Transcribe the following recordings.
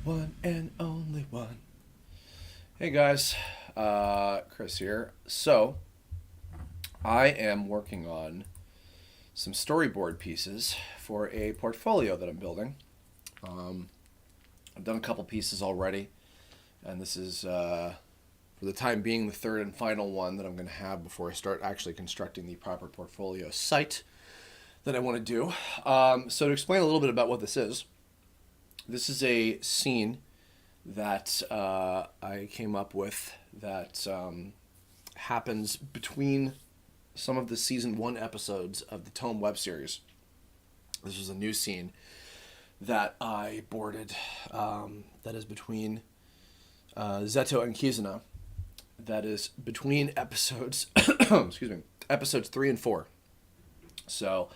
One and only one. Hey guys, Chris here. So, I am working on some storyboard pieces for a portfolio that I'm building. I've done a couple pieces already, and this is, for the time being, the third and final one that I'm going to have before I start actually constructing the proper portfolio site that I want to do. So, to explain a little bit about what this is a scene that I came up with that happens between some of the season 1 episodes of the Tome web series. This is a new scene that I boarded that is between Zeto and Kizuna. That is between episodes, excuse me, episodes 3 and 4. So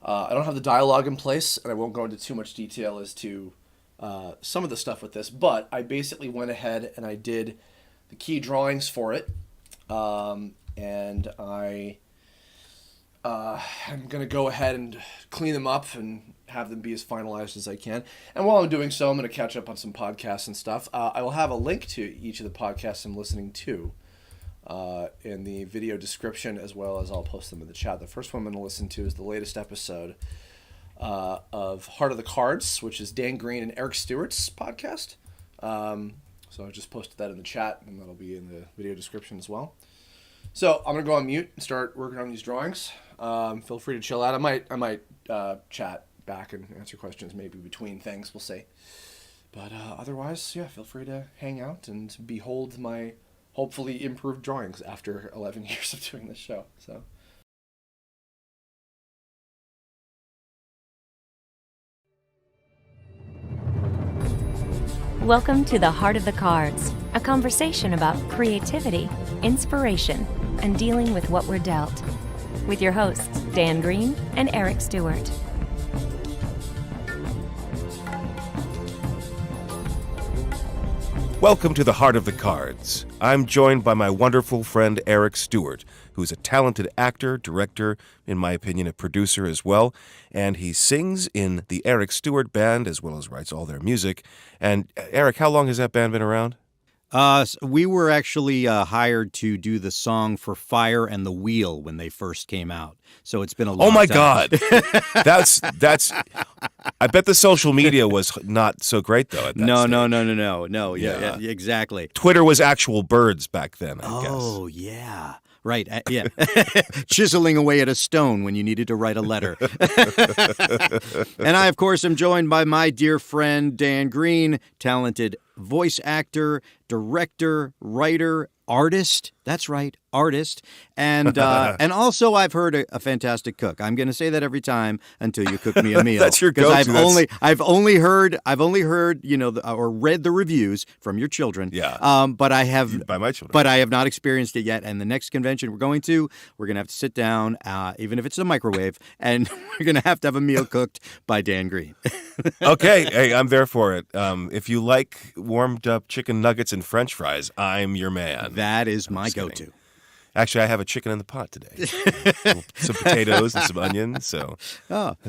I don't have the dialogue in place, and I won't go into too much detail as to some of the stuff with this, but I basically went ahead and I did the key drawings for it, and I'm going to go ahead and clean them up and have them be as finalized as I can. And while I'm doing so, I'm going to catch up on some podcasts and stuff. I will have a link to each of the podcasts I'm listening to in the video description, as well as I'll post them in the chat. The first one I'm going to listen to is the latest episode of Heart of the Cards, which is Dan Green and Eric Stewart's podcast. So I just posted that in the chat, and that'll be in the video description as well. So I'm gonna go on mute and start working on these drawings. Feel free to chill out. I might chat back and answer questions maybe between things. We'll see. But otherwise, yeah, feel free to hang out and behold my hopefully improved drawings after 11 years of doing this show. So. Welcome to the Heart of the Cards, a conversation about creativity, inspiration, and dealing with what we're dealt. With your hosts, Dan Green and Eric Stewart. Welcome to the Heart of the Cards. I'm joined by my wonderful friend Eric Stewart, who's a talented actor, director, in my opinion, a producer as well, and he sings in the Eric Stewart Band as well as writes all their music. And Eric, how long has that band been around? We were actually hired to do the song for Fire and the Wheel when they first came out. So it's been a long time. Oh my God. That's I bet the social media was not so great though at that stage. No. Yeah, exactly. Twitter was actual birds back then, I guess. Oh, yeah. Right. Yeah. Chiseling away at a stone when you needed to write a letter. And I, of course, am joined by my dear friend Dan Green, talented voice actor, director, writer, artist. That's right, artist. And also I've heard a fantastic cook. I'm going to say that every time until you cook me a meal. That's your go-to. I've only heard, or read the reviews from your children. Yeah. But I have by my children. But I have not experienced it yet. And the next convention we're going to have to sit down, even if it's a microwave, and we're going to have a meal cooked by Dan Green. Okay, hey, I'm there for it. If you like warmed up chicken nuggets and French fries, I'm your man. That is my go-to. Actually, I have a chicken in the pot today. Some potatoes and some onions. So,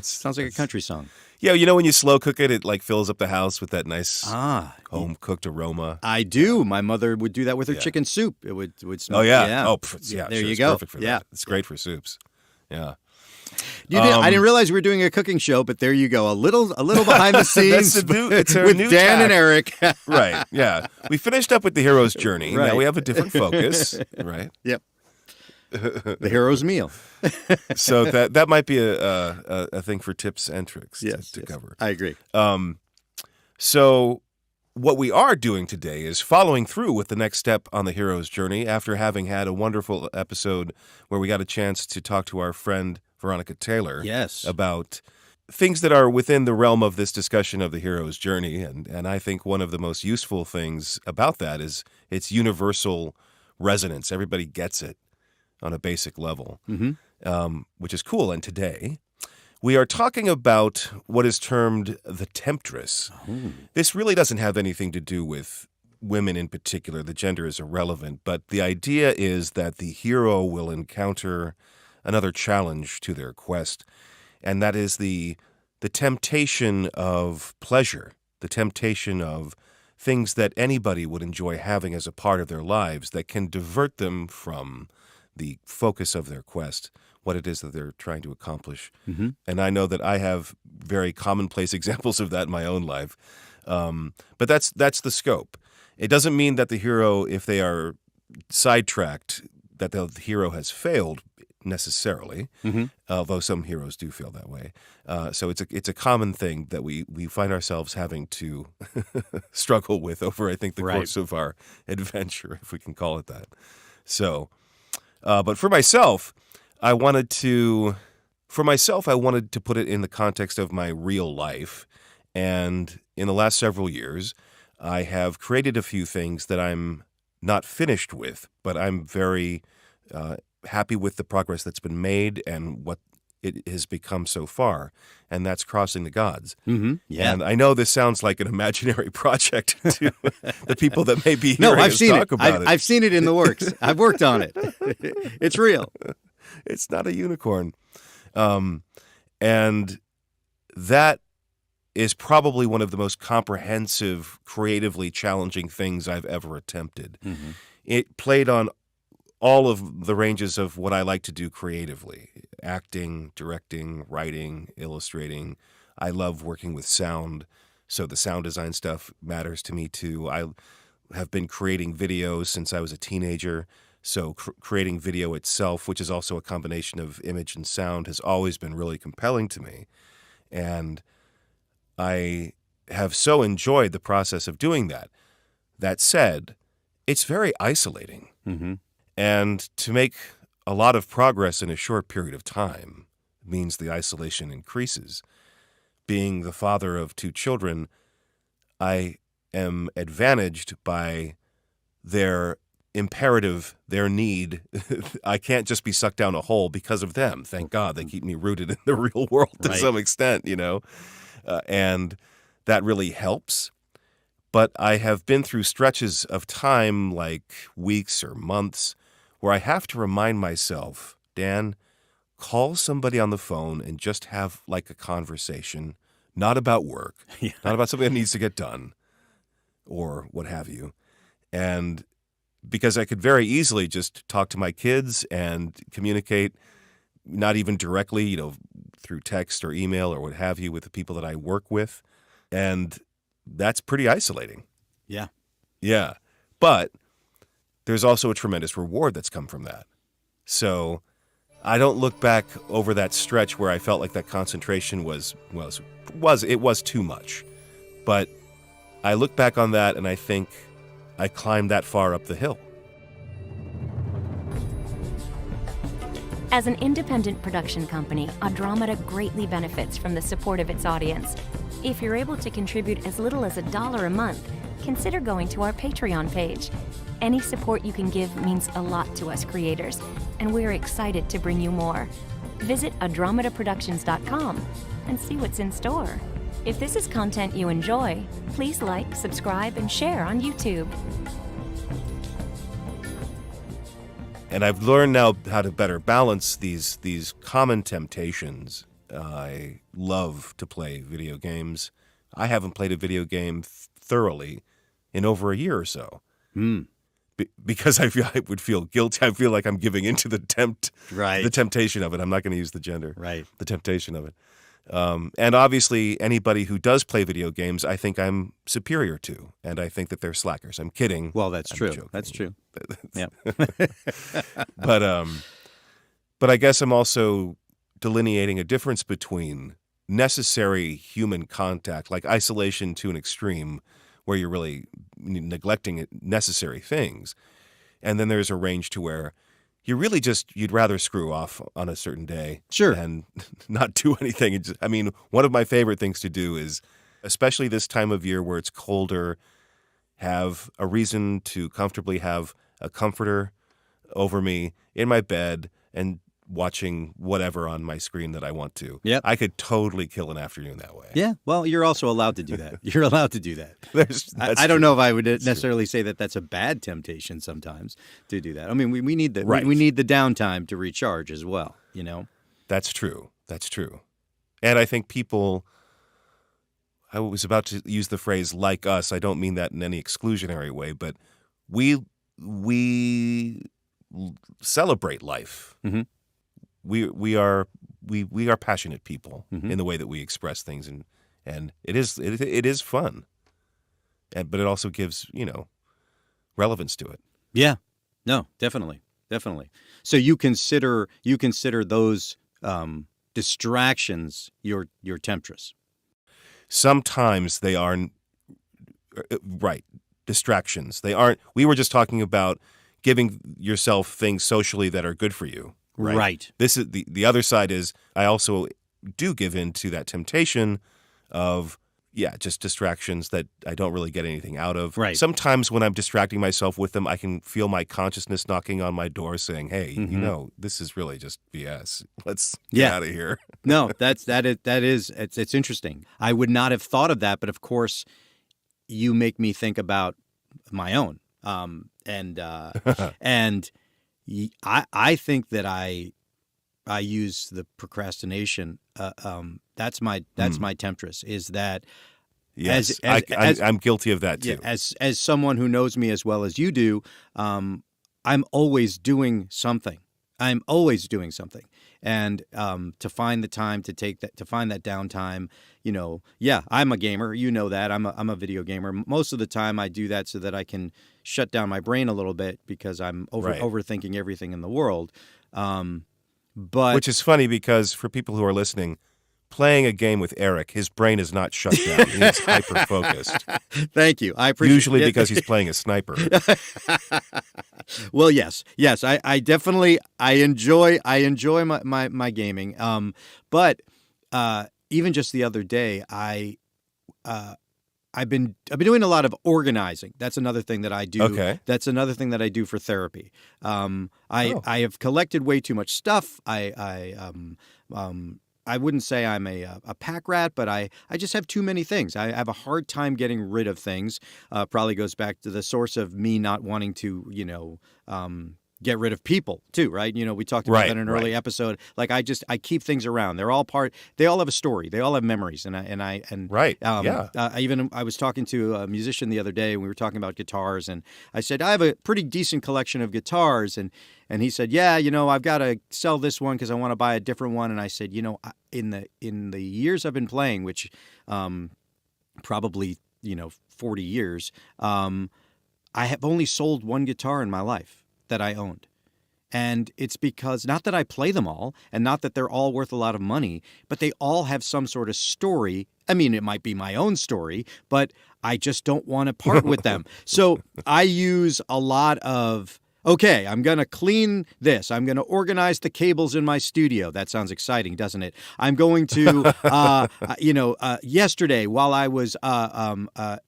sounds like a country song. Yeah, you know when you slow cook it, it like fills up the house with that nice home cooked aroma. I do. My mother would do that with her chicken soup. It would smell. Oh yeah. There sure, you it's go. Perfect for that. It's great for soups. Yeah. I didn't realize we were doing a cooking show, but there you go. A little behind the scenes it's with new Dan tack. and Eric. Right. Yeah. We finished up with the hero's journey. Right. Now we have a different focus. Right. Yep. The hero's meal. So that might be a thing for tips and tricks to cover. I agree. So what we are doing today is following through with the next step on the hero's journey after having had a wonderful episode where we got a chance to talk to our friend Veronica Taylor about things that are within the realm of this discussion of the hero's journey. And I think one of the most useful things about that is its universal resonance. Everybody gets it on a basic level, which is cool. And today we are talking about what is termed the temptress. Oh. This really doesn't have anything to do with women in particular. The gender is irrelevant. But the idea is that the hero will encounter another challenge to their quest, and that is the temptation of pleasure the temptation of things that anybody would enjoy having as a part of their lives that can divert them from the focus of their quest, what it is that they're trying to accomplish. Mm-hmm. And I know that I have very commonplace examples of that in my own life. But that's the scope. It doesn't mean that the hero, if they are sidetracked, that the hero has failed necessarily, although some heroes do feel that way. So it's a common thing that we find ourselves having to struggle with over, I think, the course of our adventure, if we can call it that. So, but for myself, I wanted to put it in the context of my real life. And in the last several years, I have created a few things that I'm not finished with, but I'm very happy with the progress that's been made and what it has become so far, and that's Crossing the Gods. Mm-hmm. Yeah. And I know this sounds like an imaginary project to the people that may be hearing us talk about it. I've seen it in the works. I've worked on it. It's real. It's not a unicorn. And that is probably one of the most comprehensive, creatively challenging things I've ever attempted. Mm-hmm. It played on all of the ranges of what I like to do creatively: acting, directing, writing, illustrating. I love working with sound, so the sound design stuff matters to me too. I have been creating videos since I was a teenager, so creating video itself, which is also a combination of image and sound, has always been really compelling to me. And I have so enjoyed the process of doing that. That said, it's very isolating. Mm-hmm. And to make a lot of progress in a short period of time means the isolation increases. Being the father of 2 children, I am advantaged by their imperative, their need. I can't just be sucked down a hole because of them. Thank God they keep me rooted in the real world to some extent, and that really helps. But I have been through stretches of time, like weeks or months, where I have to remind myself, Dan, call somebody on the phone and just have like a conversation, not about work, not about something that needs to get done or what have you. And because I could very easily just talk to my kids and communicate, not even directly, through text or email or what have you, with the people that I work with. And that's pretty isolating. Yeah. Yeah. But there's also a tremendous reward that's come from that. So I don't look back over that stretch where I felt like that concentration was too much. But I look back on that and I think I climbed that far up the hill. As an independent production company, Andromeda greatly benefits from the support of its audience. If you're able to contribute as little as $1 a month, consider going to our Patreon page. Any support you can give means a lot to us creators, and we're excited to bring you more. Visit AndromedaProductions.com and see what's in store. If this is content you enjoy, please like, subscribe, and share on YouTube. And I've learned now how to better balance these common temptations. I love to play video games. I haven't played a video game thoroughly in over a year or so. Because I would feel guilty. I feel like I'm giving into the temptation of it. I'm not going to use the gender. Right. The temptation of it. And obviously, anybody who does play video games, I think I'm superior to, and I think that they're slackers. I'm kidding. Well, that's I'm true. joking. That's true. Yeah. But I guess I'm also delineating a difference between necessary human contact, like isolation to an extreme, where you're really neglecting necessary things, and then there's a range to where you really you'd rather screw off on a certain day, sure, and not do anything. One of my favorite things to do is, especially this time of year where it's colder, have a reason to comfortably have a comforter over me in my bed and watching whatever on my screen that I want to. Yep. I could totally kill an afternoon that way. Yeah, well, you're also allowed to do that. You're allowed to do that. I don't know if I would necessarily say that that's a bad temptation sometimes to do that. I mean, we need we need the downtime to recharge as well, That's true. That's true. And I think people, I was about to use the phrase "like us." I don't mean that in any exclusionary way, but we celebrate life. Mm-hmm. We are passionate people in the way that we express things, and it is fun, but it also gives relevance to it. Yeah, no, definitely. So you consider those distractions your temptress. Sometimes they are right distractions. They aren't. We were just talking about giving yourself things socially that are good for you. Right. This is the other side is I also do give in to that temptation of just distractions that I don't really get anything out of. Right. Sometimes when I'm distracting myself with them, I can feel my consciousness knocking on my door saying, "Hey, this is really just BS. Let's get out of here." No, it's interesting. I would not have thought of that, but of course, you make me think about my own. I think that I use the procrastination. That's my temptress. Is that yes? I'm guilty of that too. Yeah, as someone who knows me as well as you do, I'm always doing something. And to find the time to find that downtime, I'm a gamer. You know that I'm a video gamer. Most of the time, I do that so that I can shut down my brain a little bit because I'm overthinking everything in the world. But which is funny because for people who are listening, playing a game with Eric, his brain is not shut down. He's hyper focused. Thank you. I appreciate usually because he's playing a sniper. Well, yes. I definitely enjoy my gaming. But even just the other day, I've been doing a lot of organizing. That's another thing that I do. Okay. That's another thing that I do for therapy. I have collected way too much stuff. I wouldn't say I'm a pack rat, but I just have too many things. I have a hard time getting rid of things. Probably goes back to the source of me not wanting to, get rid of people too, right? We talked about that in an early episode. Like I keep things around. They all have a story. They all have memories. I was talking to a musician the other day and we were talking about guitars and I said, I have a pretty decent collection of guitars. And he said, yeah, I've got to sell this one because I want to buy a different one. And I said, in the years I've been playing, which probably, 40 years, I have only sold one guitar in my life that I owned. And it's because not that I play them all and not that they're all worth a lot of money, but they all have some sort of story. I mean, it might be my own story, but I just don't want to part with them. So I use a lot of, okay, I'm going to clean this. I'm going to organize the cables in my studio. That sounds exciting, doesn't it? I'm going to, yesterday while I was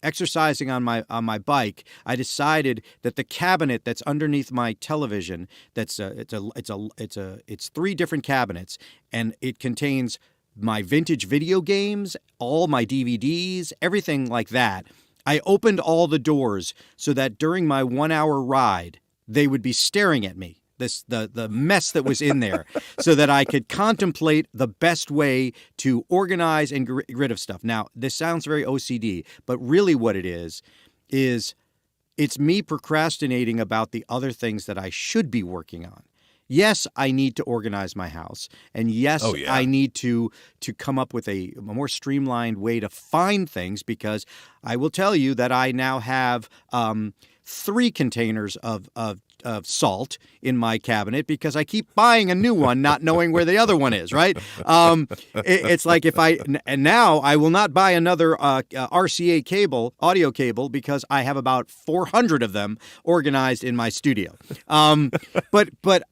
exercising on my bike, I decided that the cabinet that's underneath my television, it's 3 different cabinets, and it contains my vintage video games, all my DVDs, everything like that. I opened all the doors so that during my 1-hour ride, they would be staring at me, the mess that was in there, so that I could contemplate the best way to organize and get rid of stuff. Now, this sounds very OCD, but really what it is it's me procrastinating about the other things that I should be working on. Yes, I need to organize my house. And yes, I need to come up with a more streamlined way to find things because I will tell you that I now have 3 containers of salt in my cabinet because I keep buying a new one, not knowing where the other one is, right? It's like now I will not buy another RCA cable, audio cable, because I have about 400 of them organized in my studio. But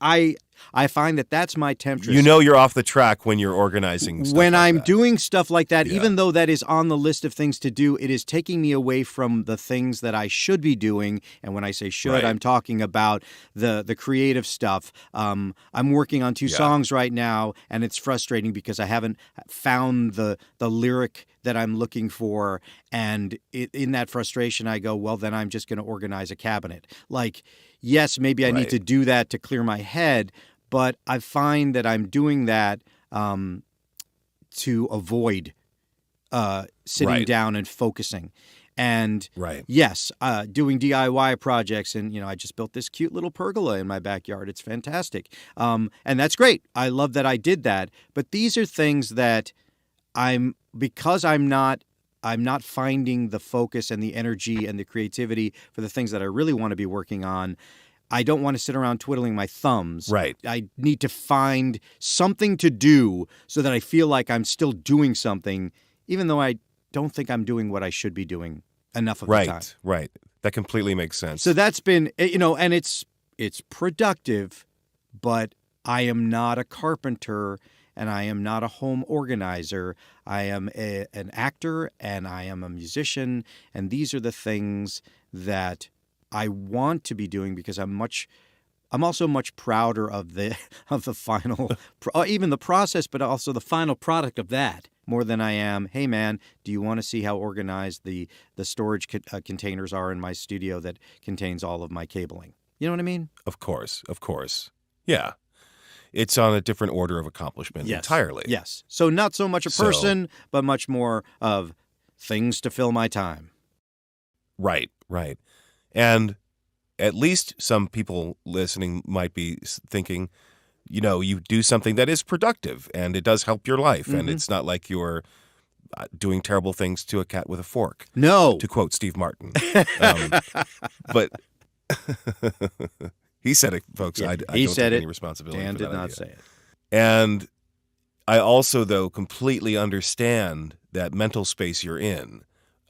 I find that that's my temptress. You're off the track when you're organizing stuff when like I'm that. doing stuff like that, even though that is on the list of things to do, it is taking me away from the things that I should be doing. And when I say should, I'm talking about the creative stuff. I'm working on 2 songs right now, and it's frustrating because I haven't found the lyric that I'm looking for. And in that frustration, I go, well, then I'm just going to organize a cabinet. Like, yes, maybe I need to do that to clear my head, but I find that I'm doing that to avoid sitting Right. down and focusing. And Right. yes, doing DIY projects, and I just built this cute little pergola in my backyard. It's fantastic, and that's great. I love that I did that. But these are things that I'm not finding the focus and the energy and the creativity for the things that I really want to be working on. I don't want to sit around twiddling my thumbs. Right. I need to find something to do so that I feel like I'm still doing something, even though I don't think I'm doing what I should be doing enough of the time. Right. That completely makes sense. So that's been, and it's productive, but I am not a carpenter and I am not a home organizer. I am an actor and I am a musician, and these are the things that I want to be doing because I'm also much prouder of the final, even the process, but also the final product of that, more than I am, hey man, do you want to see how organized the storage containers are in my studio that contains all of my cabling? You know what I mean? Of course. Yeah. It's on a different order of accomplishment entirely. Yes. So not so much a person, but much more of things to fill my time. Right. And at least some people listening might be thinking, you do something that is productive and it does help your life. Mm-hmm. And it's not like you're doing terrible things to a cat with a fork. No. To quote Steve Martin. But he said it, folks. Yeah, I he don't said take it. any responsibility Dan for that did not idea. say it. And I also, though, completely understand that mental space you're in.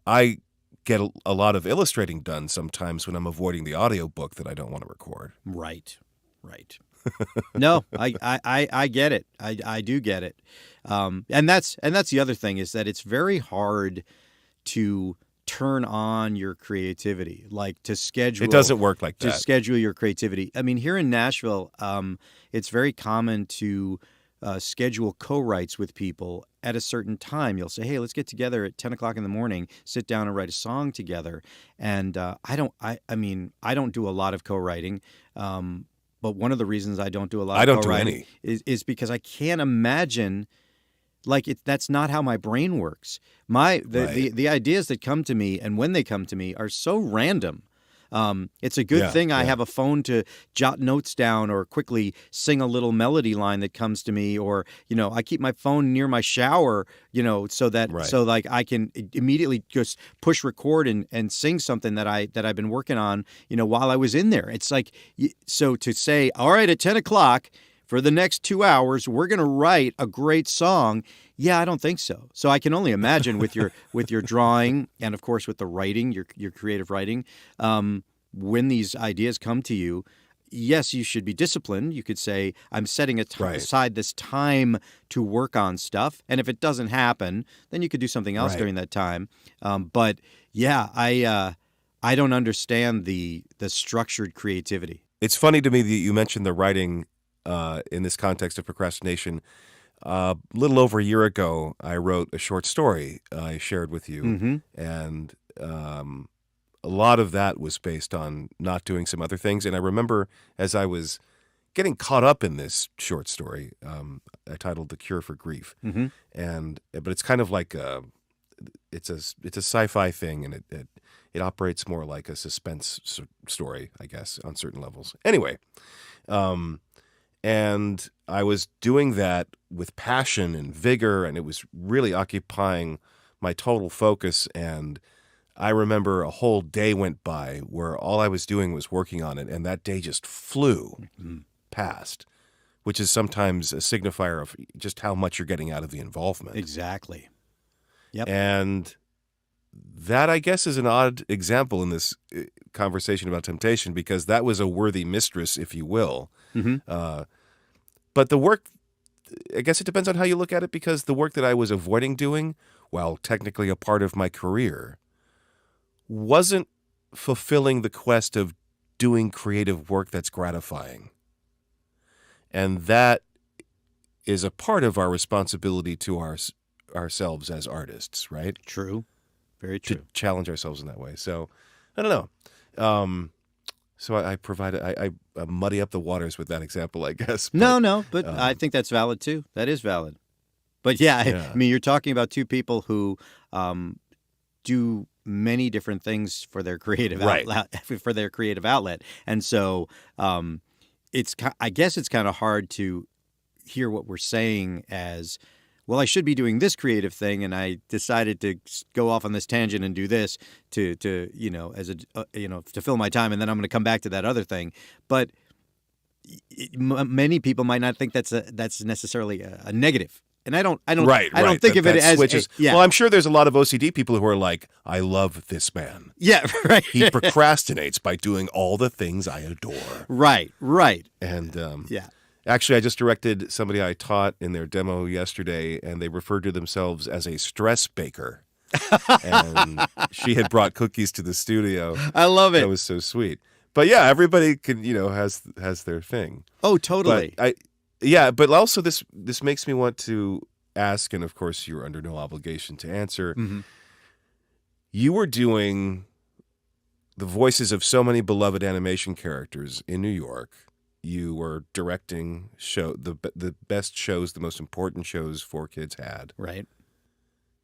I get a lot of illustrating done sometimes when I'm avoiding the audiobook that I don't want to record. Right. No, I get it. I do get it. And that's the other thing, is that it's very hard to turn on your creativity, like to schedule. It doesn't work like that. To schedule your creativity. I mean, here in Nashville, it's very common to schedule co-writes with people at a certain time. You'll say, hey, let's get together at 10 o'clock in the morning, sit down and write a song together. And I don't do a lot of co-writing. But one of the reasons I don't do a lot of co-writing is because I can't imagine, that's not how my brain works. The ideas that come to me, and when they come to me, are so random. It's a good thing I have a phone to jot notes down or quickly sing a little melody line that comes to me, or I keep my phone near my shower, so that I can immediately just push record and sing something that I've been working on, while I was in there. It's like, so to say, all right, at 10 o'clock for the next 2 hours, we're going to write a great song. Yeah, I don't think so. So I can only imagine with your drawing, and of course with the writing, your creative writing, when these ideas come to you, yes, you should be disciplined. You could say, I'm setting aside this time to work on stuff. And if it doesn't happen, then you could do something else during that time. But yeah, I don't understand the structured creativity. It's funny to me that you mentioned the writing in this context of procrastination. A little over a year ago, I wrote a short story I shared with you, Mm-hmm. and a lot of that was based on not doing some other things. And I remember as I was getting caught up in this short story, I titled "The Cure for Grief," Mm-hmm. but it's kind of like it's a sci-fi thing, and it operates more like a suspense story, I guess, on certain levels. Anyway. And I was doing that with passion and vigor, and it was really occupying my total focus. And I remember a whole day went by where all I was doing was working on it, and that day just flew past, which is sometimes a signifier of just how much you're getting out of the involvement. Exactly. Yep. And that, I guess, is an odd example in this conversation about temptation, because that was a worthy mistress, if you will. Mm-hmm. But the work, I guess it depends on how you look at it, because the work that I was avoiding doing, while technically a part of my career, wasn't fulfilling the quest of doing creative work that's gratifying. And that is a part of our responsibility to ourselves as artists, right? True. Very true. To challenge ourselves in that way. So, I don't know. So I provided, I muddy up the waters with that example, I guess. But, no, but I think that's valid too. That is valid. But I mean, you're talking about two people who do many different things for their creative outlet, and so I guess it's kind of hard to hear what we're saying as, well, I should be doing this creative thing, and I decided to go off on this tangent and do this to to fill my time, and then I'm going to come back to that other thing. But many people might not think that's necessarily a negative. And I don't think of it as switches. Well, I'm sure there's a lot of OCD people who are like, I love this man. Yeah, right. He procrastinates by doing all the things I adore. Right. And actually, I just directed somebody I taught in their demo yesterday, and they referred to themselves as a stress baker. And she had brought cookies to the studio. I love it. That was so sweet. But yeah, everybody can, has their thing. Oh, totally. But also this makes me want to ask, and of course you're under no obligation to answer. Mm-hmm. You were doing the voices of so many beloved animation characters in New York. You were directing the best shows, the most important shows 4Kids had. Right.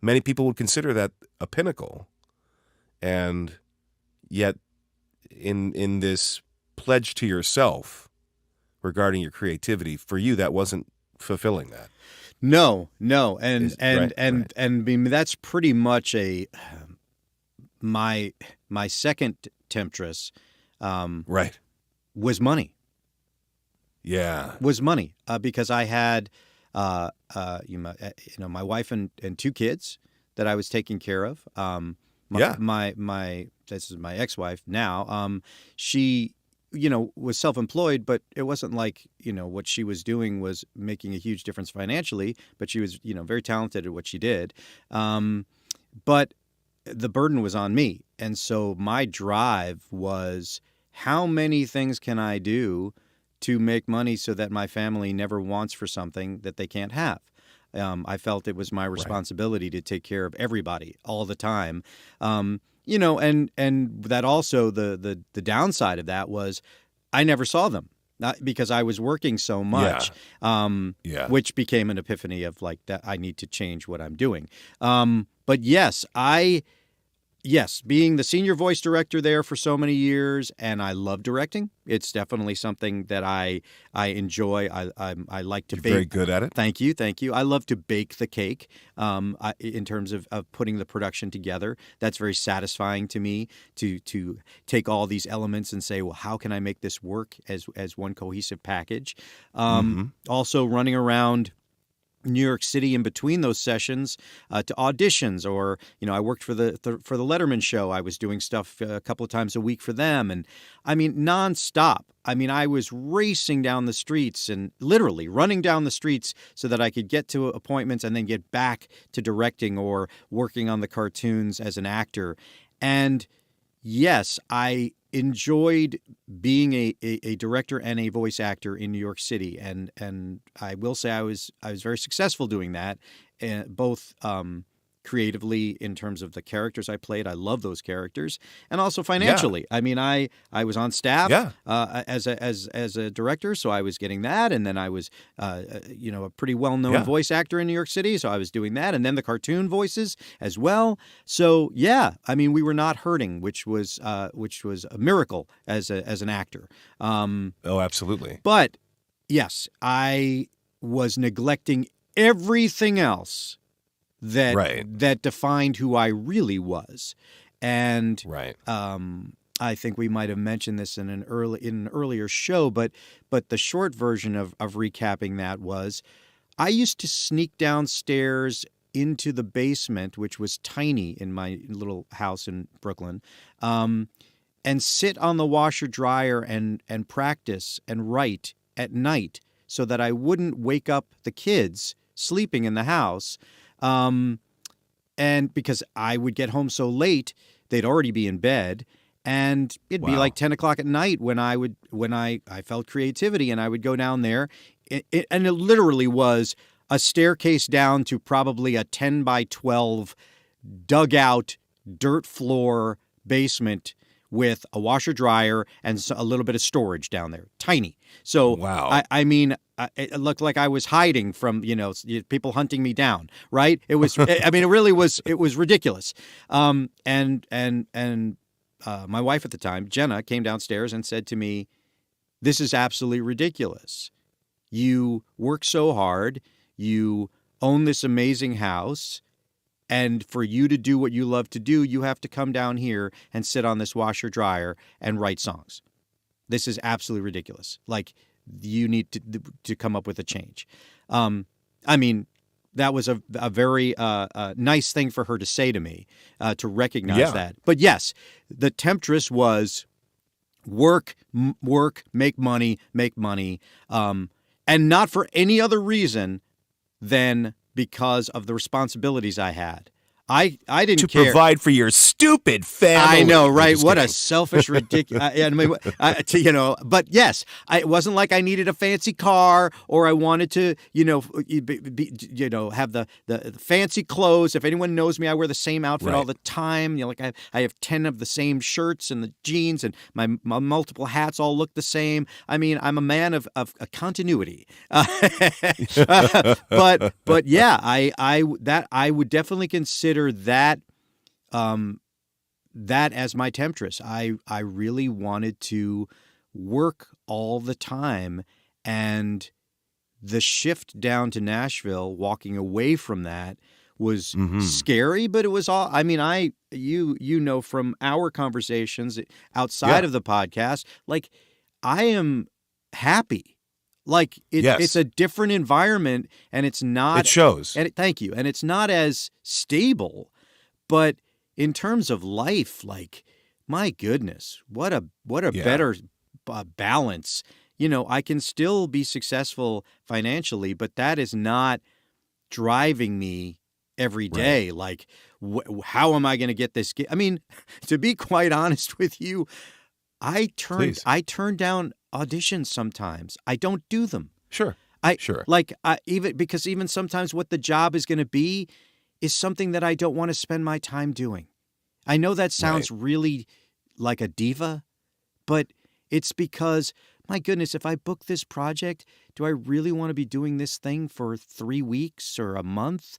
Many people would consider that a pinnacle. And yet in this pledge to yourself regarding your creativity, for you that wasn't fulfilling that. No, and I mean, that's pretty much my second temptress. Was money. Yeah, was money because I had my wife and two kids that I was taking care of. This is my ex-wife now. She was self-employed, but it wasn't like, what she was doing was making a huge difference financially, but she was, very talented at what she did. But the burden was on me. And so my drive was, how many things can I do to make money so that my family never wants for something that they can't have? I felt it was my responsibility to take care of everybody all the time. And that also the downside of that was I never saw them, not because I was working so much, which became an epiphany of like that I need to change what I'm doing. But yes, being the senior voice director there for so many years, and I love directing. It's definitely something that I enjoy. I like to bake. You're very good at it. Thank you. I love to bake the cake in terms of putting the production together. That's very satisfying to me to take all these elements and say, well, how can I make this work as one cohesive package? Also running around New York City in between those sessions to auditions, or I worked for the Letterman show. I was doing stuff a couple of times a week for them, and I mean nonstop. I mean, I was racing down the streets and literally running down the streets so that I could get to appointments and then get back to directing or working on the cartoons as an actor. And yes, I enjoyed being a director and a voice actor in New York City, and I will say I was very successful doing that, both creatively in terms of the characters I played. I love those characters, and also financially. Yeah. I mean, I was on staff as a director, so I was getting that, and then I was a pretty well-known voice actor in New York City, so I was doing that, and then the cartoon voices as well. So I mean, we were not hurting, which was a miracle as an actor. Oh, absolutely. But yes, I was neglecting everything else that defined who I really was. And I think we might have mentioned this in an earlier show, but the short version of recapping that was, I used to sneak downstairs into the basement, which was tiny in my little house in Brooklyn, and sit on the washer dryer and practice and write at night so that I wouldn't wake up the kids sleeping in the house. And because I would get home so late, they'd already be in bed, and it'd be like 10 o'clock at night when I felt creativity, and I would go down there, and it literally was a staircase down to probably a 10 by 12 dugout dirt floor basement with a washer dryer and a little bit of storage down there. Tiny. So, I mean, it looked like I was hiding from, people hunting me down, right? It was, I mean, it was ridiculous. And my wife at the time, Jenna, came downstairs and said to me, "This is absolutely ridiculous. You work so hard, you own this amazing house, and for you to do what you love to do, you have to come down here and sit on this washer dryer and write songs. This is absolutely ridiculous. Like, you need to come up with a change." I mean, that was a very nice thing for her to say to me, to recognize that. But yes, the temptress was work, make money, and not for any other reason than because of the responsibilities I had. I didn't care. To provide for your stupid family. I know, right? What a selfish, ridiculous. But yes, it wasn't like I needed a fancy car or I wanted to, have the fancy clothes. If anyone knows me, I wear the same outfit all the time. Like I have 10 of the same shirts and the jeans, and my multiple hats all look the same. I mean, I'm a man of continuity. But yeah, I would definitely consider that as my temptress. I really wanted to work all the time, and the shift down to Nashville, walking away from that, was scary, but it was all, I mean, you know from our conversations outside of the podcast, like, I am happy. Like, it's a different environment, and it's not... It shows. Thank you. And it's not as stable, but in terms of life, like, my goodness, what a better balance. I can still be successful financially, but that is not driving me every day. Right. Like, how am I going to get this? I mean, to be quite honest with you, I turn down auditions sometimes. I don't do them. Sure. Even sometimes what the job is going to be is something that I don't want to spend my time doing. I know that sounds really like a diva, but it's because, my goodness, if I book this project, do I really want to be doing this thing for 3 weeks or a month?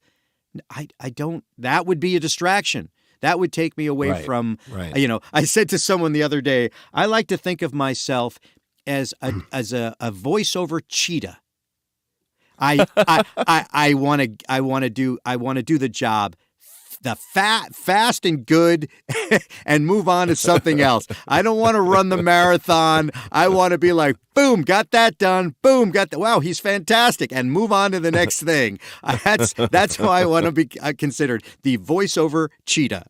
I don't. That would be a distraction. That would take me away from, I said to someone the other day, I like to think of myself as a voiceover cheetah. I want to do the job fast and good and move on to something else. I don't want to run the marathon. I want to be like, boom, got that done. Boom, got that. Wow, he's fantastic, and move on to the next thing. That's how I want to be considered, the voiceover cheetah.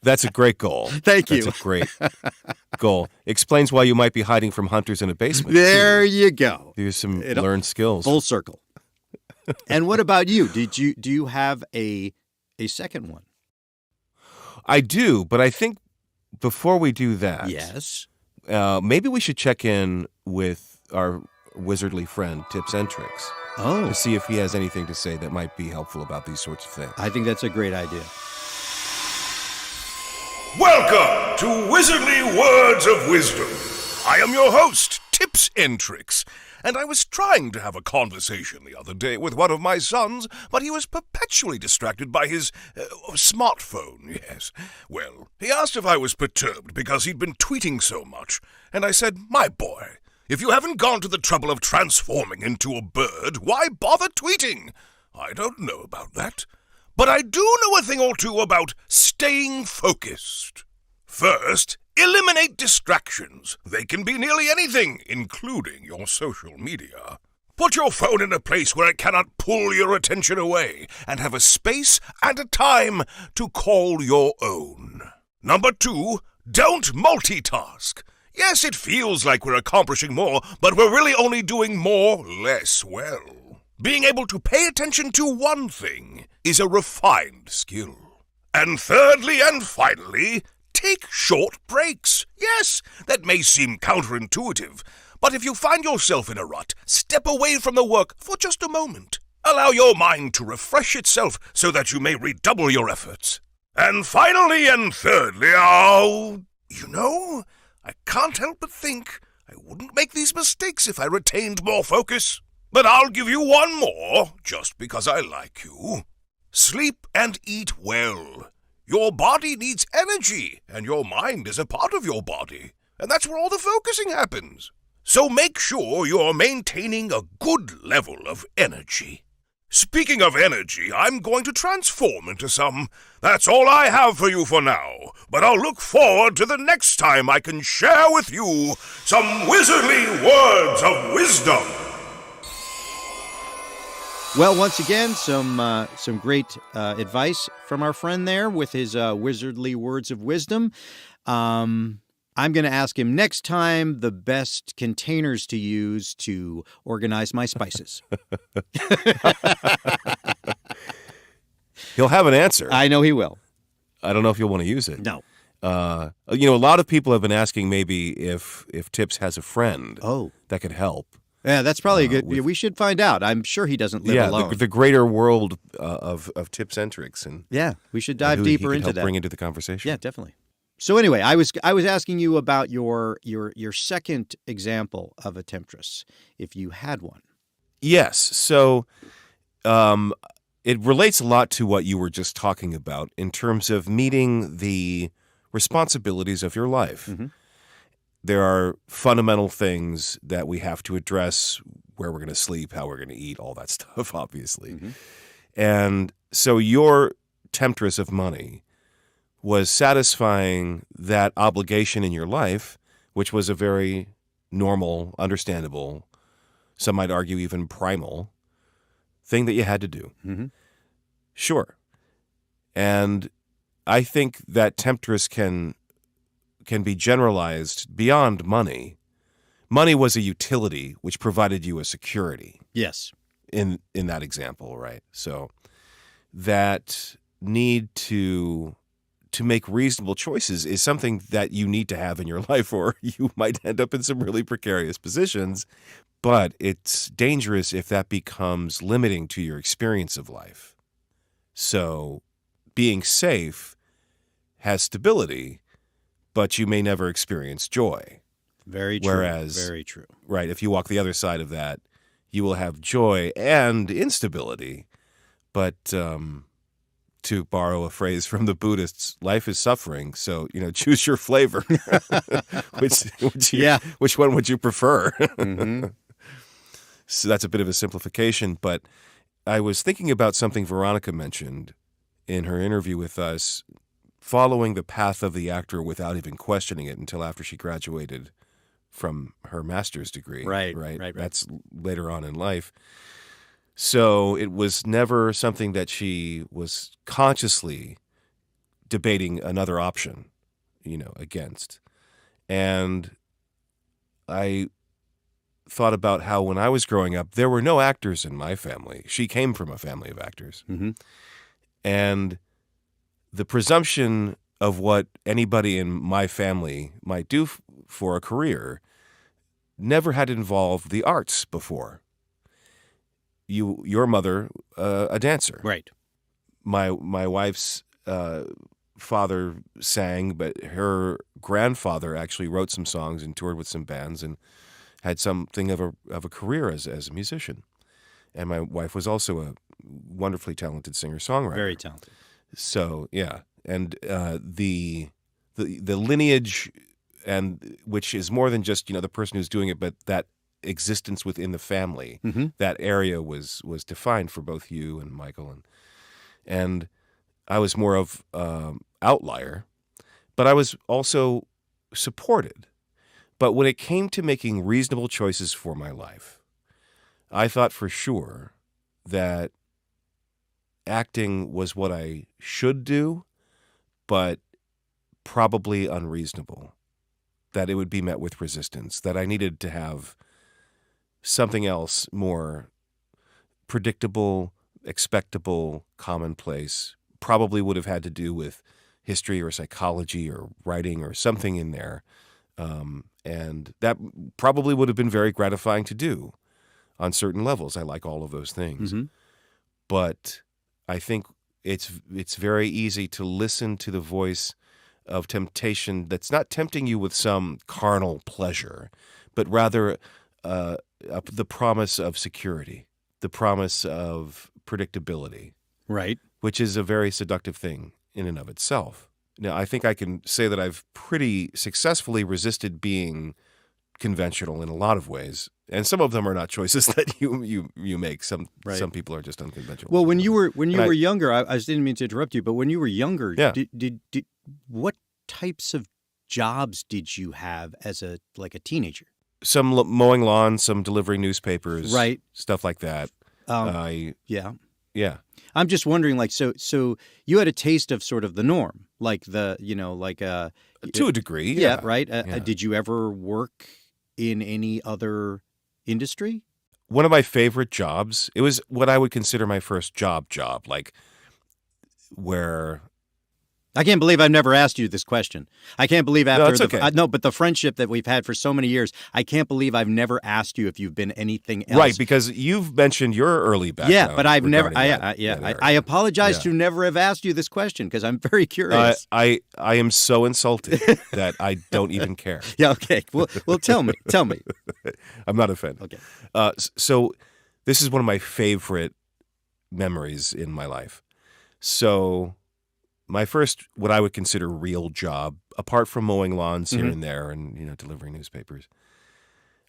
That's a great goal. Thank you. That's a great goal. Explains why you might be hiding from hunters in a basement. There you go. There's some learned skills. Full circle. And what about you? Do you have a second one? I do, but I think before we do that, yes, maybe we should check in with our wizardly friend Tips and Tricks. To see if he has anything to say that might be helpful about these sorts of things. I think that's a great idea. Welcome to Wizardly Words of Wisdom. I am your host, Tips and Tricks, and I was trying to have a conversation the other day with one of my sons, but he was perpetually distracted by his smartphone, yes. Well, he asked if I was perturbed because he'd been tweeting so much, and I said, my boy, if you haven't gone to the trouble of transforming into a bird, why bother tweeting? I don't know about that. But I do know a thing or two about staying focused. First, eliminate distractions. They can be nearly anything, including your social media. Put your phone in a place where it cannot pull your attention away, and have a space and a time to call your own. Number 2, don't multitask. Yes, it feels like we're accomplishing more, but we're really only doing more less well. Being able to pay attention to one thing is a refined skill. And thirdly and finally, take short breaks. Yes, that may seem counterintuitive, but if you find yourself in a rut, step away from the work for just a moment. Allow your mind to refresh itself so that you may redouble your efforts. And finally and thirdly, I can't help but think I wouldn't make these mistakes if I retained more focus. But I'll give you one more, just because I like you. Sleep and eat well. Your body needs energy, and your mind is a part of your body. And that's where all the focusing happens. So make sure you're maintaining a good level of energy. Speaking of energy, I'm going to transform into some. That's all I have for you for now, but I'll look forward to the next time I can share with you some wizardly words of wisdom. Well, once again, some great advice from our friend there with his wizardly words of wisdom. I'm going to ask him next time the best containers to use to organize my spices. He'll have an answer. I know he will. I don't know if you'll want to use it. No. A lot of people have been asking maybe if Tips has a friend that could help. Yeah, that's probably good. We should find out. I'm sure he doesn't live alone. The greater world of Tipcentrics, and we should dive deeper into help that. Bring into the conversation. Yeah, definitely. So anyway, I was asking you about your second example of a temptress, if you had one. Yes. So it relates a lot to what you were just talking about in terms of meeting the responsibilities of your life. Mm-hmm. There are fundamental things that we have to address: where we're going to sleep, how we're going to eat, all that stuff, obviously. Mm-hmm. And so your temptress of money was satisfying that obligation in your life, which was a very normal, understandable, some might argue even primal thing that you had to do. Mm-hmm. Sure. And I think that temptress can be generalized beyond money. Money was a utility which provided you a security. Yes. In that example, right? So that need to make reasonable choices is something that you need to have in your life, or you might end up in some really precarious positions. But it's dangerous if that becomes limiting to your experience of life. So being safe has stability, but you may never experience joy. Very true. Very true. Right, if you walk the other side of that, you will have joy and instability. But to borrow a phrase from the Buddhists, life is suffering, so choose your flavor. Which one would you prefer? Mm-hmm. So that's a bit of a simplification, but I was thinking about something Veronica mentioned in her interview with us, following the path of the actor without even questioning it until after she graduated from her master's degree. Right. That's later on in life. So it was never something that she was consciously debating another option, against. And I thought about how when I was growing up, there were no actors in my family. She came from a family of actors. Mm-hmm. And the presumption of what anybody in my family might do for a career never had involved the arts before. Your mother, a dancer. Right. My wife's father sang, but her grandfather actually wrote some songs and toured with some bands and had something of a career as a musician. And my wife was also a wonderfully talented singer-songwriter. Very talented. So, yeah. And the lineage, and which is more than just, the person who's doing it, but that existence within the family, mm-hmm. that area was defined for both you and Michael. And I was more of outlier, but I was also supported. But when it came to making reasonable choices for my life, I thought for sure that acting was what I should do, but probably unreasonable, that it would be met with resistance, that I needed to have something else more predictable, expectable, commonplace, probably would have had to do with history or psychology or writing or something in there. And that probably would have been very gratifying to do on certain levels. I like all of those things. Mm-hmm. But I think it's very easy to listen to the voice of temptation that's not tempting you with some carnal pleasure, but rather the promise of security, the promise of predictability, Right. which is a very seductive thing in and of itself. Now, I think I can say that I've pretty successfully resisted being conventional in a lot of ways, and some of them are not choices that you make. Some people are just unconventional. Well, when you were younger, I didn't mean to interrupt you, but when you were younger, Yeah. did what types of jobs did you have as a teenager? Some mowing lawns, some delivering newspapers, Right. stuff like that. Yeah. Yeah. I'm just wondering, so you had a taste of sort of the norm, to To a degree, yeah, right. Yeah. Did you ever work in any other industry? One of my favorite jobs, it was what I would consider my first job, like where... I can't believe I've never asked you this question. I can't believe after it's okay. but the friendship that we've had for so many years, I can't believe I've never asked you if you've been anything else. Right, because you've mentioned your early background. Yeah, but I've never. regarding I apologize Yeah. to never have asked you this question because I'm very curious. I am so insulted that I don't even care. Yeah. Okay. Well, tell me. I'm not offended. Okay. So this is one of my favorite memories in my life. So my first, what I would consider real job, apart from mowing lawns here and there and, delivering newspapers,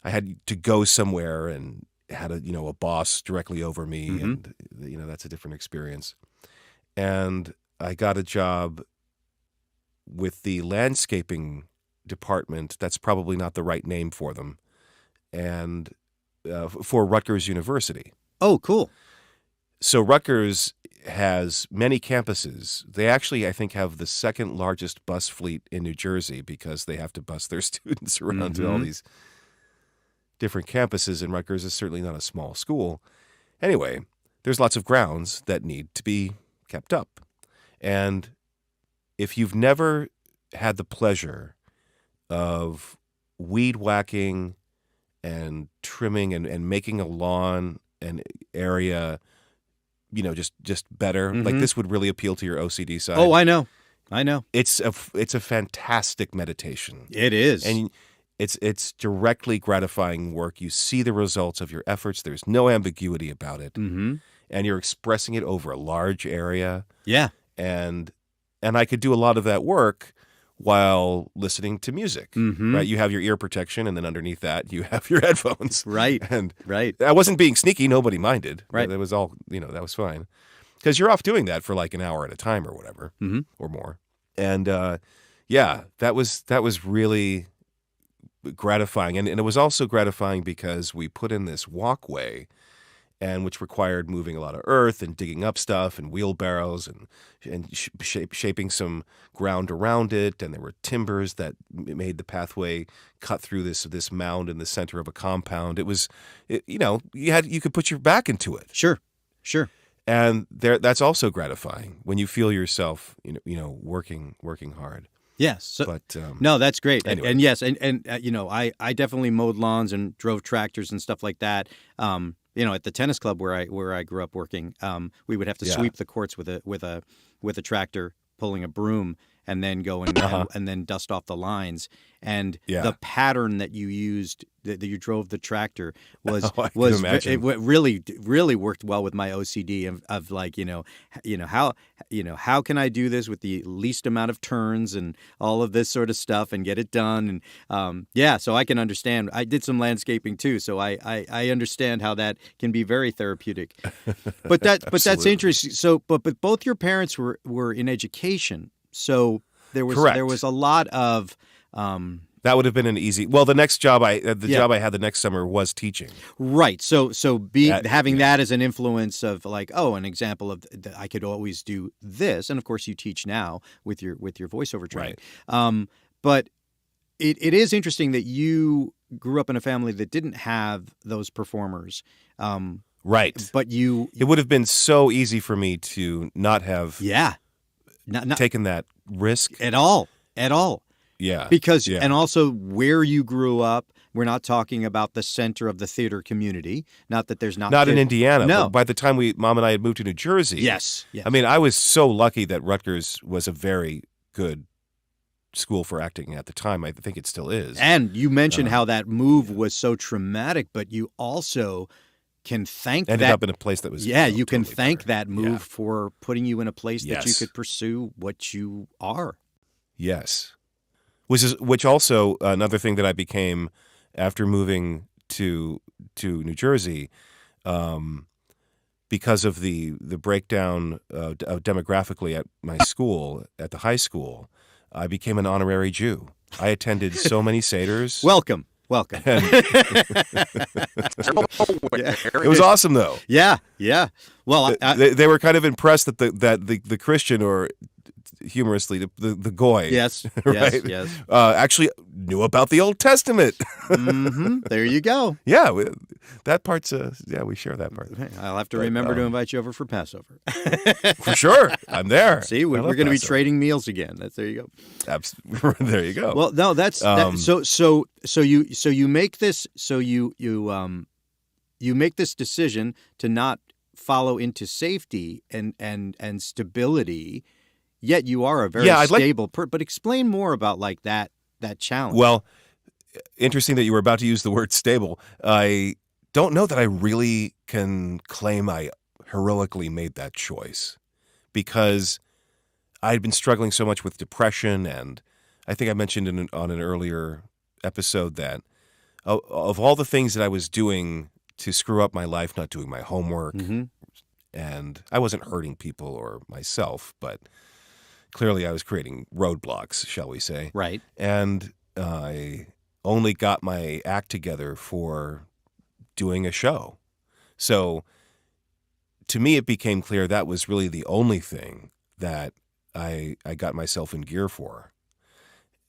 I had to go somewhere and had a boss directly over me, and, that's a different experience. And I got a job with the landscaping department. That's probably not the right name for them. And for Rutgers University. Oh, cool. So Rutgers has many campuses. They actually, I think, have the second largest bus fleet in New Jersey because they have to bus their students around to all these different campuses, and Rutgers is certainly not a small school. Anyway, there's lots of grounds that need to be kept up. And if you've never had the pleasure of weed whacking and trimming and making a lawn and area just better. Like this would really appeal to your OCD side. Oh, I know. It's a fantastic meditation. It is. And it's directly gratifying work. You see the results of your efforts. There's no ambiguity about it. Mm-hmm. And you're expressing it over a large area. Yeah. And I could do a lot of that work while listening to music, right? You have your ear protection, and then underneath that, you have your headphones. Right. And right. I wasn't being sneaky. Nobody minded. Right. That was all, that was fine. Because you're off doing that for like an hour at a time or whatever, or more. And that was really gratifying. And it was also gratifying because we put in this walkway, and which required moving a lot of earth and digging up stuff and wheelbarrows and shaping some ground around it. And there were timbers that made the pathway cut through this mound in the center of a compound. It was, you could put your back into it. Sure. And that's also gratifying when you feel yourself, working hard. Yes. So, But no, that's great. Anyway. And yes, and I definitely mowed lawns and drove tractors and stuff like that. At the tennis club where I grew up working, we would have to sweep the courts with a tractor pulling a broom, and then go and then dust off the lines. And the pattern that you used, that you drove the tractor, was it really worked well with my OCD of like how can I do this with the least amount of turns and all of this sort of stuff and get it done. And so I can understand. I did some landscaping too, so I understand how that can be very therapeutic. But that's interesting. So but both your parents were in education. So there was a lot of that would have been an easy. Well, the next job job I had the next summer was teaching. Right. So having that as an influence of like, an example of I could always do this, and of course you teach now with your voiceover training. Right. But it is interesting that you grew up in a family that didn't have those performers. Right. But it would have been so easy for me to not have not taken that risk at all. Yeah. Because and also where you grew up, we're not talking about the center of the theater community. Not that there's not in Indiana. No. But by the time Mom and I had moved to New Jersey. Yes. I mean, I was so lucky that Rutgers was a very good school for acting at the time. I think it still is. And you mentioned how that move was so traumatic, but you also can thank ended up in a place that was you can totally thank better. that move for putting you in a place that you Yes. could pursue what you are. Yes. Which also another thing that I became after moving to New Jersey, because of the breakdown demographically at my school, at the high school, I became an honorary Jew. I attended so many seders. Welcome. It was awesome, though. Yeah. Well, They were kind of impressed that the Christian, or humorously the goy, yes, right? yes. Actually knew about the Old Testament. There you go. Yeah, that part's we share that part. I'll have to remember to invite you over for Passover. For sure, I'm there. See, we're going to be trading meals again. There you go. There you go. Well, no, so you make this you make this decision to not follow into safety and stability. Yet you are a very stable person. But explain more about like that challenge. Well, interesting that you were about to use the word stable. I don't know that I really can claim I heroically made that choice, because I had been struggling so much with depression, and I think I mentioned on an earlier episode that of all the things that I was doing to screw up my life, not doing my homework, and I wasn't hurting people or myself, but clearly I was creating roadblocks, shall we say. Right. And I only got my act together for doing a show. So to me, it became clear that was really the only thing that I got myself in gear for.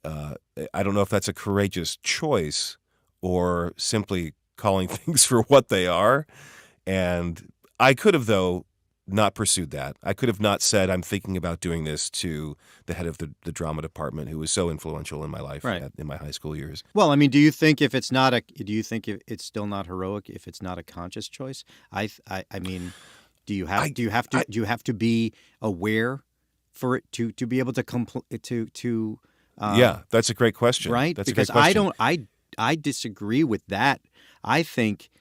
I don't know if that's a courageous choice or simply calling things for what they are. And I could have, though, not pursued that. I could have not said I'm thinking about doing this to the head of the drama department, who was so influential in my life in my high school years. Well, I mean, do you think if it's still not heroic if it's not a conscious choice? I mean, do you have to be aware for it to be able to yeah, that's a great question. Right? That's because a great question. I disagree with that. I think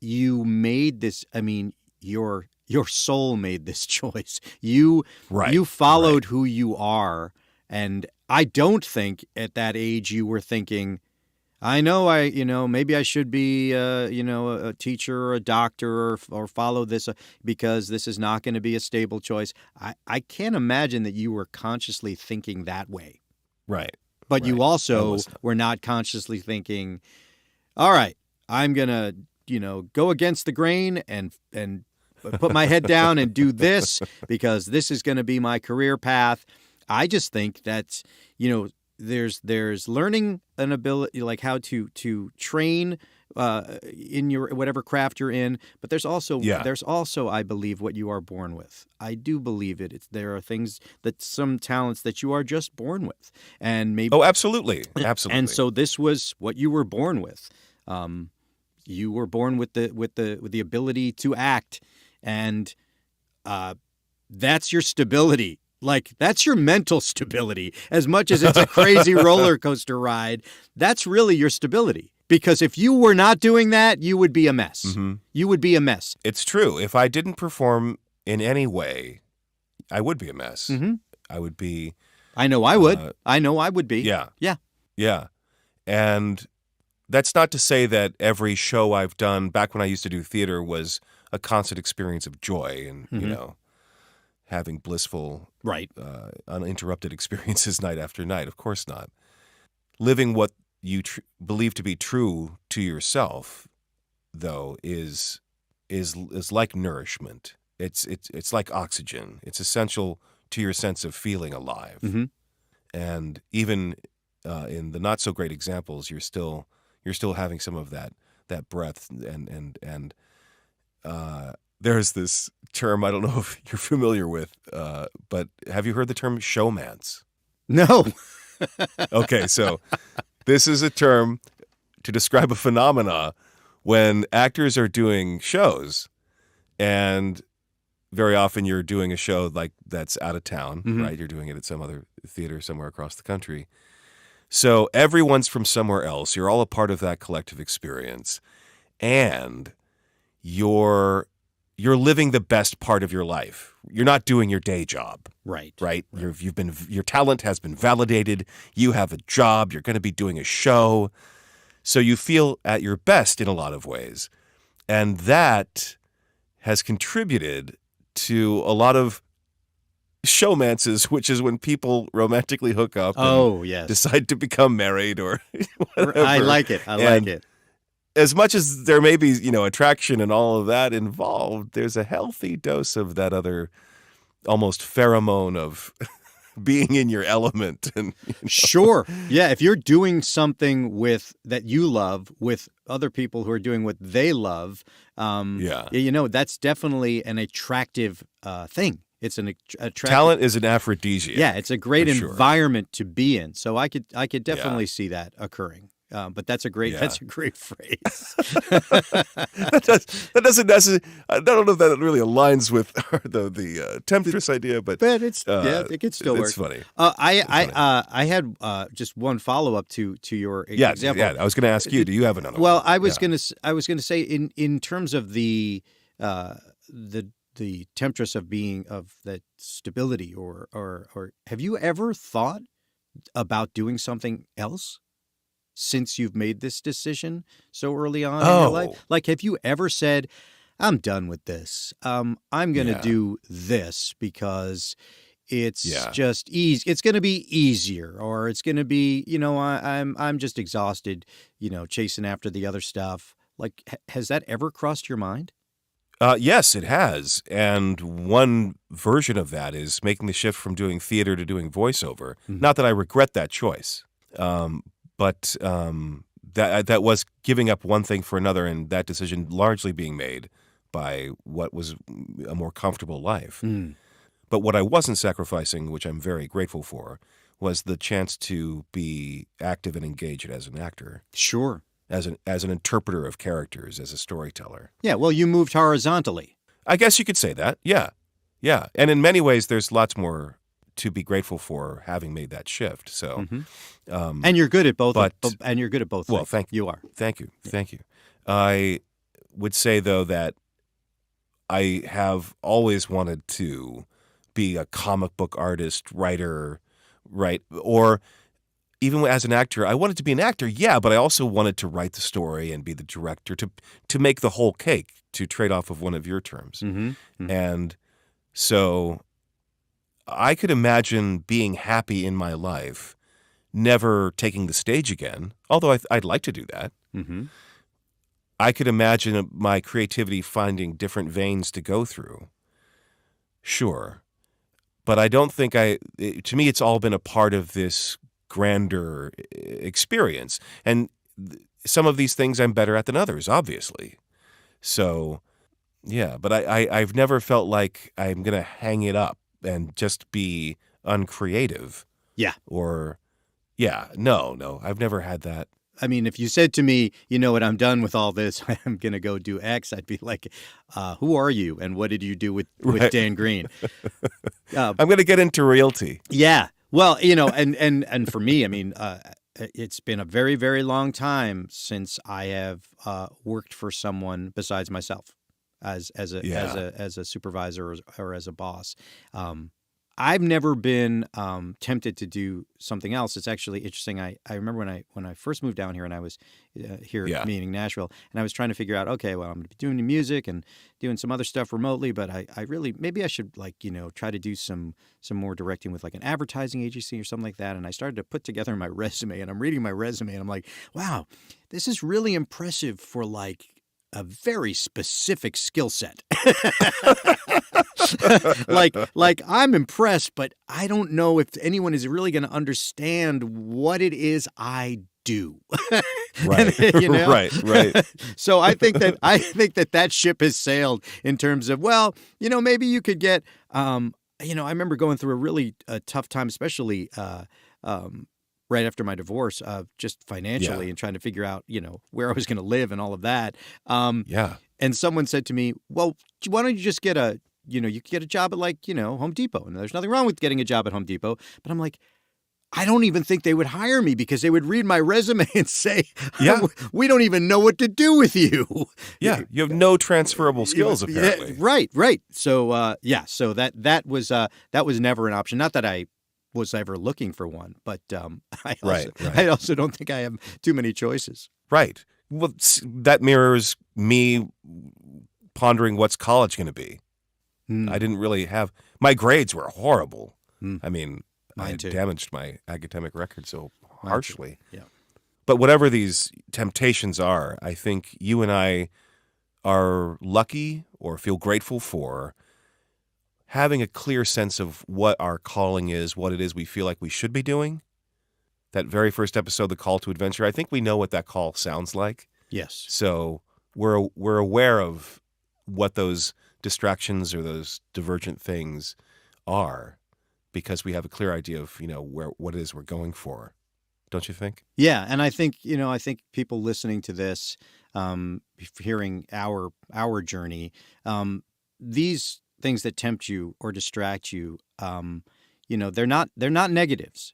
you made this. I mean, your soul made this choice. You followed who you are, and I don't think at that age you were thinking, I know maybe I should be a teacher or a doctor or follow this because this is not going to be a stable choice. I can't imagine that you were consciously thinking that way. Right. But you also were not consciously thinking, all right, I'm going to go against the grain and put my head down and do this because this is going to be my career path. I just think that, there's learning an ability, like how to train in your whatever craft you're in, but there's also I believe what you are born with. I do believe it. There are things some talents that you are just born with, and maybe absolutely. And so this was what you were born with. You were born with the ability to act. And that's your stability. Like, that's your mental stability. As much as it's a crazy roller coaster ride, that's really your stability. Because if you were not doing that, you would be a mess. Mm-hmm. You would be a mess. It's true. If I didn't perform in any way, I would be a mess. Mm-hmm. I would be. I know I would. I know I would be. Yeah. Yeah. Yeah. And that's not to say that every show I've done back when I used to do theater was a constant experience of joy and, having blissful, uninterrupted experiences night after night. Of course not. Living what you believe to be true to yourself, though, is like nourishment. It's like oxygen. It's essential to your sense of feeling alive. Mm-hmm. And even in the not so great examples, you're still having some of that breath and there's this term I don't know if you're familiar with, but have you heard the term showmance? No. Okay, so this is a term to describe a phenomena when actors are doing shows and very often you're doing a show like that's out of town, right? You're doing it at some other theater somewhere across the country. So everyone's from somewhere else. You're all a part of that collective experience. And you're living the best part of your life. You're not doing your day job. Right. Your talent has been validated. You have a job. You're going to be doing a show. So you feel at your best in a lot of ways. And that has contributed to a lot of showmances, which is when people romantically hook up and decide to become married or whatever. I like it. I like it. As much as there may be, attraction and all of that involved, there's a healthy dose of that other almost pheromone of being in your element. And Sure. Yeah, if you're doing something that you love with other people who are doing what they love, that's definitely an attractive thing. It's an attractive talent is an aphrodisiac. Yeah, it's a great environment to be in. So I could definitely see that occurring. But that's a great phrase. that doesn't necessarily. I don't know if that really aligns with the temptress idea, but it's it could still work. It's funny. I had just one follow up to your example. Yeah, I was going to ask you. Do you have another? Well, one? I was going to say in terms of the temptress of that stability, or have you ever thought about doing something else since you've made this decision so early on in your life? Like, have you ever said, I'm done with this. I'm going to do this because it's just easy. It's going to be easier, or it's going to be, I'm just exhausted, chasing after the other stuff. Like, has that ever crossed your mind? Yes, it has. And one version of that is making the shift from doing theater to doing voiceover. Not that I regret that choice. But that was giving up one thing for another, and that decision largely being made by what was a more comfortable life. But what I wasn't sacrificing, which I'm very grateful for, was the chance to be active and engaged as an actor. Sure. As an interpreter of characters, as a storyteller. Yeah, well, you moved horizontally. I guess you could say that, yeah. And in many ways, there's lots more to be grateful for having made that shift. So, and you're good at both. And you're good at both. Well, thank you. You are. Thank you. I would say though that I have always wanted to be a comic book artist, writer, right? Or even as an actor, I wanted to be an actor, but I also wanted to write the story and be the director to make the whole cake. To trade off of one of your terms, and so. I could imagine being happy in my life, never taking the stage again, although I'd like to do that. I could imagine my creativity finding different veins to go through. Sure. But I don't think to me, it's all been a part of this grander experience. And some of these things I'm better at than others, obviously. So, but I've never felt like I'm going to hang it up and just be uncreative. No, I've never had that. I mean, if you said to me, you know what, I'm done with all this, I'm going to go do X, I'd be like, who are you? And what did you do with Dan Green? I'm going to get into realty. Yeah. Well, and for me, I mean, it's been a very, very long time since I have worked for someone besides myself. As a supervisor or as a boss. I've never been tempted to do something else. It's actually interesting. I remember when I first moved down here and I was here meeting Nashville, and I was trying to figure out, okay, well, I'm going to be doing the music and doing some other stuff remotely, but I really, maybe I should try to do some more directing with like an advertising agency or something like that. And I started to put together my resume, and I'm reading my resume and I'm like, wow, this is really impressive for like a very specific skill set. like I'm impressed, but I don't know if anyone is really going to understand what it is I do. Right. Right. So I think that ship has sailed in terms of, well, maybe you could get, I remember going through a really tough time, especially, right after my divorce, just financially and trying to figure out, where I was going to live and all of that. And someone said to me, well, why don't you just get a you could get a job at Home Depot. And there's nothing wrong with getting a job at Home Depot. But I'm like, I don't even think they would hire me because they would read my resume and say, we don't even know what to do with you. Yeah, you have no transferable skills, apparently. Right. So, so that was never an option. Not that I was ever looking for one, but I also don't think I have too many choices. Right. Well, that mirrors me pondering what's college going to be. I didn't really have – my grades were horrible. I mean – Mine too. Damaged my academic record so harshly. Yeah. But whatever these temptations are, I think you and I are lucky or feel grateful for having a clear sense of what our calling is, what it is we feel like we should be doing. That very first episode, The Call to Adventure, I think we know what that call sounds like. Yes. So we're aware of what those distractions or those divergent things are, because we have a clear idea of, what it is we're going for. Don't you think? Yeah. And I think people listening to this, hearing our journey, these things that tempt you or distract you, they're not negatives.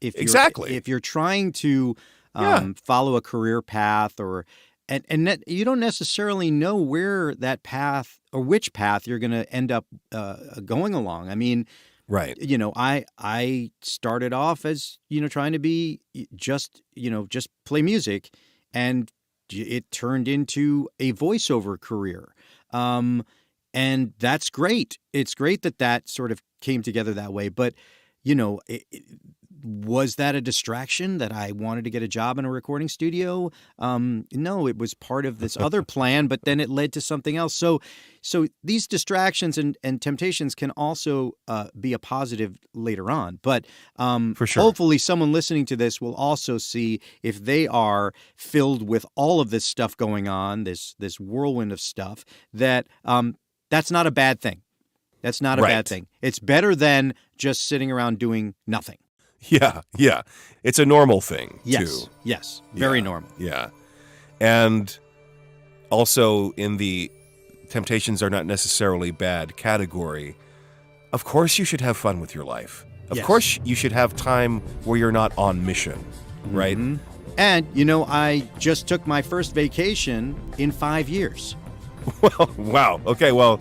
If you're trying to follow a career path and you don't necessarily know where that path or which path you're going to end up going along. I mean, right. I started off as, trying to be just play music, and it turned into a voiceover career. And that's great. It's great that sort of came together that way. But, was that a distraction that I wanted to get a job in a recording studio? No, it was part of this other plan, but then it led to something else. So these distractions and temptations can also be a positive later on. But for sure, hopefully someone listening to this will also see, if they are filled with all of this stuff going on, this whirlwind of stuff, that that's not a bad thing. That's not a bad thing. It's better than just sitting around doing nothing. Yeah. It's a normal thing, too. Yes. Very normal. Yeah. And also in the temptations are not necessarily bad category, of course you should have fun with your life. Of course you should have time where you're not on mission, right? Mm-hmm. And, I just took my first vacation in 5 years. Well, wow. Okay, well,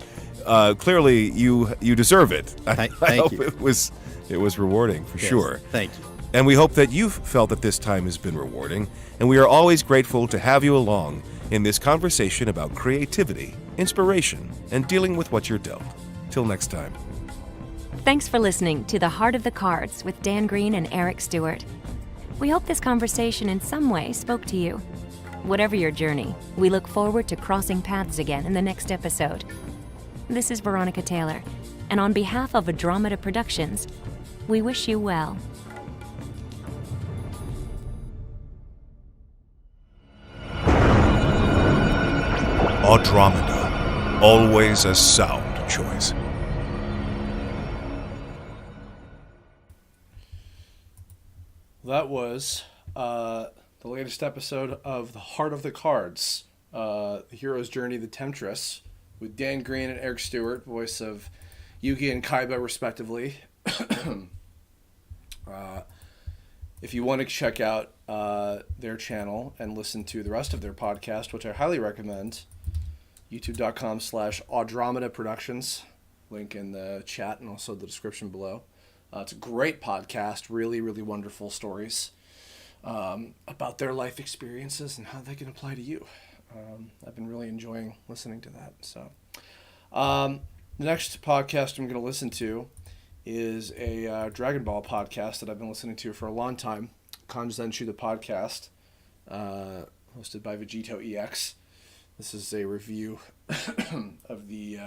clearly you deserve it. I hope you. It was rewarding, for sure. Thank you. And we hope that you've felt that this time has been rewarding, and we are always grateful to have you along in this conversation about creativity, inspiration, and dealing with what you're dealt. Till next time. Thanks for listening to The Heart of the Cards with Dan Green and Eric Stewart. We hope this conversation in some way spoke to you. Whatever your journey, we look forward to crossing paths again in the next episode. This is Veronica Taylor, and on behalf of Andromeda Productions, we wish you well. Andromeda, always a sound choice. That was the latest episode of The Heart of the Cards, The Hero's Journey, The Temptress, with Dan Green and Eric Stewart, voice of Yugi and Kaiba, respectively. If you want to check out their channel and listen to the rest of their podcast, which I highly recommend, youtube.com/Andromeda Productions, link in the chat and also the description below. It's a great podcast, really, really wonderful stories about their life experiences and how they can apply to you. I've been really enjoying listening to that. So, the next podcast I'm going to listen to is a Dragon Ball podcast that I've been listening to for a long time, Kanzenju the podcast, hosted by Vegito EX. This is a review of the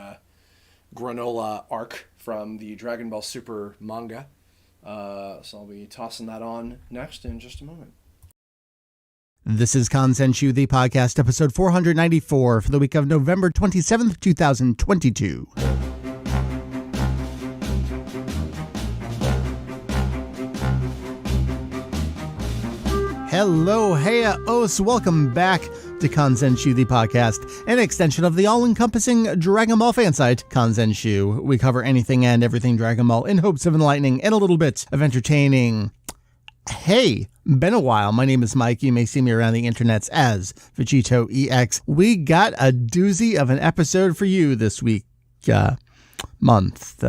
granola arc from the Dragon Ball Super manga. So I'll be tossing that on next in just a moment. This is Kanzenju, the podcast, episode 494 for the week of November 27th, 2022. Hello, hey, os, welcome back to to Kanzenju, the podcast, an extension of the all-encompassing Dragon Ball fan site, Kanzenju. We cover anything and everything Dragon Ball in hopes of enlightening and a little bit of entertaining. Hey, been a while. My name is Mike. You may see me around the internets as Vegito EX. We got a doozy of an episode for you this week, month,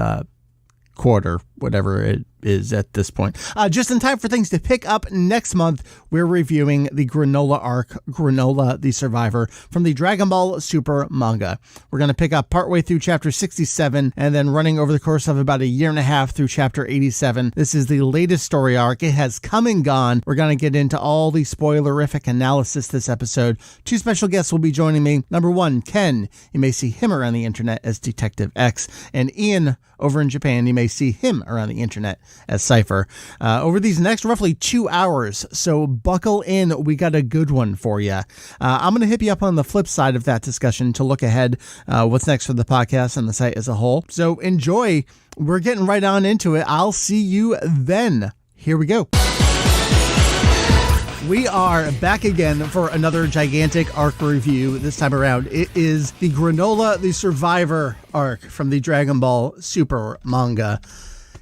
quarter, whatever it is at this point. Just in time for things to pick up next month, we're reviewing the Granola arc, Granola the Survivor, from the Dragon Ball Super manga. We're going to pick up partway through chapter 67 and then running over the course of about a year and a half through chapter 87. This is the latest story arc. It has come and gone. We're going to get into all the spoilerific analysis this episode. Two special guests will be joining me. Number one, Ken. You may see him around the internet as Detective X. And Ian, over in Japan, you may see him around the internet as Cypher. Over these next roughly 2 hours, so buckle in, we got a good one for you. I'm going to hit you up on the flip side of that discussion to look ahead what's next for the podcast and the site as a whole. So enjoy. We're getting right on into it. I'll see you then. Here we go. We are back again for another gigantic arc review. This time around, it is the Granola the Survivor arc from the Dragon Ball Super manga.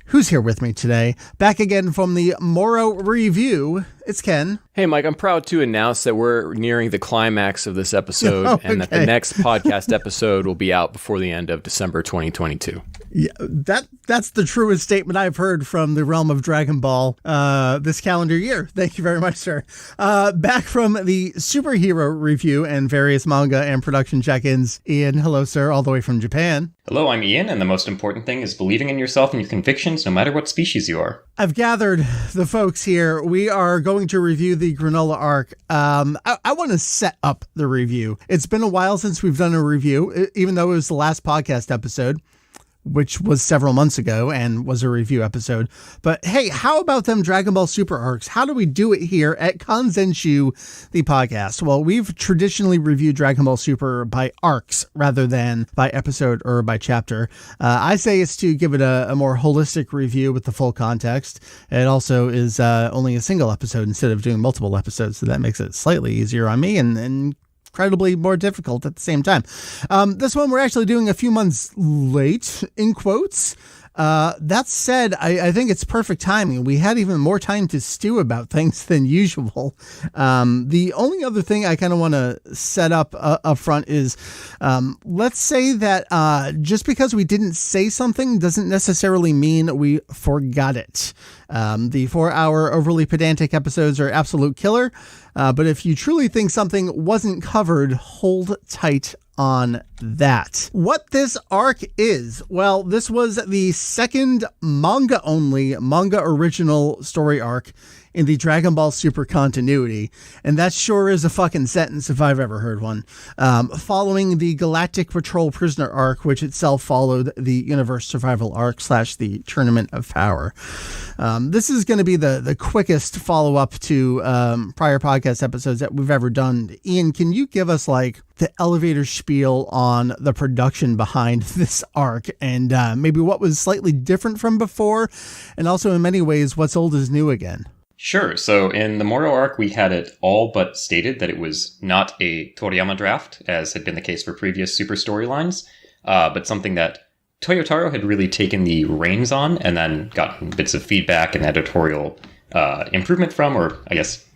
Who's here with me today? Back again from the Moro review, it's Ken. Hey, Mike, I'm proud to announce that we're nearing the climax of this episode and that the next podcast episode will be out before the end of December 2022. Yeah, that's the truest statement I've heard from the realm of Dragon Ball this calendar year. Thank you very much, sir. Back from the superhero review and various manga and production check-ins, Ian, hello, sir, all the way from Japan. Hello, I'm Ian, and the most important thing is believing in yourself and your convictions no matter what species you are. I've gathered the folks here. We are going to review the Granola arc. I want to set up the review. It's been a while since we've done a review, even though it was the last podcast episode, which was several months ago and was a review episode. But hey, how about them Dragon Ball Super arcs? How do we do it here at Kanzenju, the podcast? Well, we've traditionally reviewed Dragon Ball Super by arcs rather than by episode or by chapter. I say it's to give it a more holistic review with the full context. It also is only a single episode instead of doing multiple episodes, so that makes it slightly easier on me and incredibly more difficult at the same time. This one we're actually doing a few months late, in quotes. That said, I think it's perfect timing. We had even more time to stew about things than usual. The only other thing I kind of want to set up front is, let's say that just because we didn't say something doesn't necessarily mean we forgot it. The 4-hour overly pedantic episodes are absolute killer. But if you truly think something wasn't covered, hold tight on that. What this arc is, well, this was the second manga original story arc in the Dragon Ball Super continuity, and that sure is a fucking sentence if I've ever heard one. Following the Galactic Patrol Prisoner arc, which itself followed the Universe Survival arc / the Tournament of Power. This is going to be the quickest follow-up to prior podcast episodes that we've ever done. Ian, can you give us like the elevator spiel on the production behind this arc and maybe what was slightly different from before, and also in many ways what's old is new again? Sure. So in the Moro arc, we had it all but stated that it was not a Toriyama draft, as had been the case for previous Super storylines, but something that Toyotaro had really taken the reins on and then gotten bits of feedback and editorial improvement from, or I guess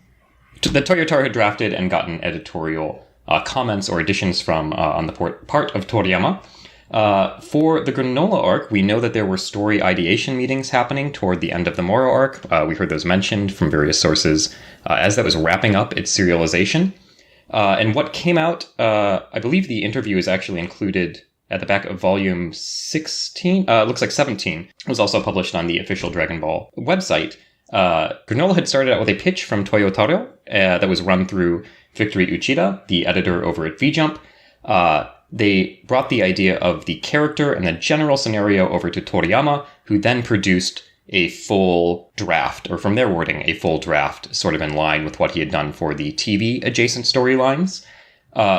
that Toyotaro had drafted and gotten editorial comments or additions from on the part of Toriyama. For the Granola arc, we know that there were story ideation meetings happening toward the end of the Moro arc. We heard those mentioned from various sources as that was wrapping up its serialization. And what came out, I believe the interview is actually included at the back of volume 16, looks like 17, was also published on the official Dragon Ball website. Granola had started out with a pitch from Toyotaro that was run through Victory Uchida, the editor over at VJump. They brought the idea of the character and the general scenario over to Toriyama, who then produced a full draft, or from their wording, a full draft, sort of in line with what he had done for the TV adjacent storylines.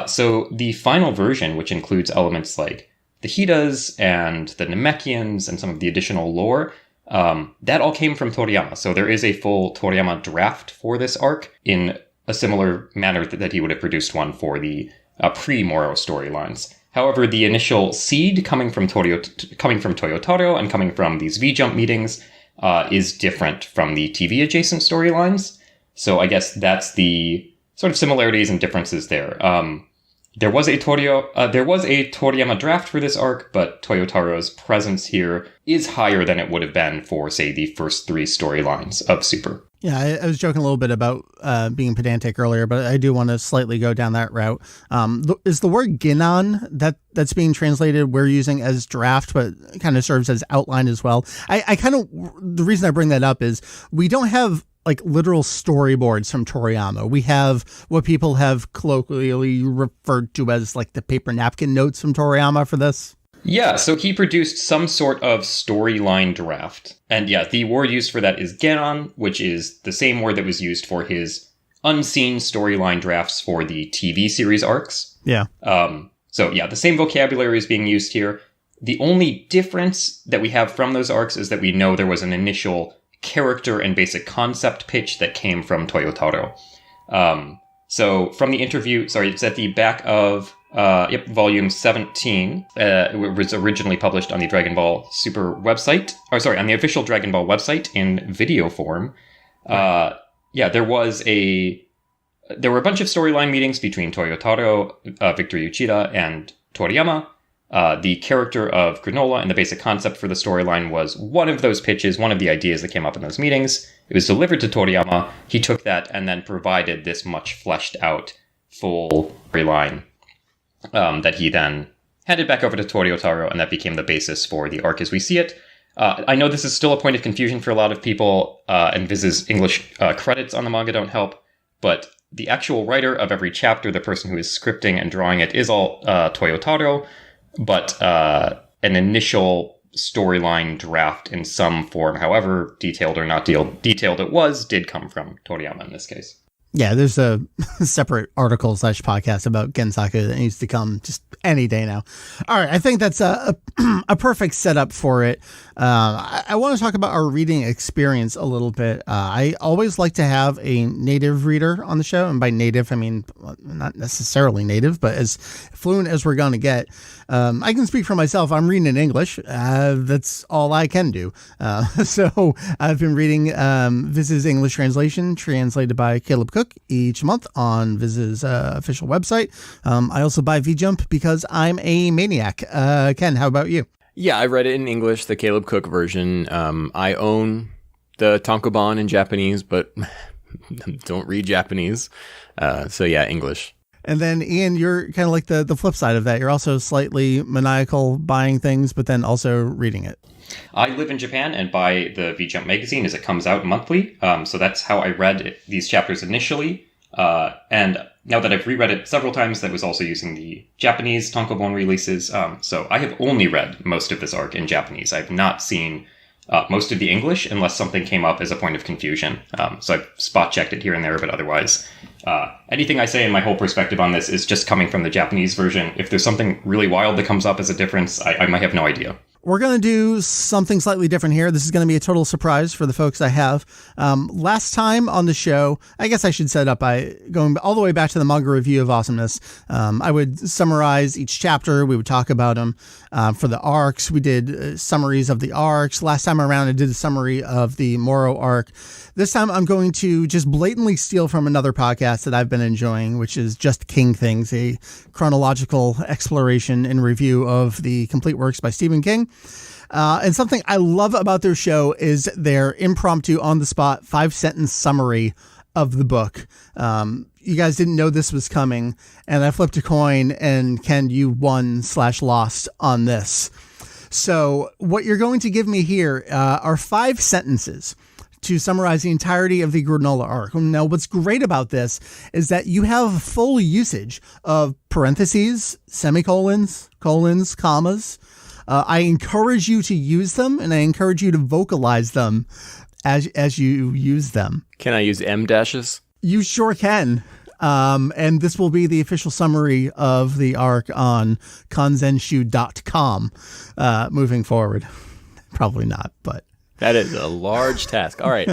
So the final version, which includes elements like the Hidas and the Namekians and some of the additional lore, that all came from Toriyama. So there is a full Toriyama draft for this arc in a similar manner that he would have produced one for the pre-Moro storylines. However, the initial seed coming from Toyotaro and coming from these V-Jump meetings is different from the TV-adjacent storylines. So I guess that's the sort of similarities and differences there. There was a Toriyama draft for this arc, but Toyotaro's presence here is higher than it would have been for, say, the first 3 storylines of Super. Yeah, I was joking a little bit about being pedantic earlier, but I do want to slightly go down that route. Is the word Ginnan that's being translated we're using as draft, but kind of serves as outline as well? The reason I bring that up is we don't have like literal storyboards from Toriyama. We have what people have colloquially referred to as like the paper napkin notes from Toriyama for this. Yeah, so he produced some sort of storyline draft. And yeah, the word used for that is Geran, which is the same word that was used for his unseen storyline drafts for the TV series arcs. Yeah. So yeah, the same vocabulary is being used here. The only difference that we have from those arcs is that we know there was an initial character and basic concept pitch that came from Toyotaro. So from the interview, it's at the back of volume 17. It was originally published on the Dragon Ball Super website, on the official Dragon Ball website in video form. Right. There were a bunch of storyline meetings between Toyotaro, Victor Uchida, and Toriyama. The character of Granola and the basic concept for the storyline was one of those pitches, one of the ideas that came up in those meetings. It was delivered to Toriyama. He took that and then provided this much fleshed out full storyline that he then handed back over to Toyotaro, and that became the basis for the arc as we see it. I know this is still a point of confusion for a lot of people, and Viz's English credits on the manga don't help, but the actual writer of every chapter, the person who is scripting and drawing it, is all Toyotaro. But an initial storyline draft in some form, however detailed or not detailed it was, did come from Toriyama in this case. Yeah, there's a separate article / podcast about Gensaku that needs to come just any day now. All right, I think that's a perfect setup for it. I want to talk about our reading experience a little bit. I always like to have a native reader on the show, and by native I mean not necessarily native, but as fluent as we're going to get. I can speak for myself. I'm reading in English. That's all I can do. So I've been reading Viz's English translation, translated by Caleb Cook, each month on Viz's official website. I also buy V-Jump because I'm a maniac. Ken, how about you? Yeah, I read it in English, the Caleb Cook version. I own the Tankobon in Japanese, but don't read Japanese. So yeah, English. And then, Ian, you're kind of like the flip side of that. You're also slightly maniacal buying things, but then also reading it. I live in Japan and buy the V-Jump magazine as it comes out monthly. So that's how I read these chapters initially. And now that I've reread it several times, that was also using the Japanese Tankobon releases. So I have only read most of this arc in Japanese. I've not seen most of the English unless something came up as a point of confusion. So I've spot checked it here and there, but otherwise, anything I say in my whole perspective on this is just coming from the Japanese version. If there's something really wild that comes up as a difference, I might have no idea. We're going to do something slightly different here. This is going to be a total surprise for the folks I have. Last time on the show, I guess I should set up by going all the way back to the manga review of Awesomeness. I would summarize each chapter. We would talk about them. For the arcs, we did summaries of the arcs. Last time around, I did a summary of the Moro arc. This time, I'm going to just blatantly steal from another podcast that I've been enjoying, which is Just King Things, a chronological exploration and review of the complete works by Stephen King. And something I love about their show is their impromptu, on-the-spot, 5-sentence summary of the book. You guys didn't know this was coming, and I flipped a coin, and Ken, you won/lost on this. So what you're going to give me here are 5 sentences to summarize the entirety of the Granola arc. Now, what's great about this is that you have full usage of parentheses, semicolons, colons, commas. I encourage you to use them, and I encourage you to vocalize them as you use them. Can I use M dashes? You sure can. And this will be the official summary of the arc on Kanzenju.com moving forward. Probably not, but... That is a large task. All right,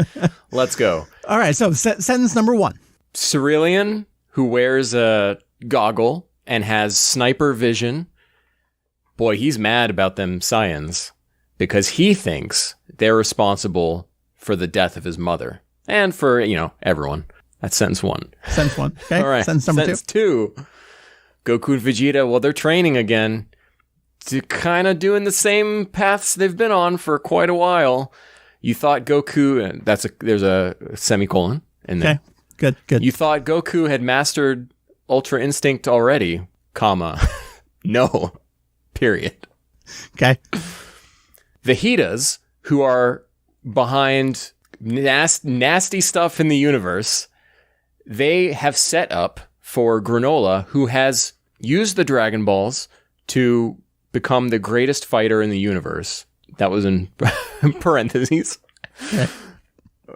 let's go. All right, so sentence number 1. Cerulean, who wears a goggle and has sniper vision. Boy, he's mad about them Saiyans because he thinks they're responsible for the death of his mother and for, everyone. That's sentence 1. Sentence 1. Okay. All right. Sentence number Sentence 2. Goku and Vegeta, well, they're training again to kind of doing the same paths they've been on for quite a while. You thought Goku, there's a semicolon in there. Okay. Good. You thought Goku had mastered Ultra Instinct already, comma. No. Period. Okay. Vejitas, who are behind nasty stuff in the universe, they have set up for Granola, who has used the Dragon Balls to become the greatest fighter in the universe. That was in parentheses. Okay.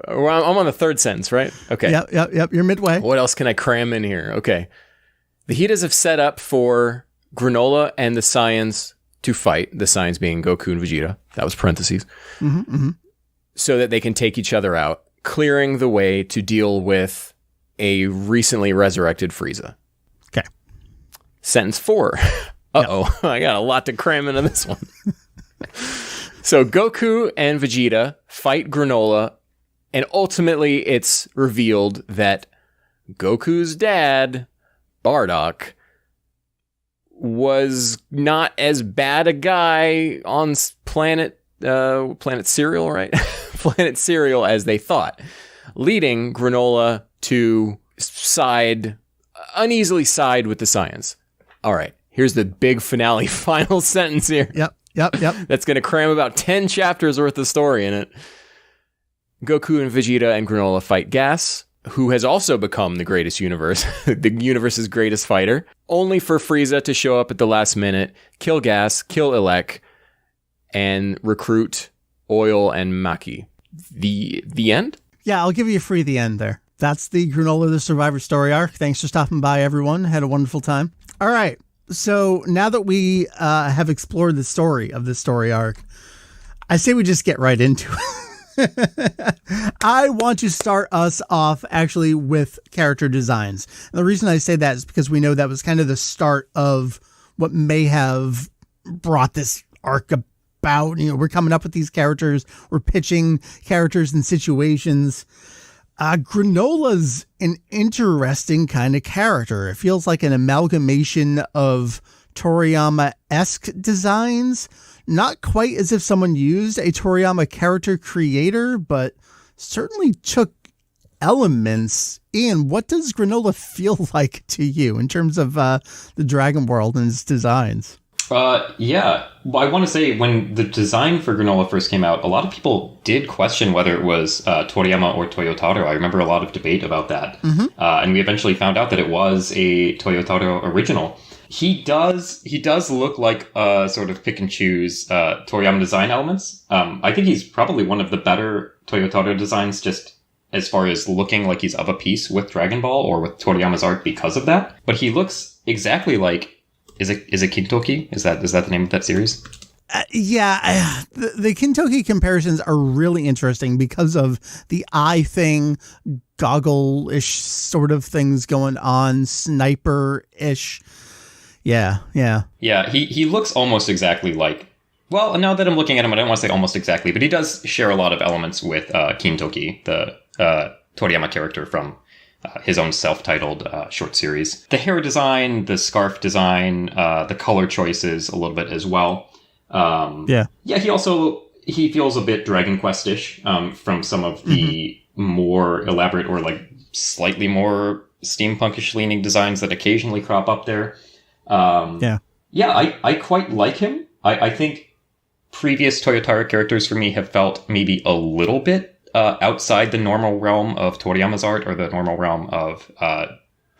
I'm on the third sentence, right? Okay. Yep. You're midway. What else can I cram in here? Okay. The Vejitas have set up for Granola and the Saiyans to fight, the Saiyans being Goku and Vegeta. That was parentheses. So that they can take each other out, clearing the way to deal with a recently resurrected Frieza. Okay. Sentence 4. Uh-oh. Yep. I got a lot to cram into this one. So Goku and Vegeta fight Granola, and ultimately it's revealed that Goku's dad, Bardock, was not as bad a guy on Planet Cereal, right? Planet Cereal as they thought, leading Granola to uneasily side with the Saiyans. All right, here's the big finale, final sentence here. Yep. That's going to cram about 10 chapters worth of story in it. Goku and Vegeta and Granola fight Gas, who has also become the greatest the universe's greatest fighter, only for Frieza to show up at the last minute, kill Gas, kill Elec, and recruit Oil and Maki. The end? Yeah, I'll give you a free the end there. That's the Granola the Survivor story arc. Thanks for stopping by, everyone. Had a wonderful time. All right. So now that we have explored the story of this story arc, I say we just get right into it. I want to start us off actually with character designs. And the reason I say that is because we know that was kind of the start of what may have brought this arc about. We're coming up with these characters. We're pitching characters and situations. Granola's an interesting kind of character. It feels like an amalgamation of Toriyama-esque designs. Not quite as if someone used a Toriyama character creator, but certainly took elements in. What does Granola feel like to you in terms of the Dragon World and its designs? Yeah. Well, I want to say when the design for Granola first came out, a lot of people did question whether it was Toriyama or Toyotaro. I remember a lot of debate about that. And we eventually found out that it was a Toyotaro original. He does look like a sort of pick and choose Toriyama design elements. I think he's probably one of the better Toyotaro designs just as far as looking like he's of a piece with Dragon Ball or with Toriyama's art because of that. But he looks exactly like... Is it Kintoki? Is that the name of that series? The Kintoki comparisons are really interesting because of the eye thing, goggle-ish sort of things going on, sniper-ish. Yeah. He looks almost exactly like... Well, now that I'm looking at him, I don't want to say almost exactly, but he does share a lot of elements with Kintoki, the Toriyama character from... his own self-titled short series. The hair design, the scarf design, the color choices a little bit as well. He feels a bit Dragon Quest-ish from some of the more elaborate or like slightly more steampunkish leaning designs that occasionally crop up there. I quite like him. I think previous Toyotaro characters for me have felt maybe a little bit outside the normal realm of Toriyama's art or the normal realm of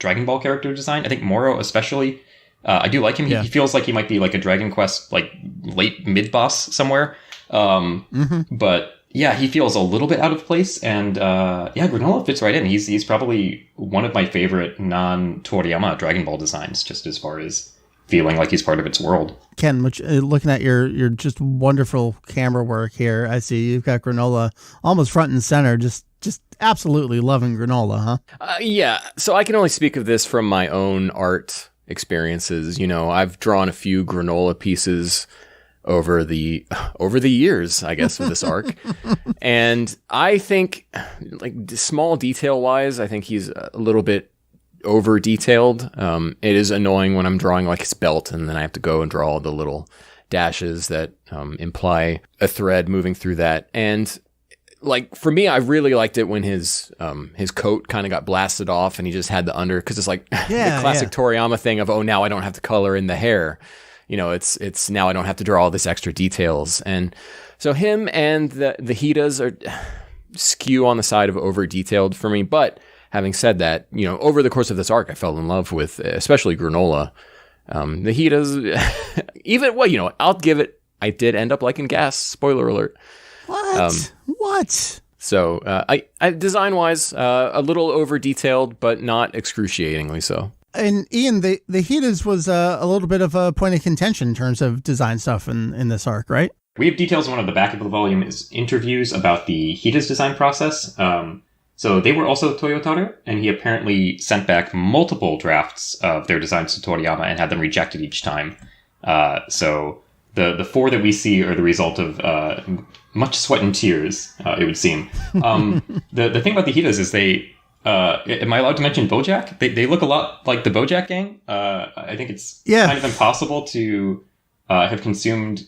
Dragon Ball character design. I think Moro especially. I do like him. He feels like he might be like a Dragon Quest like late mid boss somewhere. But yeah, he feels a little bit out of place. And Granola fits right in. He's probably one of my favorite non-Toriyama Dragon Ball designs, just as far as feeling like he's part of its world. Ken, looking at your just wonderful camera work here, I see you've got Granola almost front and center, just just absolutely loving Granola, huh? Yeah. So I can only speak of this from my own art experiences. You know, I've drawn a few Granola pieces over the years, I guess, of this arc. And I think, like, small detail wise, I think he's a little bit over detailed. It is annoying when I'm drawing like his belt and then I have to go and draw all the little dashes that imply a thread moving through that. And like, for me, I really liked it when his coat kind of got blasted off and he just had the under, because it's like the classic Toriyama thing of, oh, now I don't have to color in the hair. You know, it's now I don't have to draw all this extra details. And so him and the Hitas are skew on the side of over detailed for me. But having said that, you know, over the course of this arc, I fell in love with especially Granola. The Hitas, even, well, you know, I'll give it, I did end up liking Gas. Spoiler alert. What? So I design wise, a little over detailed, but not excruciatingly so. And Ian, the Hitas was a little bit of a point of contention in terms of design stuff in this arc, right? We have details on one of the back of the volume is interviews about the Hitas design process. So they were also Toyotaro, and he apparently sent back multiple drafts of their designs to Toriyama and had them rejected each time. So the four that we see are the result of much sweat and tears, it would seem. The thing about the Hitas is they... am I allowed to mention BoJack? They look a lot like the BoJack gang. I think it's kind of impossible to have consumed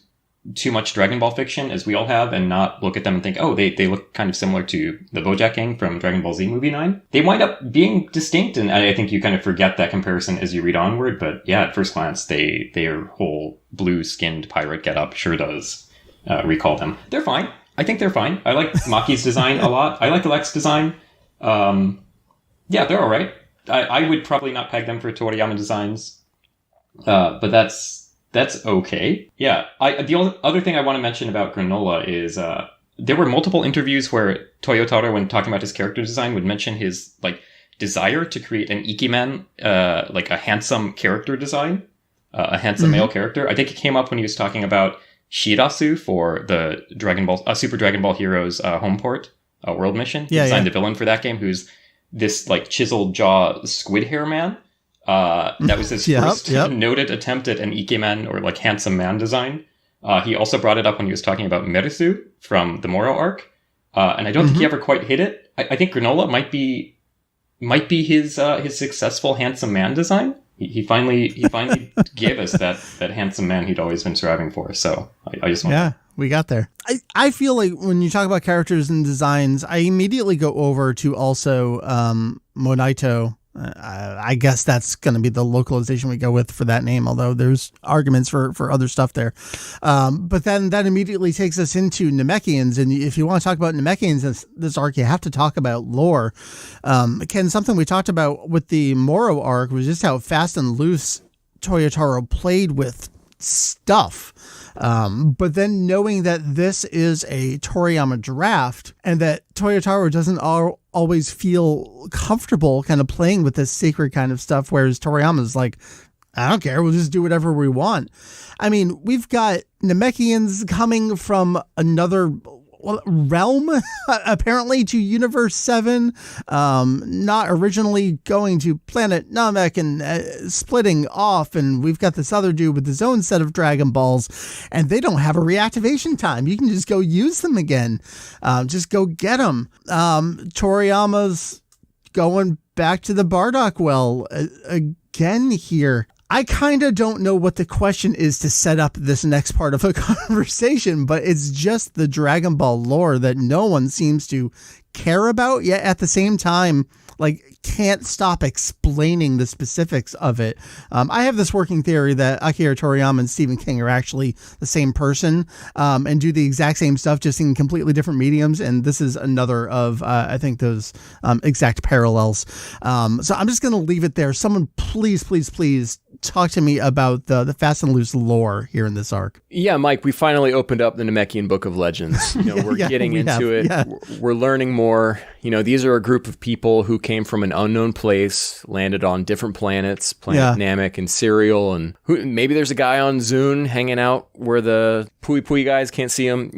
too much Dragon Ball fiction, as we all have, and not look at them and think, oh, they look kind of similar to the BoJack gang from Dragon Ball Z Movie 9. They wind up being distinct, and I think you kind of forget that comparison as you read onward, but yeah, at first glance, their whole blue-skinned pirate getup sure does recall them. They're fine. I think they're fine. I like Maki's design a lot. I like Alex's design. Yeah, they're all right. I would probably not peg them for Toriyama designs, but that's okay. Yeah. The other thing I want to mention about Granola is there were multiple interviews where Toyotaro, when talking about his character design, would mention his like desire to create an Ikiman, like a handsome character design, a handsome male character. I think it came up when he was talking about Shirasu for the Super Dragon Ball Heroes home port world mission. He designed the villain for that game, who's this like chiseled jaw squid hair man. That was his first noted attempt at an Ikemen or like handsome man design. He also brought it up when he was talking about Merisu from the Moro arc. And I don't think he ever quite hit it. I think Granola might be his successful handsome man design. He finally gave us that handsome man he'd always been striving for. So I just want we got there. I feel like when you talk about characters and designs, I immediately go over to also Monaito. I guess that's going to be the localization we go with for that name, although there's arguments for other stuff there. But then that immediately takes us into Namekians. And if you want to talk about Namekians, this arc, you have to talk about lore. Ken, something we talked about with the Moro arc was just how fast and loose Toyotaro played with stuff. But then knowing that this is a Toriyama draft and that Toyotaro doesn't always feel comfortable kind of playing with this sacred kind of stuff, whereas Toriyama's like, I don't care, we'll just do whatever we want. I mean, we've got Namekians coming from another realm, apparently, to Universe 7, not originally going to Planet Namek and splitting off, and we've got this other dude with his own set of Dragon Balls, and they don't have a reactivation time. You can just go use them again. Just go get them. Toriyama's going back to the Bardock well again here. I kind of don't know what the question is to set up this next part of a conversation, but it's just the Dragon Ball lore that no one seems to care about, yet at the same time, like, can't stop explaining the specifics of it. I have this working theory that Akira Toriyama and Stephen King are actually the same person and do the exact same stuff, just in completely different mediums. And this is another of, I think, those exact parallels. So I'm just going to leave it there. Someone please talk to me about the Fast and Loose lore here in this arc. Yeah, Mike, we finally opened up the Namekian Book of Legends. We're getting into it. Yeah. We're learning more. These are a group of people who came from an unknown place, landed on different planets, Planet Namek and Serial, and maybe there's a guy on Zune hanging out where the Pui guys can't see him.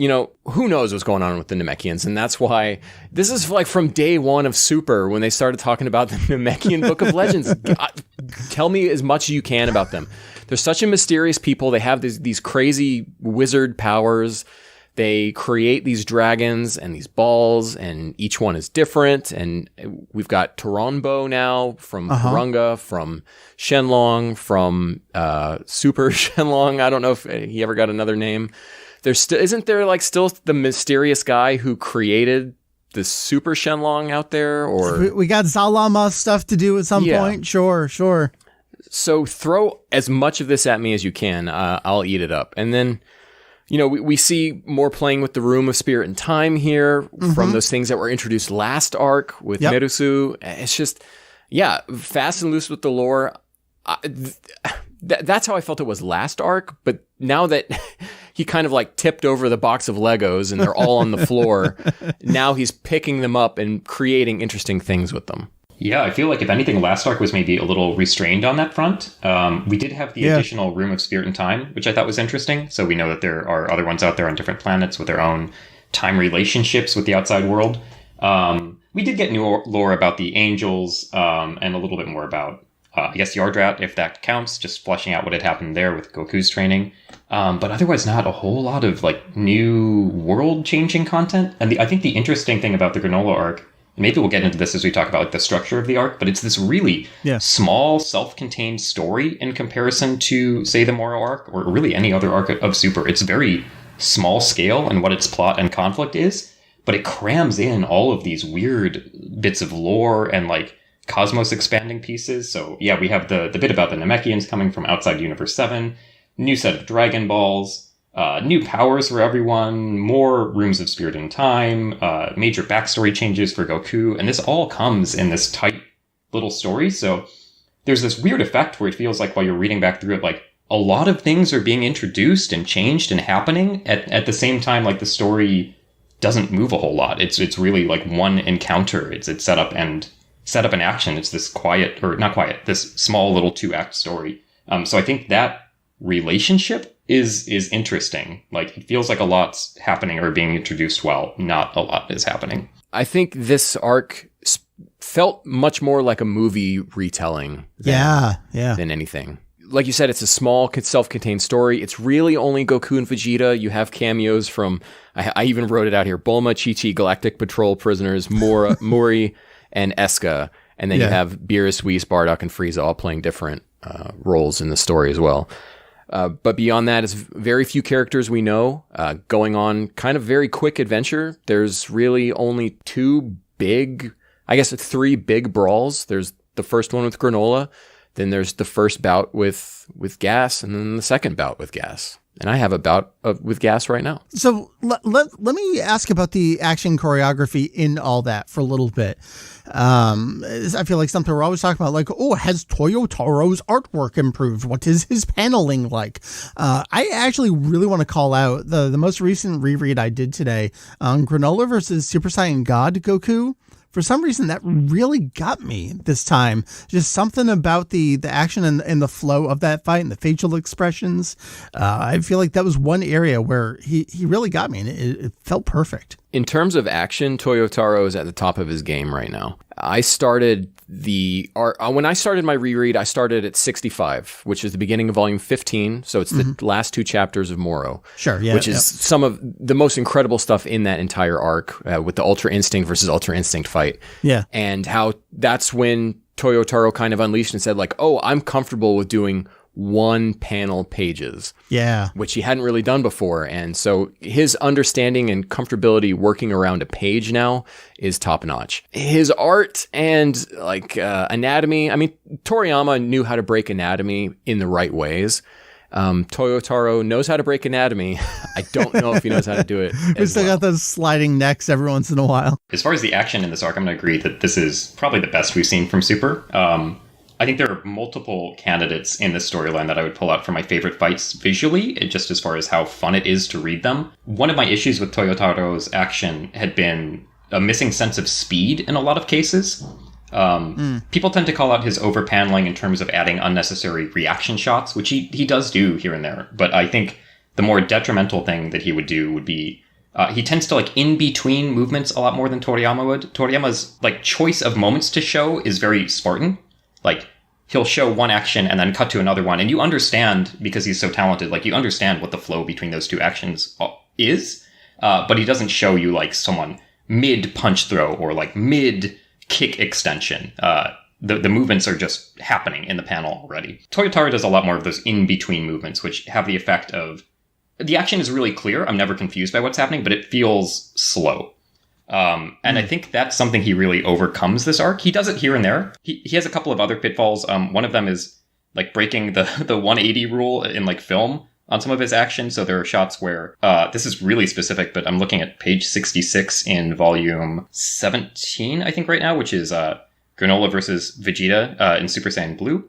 Who knows what's going on with the Namekians, and that's why this is like from day one of Super when they started talking about the Namekian Book of Legends. Tell me as much as you can about them. They're such a mysterious people. They have these crazy wizard powers. They create these dragons and these balls, and each one is different. And we've got Toronbo now from Kurunga, from Shenlong, from Super Shenlong. I don't know if he ever got another name. Isn't there still the mysterious guy who created the Super Shenlong out there? Or we got Zalama stuff to do at some point. Sure. So throw as much of this at me as you can. I'll eat it up. And then, we see more playing with the Room of Spirit and Time here from those things that were introduced last arc with Merusu. It's just, fast and loose with the lore. That's how I felt it was last arc. But now that he kind of tipped over the box of Legos and they're all on the floor, now he's picking them up and creating interesting things with them. Yeah, I feel like if anything, last arc was maybe a little restrained on that front. We did have the additional Room of Spirit and Time, which I thought was interesting. So we know that there are other ones out there on different planets with their own time relationships with the outside world. We did get new lore about the angels and a little bit more about, I guess, Yardrat, if that counts, just fleshing out what had happened there with Goku's training. But otherwise, not a whole lot of new world-changing content. And I think the interesting thing about the Granola arc, maybe we'll get into this as we talk about the structure of the arc, but it's this really small, self-contained story in comparison to, say, the Moro arc, or really any other arc of Super. It's very small scale in what its plot and conflict is, but it crams in all of these weird bits of lore and cosmos expanding pieces. So yeah, we have the bit about the Namekians coming from outside Universe 7, new set of Dragon Balls, new powers for everyone, more Rooms of Spirit and Time, major backstory changes for Goku, and this all comes in this tight little story. So there's this weird effect where it feels like while you're reading back through it, a lot of things are being introduced and changed and happening at the same time. The story doesn't move a whole lot. It's really one encounter. It's set up and action. It's this this small little 2-act story. So I think that relationship is interesting. It feels like a lot's happening or being introduced while not a lot is happening. I think this arc felt much more like a movie retelling than anything. Like you said, it's a small, self-contained story. It's really only Goku and Vegeta. You have cameos from, I even wrote it out here, Bulma, Chi-Chi, Galactic Patrol prisoners, Mori, and Eska. And then you have Beerus, Whis, Bardock, and Frieza all playing different roles in the story as well. But beyond that, it's very few characters we know going on kind of very quick adventure. There's really only 3 big brawls. There's the first one with Granola, then there's the first bout with Gas, and then the second bout with Gas. And I have a bout with Gas right now. So let me ask about the action choreography in all that for a little bit. I feel like something we're always talking about, has Toyotaro's artwork improved? What is his paneling like? I actually really want to call out the most recent reread I did today on Granola versus Super Saiyan God Goku. For some reason, that really got me this time. Just something about the action and the flow of that fight and the facial expressions. I feel like that was one area where he really got me, and it felt perfect. In terms of action, Toyotaro is at the top of his game right now. I started when I started my reread, I started at 65, which is the beginning of volume 15. So it's the last 2 chapters of Moro. Sure, yeah. Which is some of the most incredible stuff in that entire arc with the Ultra Instinct versus Ultra Instinct fight. Yeah. And how that's when Toyotaro kind of unleashed and said I'm comfortable with doing 1-panel pages. Yeah. Which he hadn't really done before. And so his understanding and comfortability working around a page now is top notch. His art and anatomy, Toriyama knew how to break anatomy in the right ways. Toyotaro knows how to break anatomy. I don't know if he knows how to do it. We still got those sliding necks every once in a while. As far as the action in this arc, I'm going to agree that this is probably the best we've seen from Super. I think there are multiple candidates in this storyline that I would pull out for my favorite fights visually, just as far as how fun it is to read them. One of my issues with Toyotaro's action had been a missing sense of speed in a lot of cases. People tend to call out his over-paneling in terms of adding unnecessary reaction shots, which he does do here and there. But I think the more detrimental thing that he would do would be he tends to like in between movements a lot more than Toriyama would. Toriyama's like choice of moments to show is very Spartan. Like he'll show one action and then cut to another one, and you understand, because he's so talented, like you understand what the flow between those two actions is, but he doesn't show you like someone mid punch throw or like mid kick extension. The movements are just happening in the panel already. Toyotaro does a lot more of those in between movements, which have the effect of the action is really clear. I'm never confused by what's happening, but it feels slow. And I think that's something he really overcomes this arc. He does it here and there. He has a couple of other pitfalls. One of them is like breaking the 180 rule in like film on some of his actions. So there are shots where, this is really specific, but I'm looking at page 66 in volume 17, I think right now, which is, Granola versus Vegeta, in Super Saiyan Blue.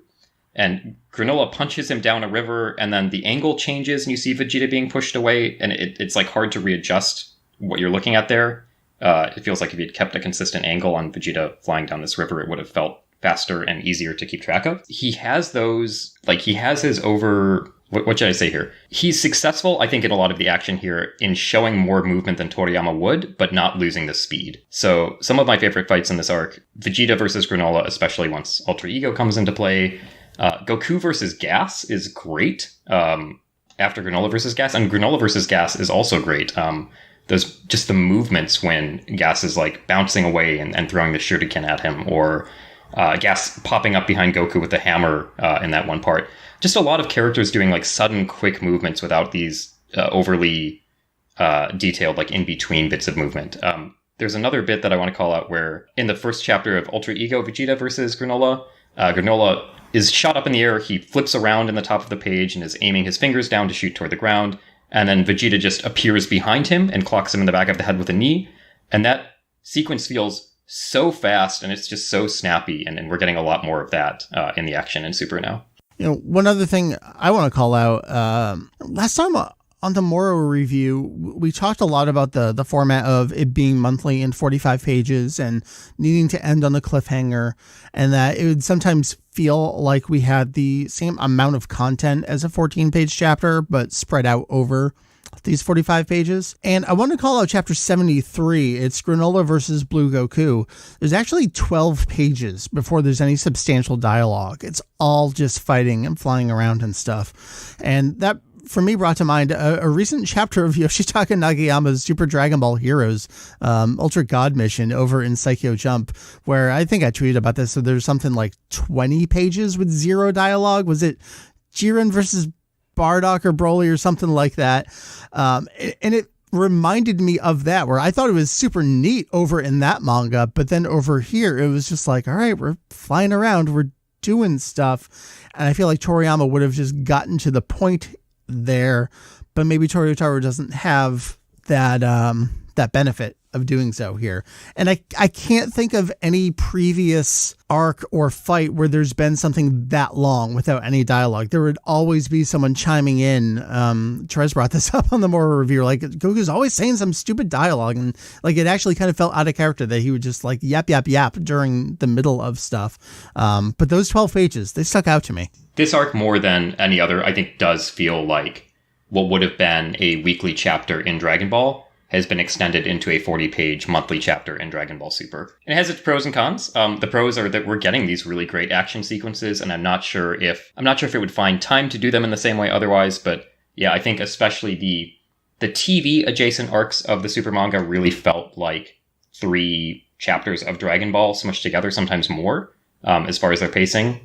And Granola punches him down a river, and then the angle changes, and you see Vegeta being pushed away, and it's like hard to readjust what you're looking at there. It feels like if you'd kept a consistent angle on Vegeta flying down this river, it would have felt faster and easier to keep track of. He has those, like he has his over... What should I say here? He's successful, I think, in a lot of the action here in showing more movement than Toriyama would, but not losing the speed. So some of my favorite fights in this arc, Vegeta versus Granola, especially once Ultra Ego comes into play. Goku versus Gas is great after Granola versus Gas, and Granola versus Gas is also great. Those just the movements when Gas is like bouncing away and throwing the shuriken at him, or Gas popping up behind Goku with the hammer in that one part. Just a lot of characters doing like sudden quick movements without these overly detailed like in between bits of movement. There's another bit that I want to call out where in the first chapter of Ultra Ego Vegeta versus Granola, Granola is shot up in the air. He flips around in the top of the page and is aiming his fingers down to shoot toward the ground. And then Vegeta just appears behind him and clocks him in the back of the head with a knee. And that sequence feels so fast, and it's just so snappy. And we're getting a lot more of that in the action in Super now. You know, one other thing I want to call out, last time on the Moro review, we talked a lot about the format of it being monthly in 45 pages and needing to end on a cliffhanger, and that it would sometimes feel like we had the same amount of content as a 14-page chapter, but spread out over these 45 pages. And I want to call out chapter 73. It's Granola versus Blue Goku. There's actually 12 pages before there's any substantial dialogue. It's all just fighting and flying around and stuff. And that, for me, brought to mind a recent chapter of Yoshitaka Nagayama's Super Dragon Ball Heroes Ultra God mission over in Psycho Jump, where I think I tweeted about this. So there's something like 20 pages with zero dialogue. Was it Jiren versus Bardock or Broly or something like that? And it reminded me of that, where I thought it was super neat over in that manga, but then over here it was just like, all right, we're flying around, we're doing stuff. And I feel like Toriyama would have just gotten to the point there, but maybe Toyotaro doesn't have that that benefit of doing so here. And I can't think of any previous arc or fight where there's been something that long without any dialogue. There would always be someone chiming in. Therese brought this up on the Moro review. Like, Goku's always saying some stupid dialogue, and like it actually kind of felt out of character that he would just like yap during the middle of stuff. But those 12 pages, they stuck out to me. This arc, more than any other, I think does feel like what would have been a weekly chapter in Dragon Ball has been extended into a 40-page monthly chapter in Dragon Ball Super. And it has its pros and cons. The pros are that we're getting these really great action sequences, and I'm not sure if it would find time to do them in the same way otherwise, but yeah, I think especially the TV adjacent arcs of the Super manga really felt like 3 chapters of Dragon Ball smushed together, sometimes more, as far as their pacing.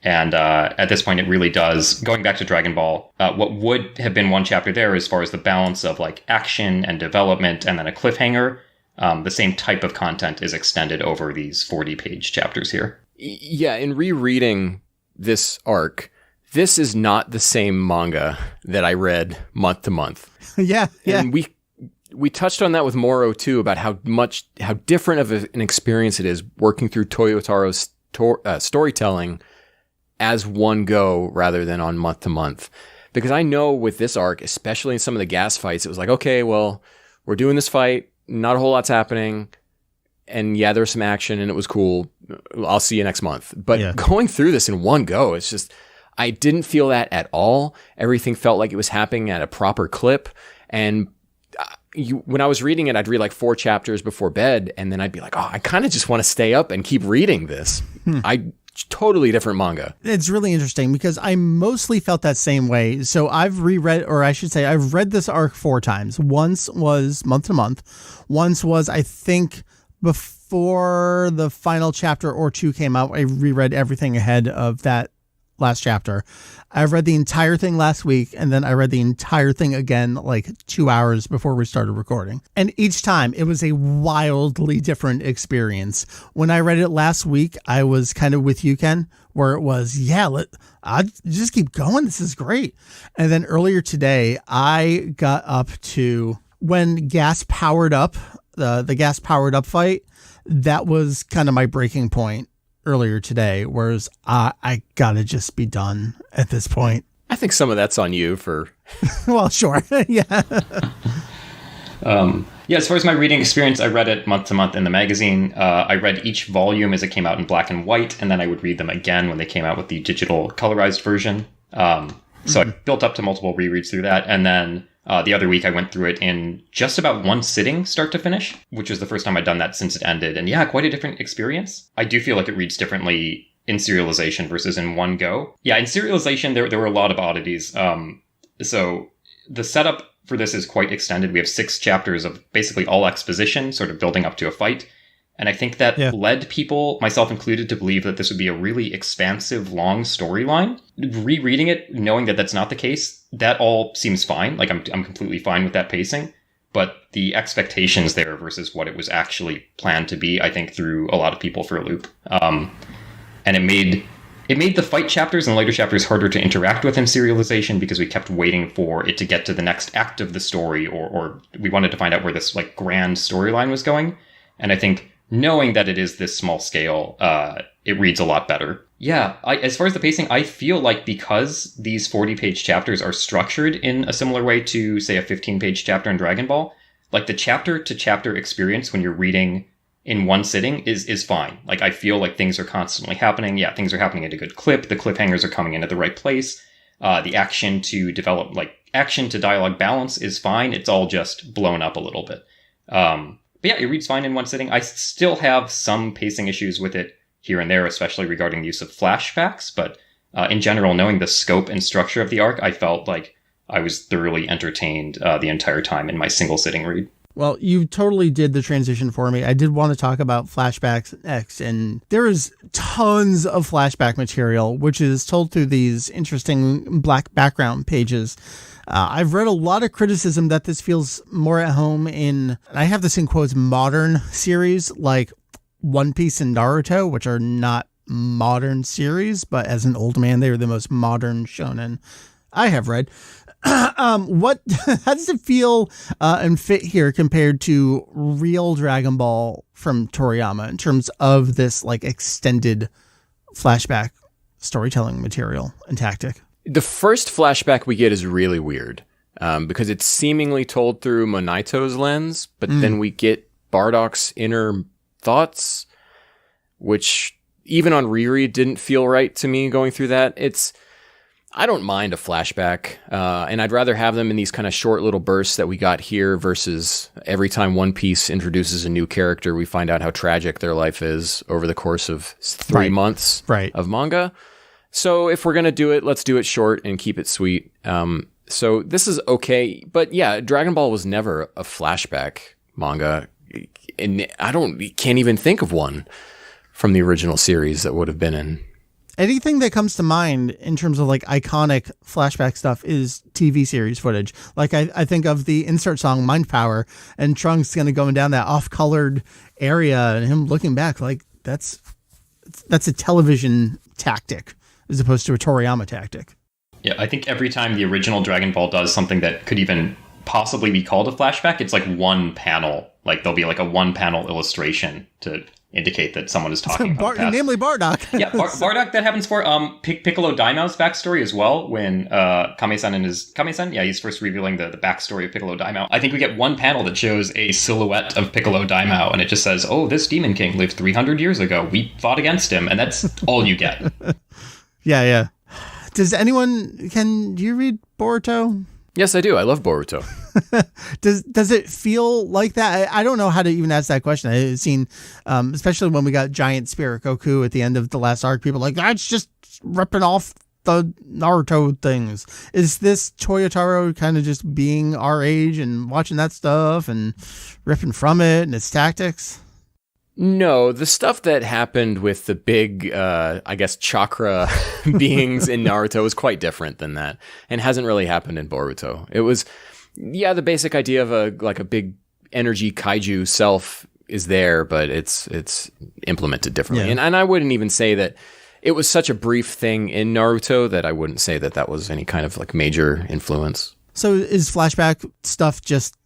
And at this point, it really does, going back to Dragon Ball, what would have been one chapter there as far as the balance of like action and development and then a cliffhanger, the same type of content is extended over these 40-page chapters here. Yeah, in rereading this arc, this is not the same manga that I read month to month. Yeah. And we touched on that with Moro too, about how different of an experience it is working through Toyotaro's storytelling as one go rather than on month to month. Because I know with this arc, especially in some of the gas fights, it was like, okay, well, we're doing this fight, not a whole lot's happening, and yeah, there's some action and it was cool. I'll see you next month. But going through this in one go, it's just, I didn't feel that at all. Everything felt like it was happening at a proper clip. And when I was reading it, I'd read like 4 chapters before bed, and then I'd be like, oh, I kind of just want to stay up and keep reading this. Totally different manga. It's really interesting because I mostly felt that same way. So I've reread, or I should say, I've read this arc 4 times. Once was month to month. Once was, I think, before the final chapter or 2 came out, I reread everything ahead of that last chapter. I've read the entire thing last week, and then I read the entire thing again like 2 hours before we started recording. And each time it was a wildly different experience. When I read it last week, I was kind of with you, Ken, where it was, I just keep going. This is great. And then earlier today, I got up to when gas powered up, the gas powered up fight. That was kind of my breaking point earlier today, whereas I gotta just be done at this point. I think some of that's on you for... Well, sure. Yeah. As far as my reading experience, I read it month to month in the magazine. I read each volume as it came out in black and white, and then I would read them again when they came out with the digital colorized version. So I built up to multiple rereads through that, and then the other week I went through it in just about one sitting, start to finish, which was the first time I'd done that since it ended. And yeah, quite a different experience. I do feel like it reads differently in serialization versus in one go. Yeah, in serialization, there were a lot of oddities. So the setup for this is quite extended. We have 6 chapters of basically all exposition, sort of building up to a fight. And I think that led people, myself included, to believe that this would be a really expansive, long storyline. Rereading it, knowing that that's not the case, that all seems fine. Like, I'm completely fine with that pacing. But the expectations there versus what it was actually planned to be, I think, threw a lot of people for a loop. And it made the fight chapters and later chapters harder to interact with in serialization because we kept waiting for it to get to the next act of the story, or we wanted to find out where this like grand storyline was going. And I think knowing that it is this small scale, it reads a lot better. Yeah, as far as the pacing, I feel like because these 40-page chapters are structured in a similar way to, say, a 15-page chapter in Dragon Ball, like the chapter-to-chapter experience when you're reading in one sitting is fine. Like, I feel like things are constantly happening. Yeah, things are happening at a good clip. The cliffhangers are coming in at the right place. The action to develop, like, action to dialogue balance is fine. It's all just blown up a little bit. But yeah, it reads fine in one sitting. I still have some pacing issues with it here and there, especially regarding the use of flashbacks. But in general, knowing the scope and structure of the arc, I felt like I was thoroughly entertained the entire time in my single sitting read. Well, you totally did the transition for me. I did want to talk about Flashbacks X, and there is tons of flashback material, which is told through these interesting black background pages. I've read a lot of criticism that this feels more at home in, and I have this in quotes, modern series like One Piece and Naruto, which are not modern series, but as an old man, they are the most modern shonen I have read. How does it feel and fit here compared to real Dragon Ball from Toriyama in terms of this like extended flashback storytelling material and tactic? The first flashback we get is really weird because it's seemingly told through Monaito's lens, but then we get Bardock's inner thoughts, which even on reread didn't feel right to me going through that. I don't mind a flashback, and I'd rather have them in these kind of short little bursts that we got here versus every time One Piece introduces a new character, we find out how tragic their life is over the course of 3 months of manga. So if we're going to do it, let's do it short and keep it sweet. So this is okay. But yeah, Dragon Ball was never a flashback manga. And can't even think of one from the original series that would have been in. Anything that comes to mind in terms of like iconic flashback stuff is TV series footage. Like I think of the insert song Mind Power and Trunks kind of going down that off-colored area and him looking back like that's a television tactic as opposed to a Toriyama tactic. Yeah, I think every time the original Dragon Ball does something that could even possibly be called a flashback, it's like one panel. Like there'll be like a one panel illustration to indicate that someone is talking about that. Namely Bardock. Yeah, Bardock, that happens for Piccolo Daimyo's backstory as well, when Kame-san he's first revealing the backstory of Piccolo Daimyo. I think we get one panel that shows a silhouette of Piccolo Daimyo, and it just says, oh, this Demon King lived 300 years ago. We fought against him, and that's all you get. Yeah. Do you read Boruto? Yes, I do. I love Boruto. Does it feel like that? I don't know how to even ask that question. I've seen, especially when we got Giant Spirit Goku at the end of the last arc, people are like, that's just ripping off the Naruto things. Is this Toyotaro kind of just being our age and watching that stuff and ripping from it and its tactics? No, the stuff that happened with the big, chakra beings in Naruto is quite different than that, and hasn't really happened in Boruto. It was, the basic idea of a big energy kaiju self is there, but it's implemented differently. Yeah. And I wouldn't even say that it was such a brief thing in Naruto that I wouldn't say that was any kind of major influence. So is flashback stuff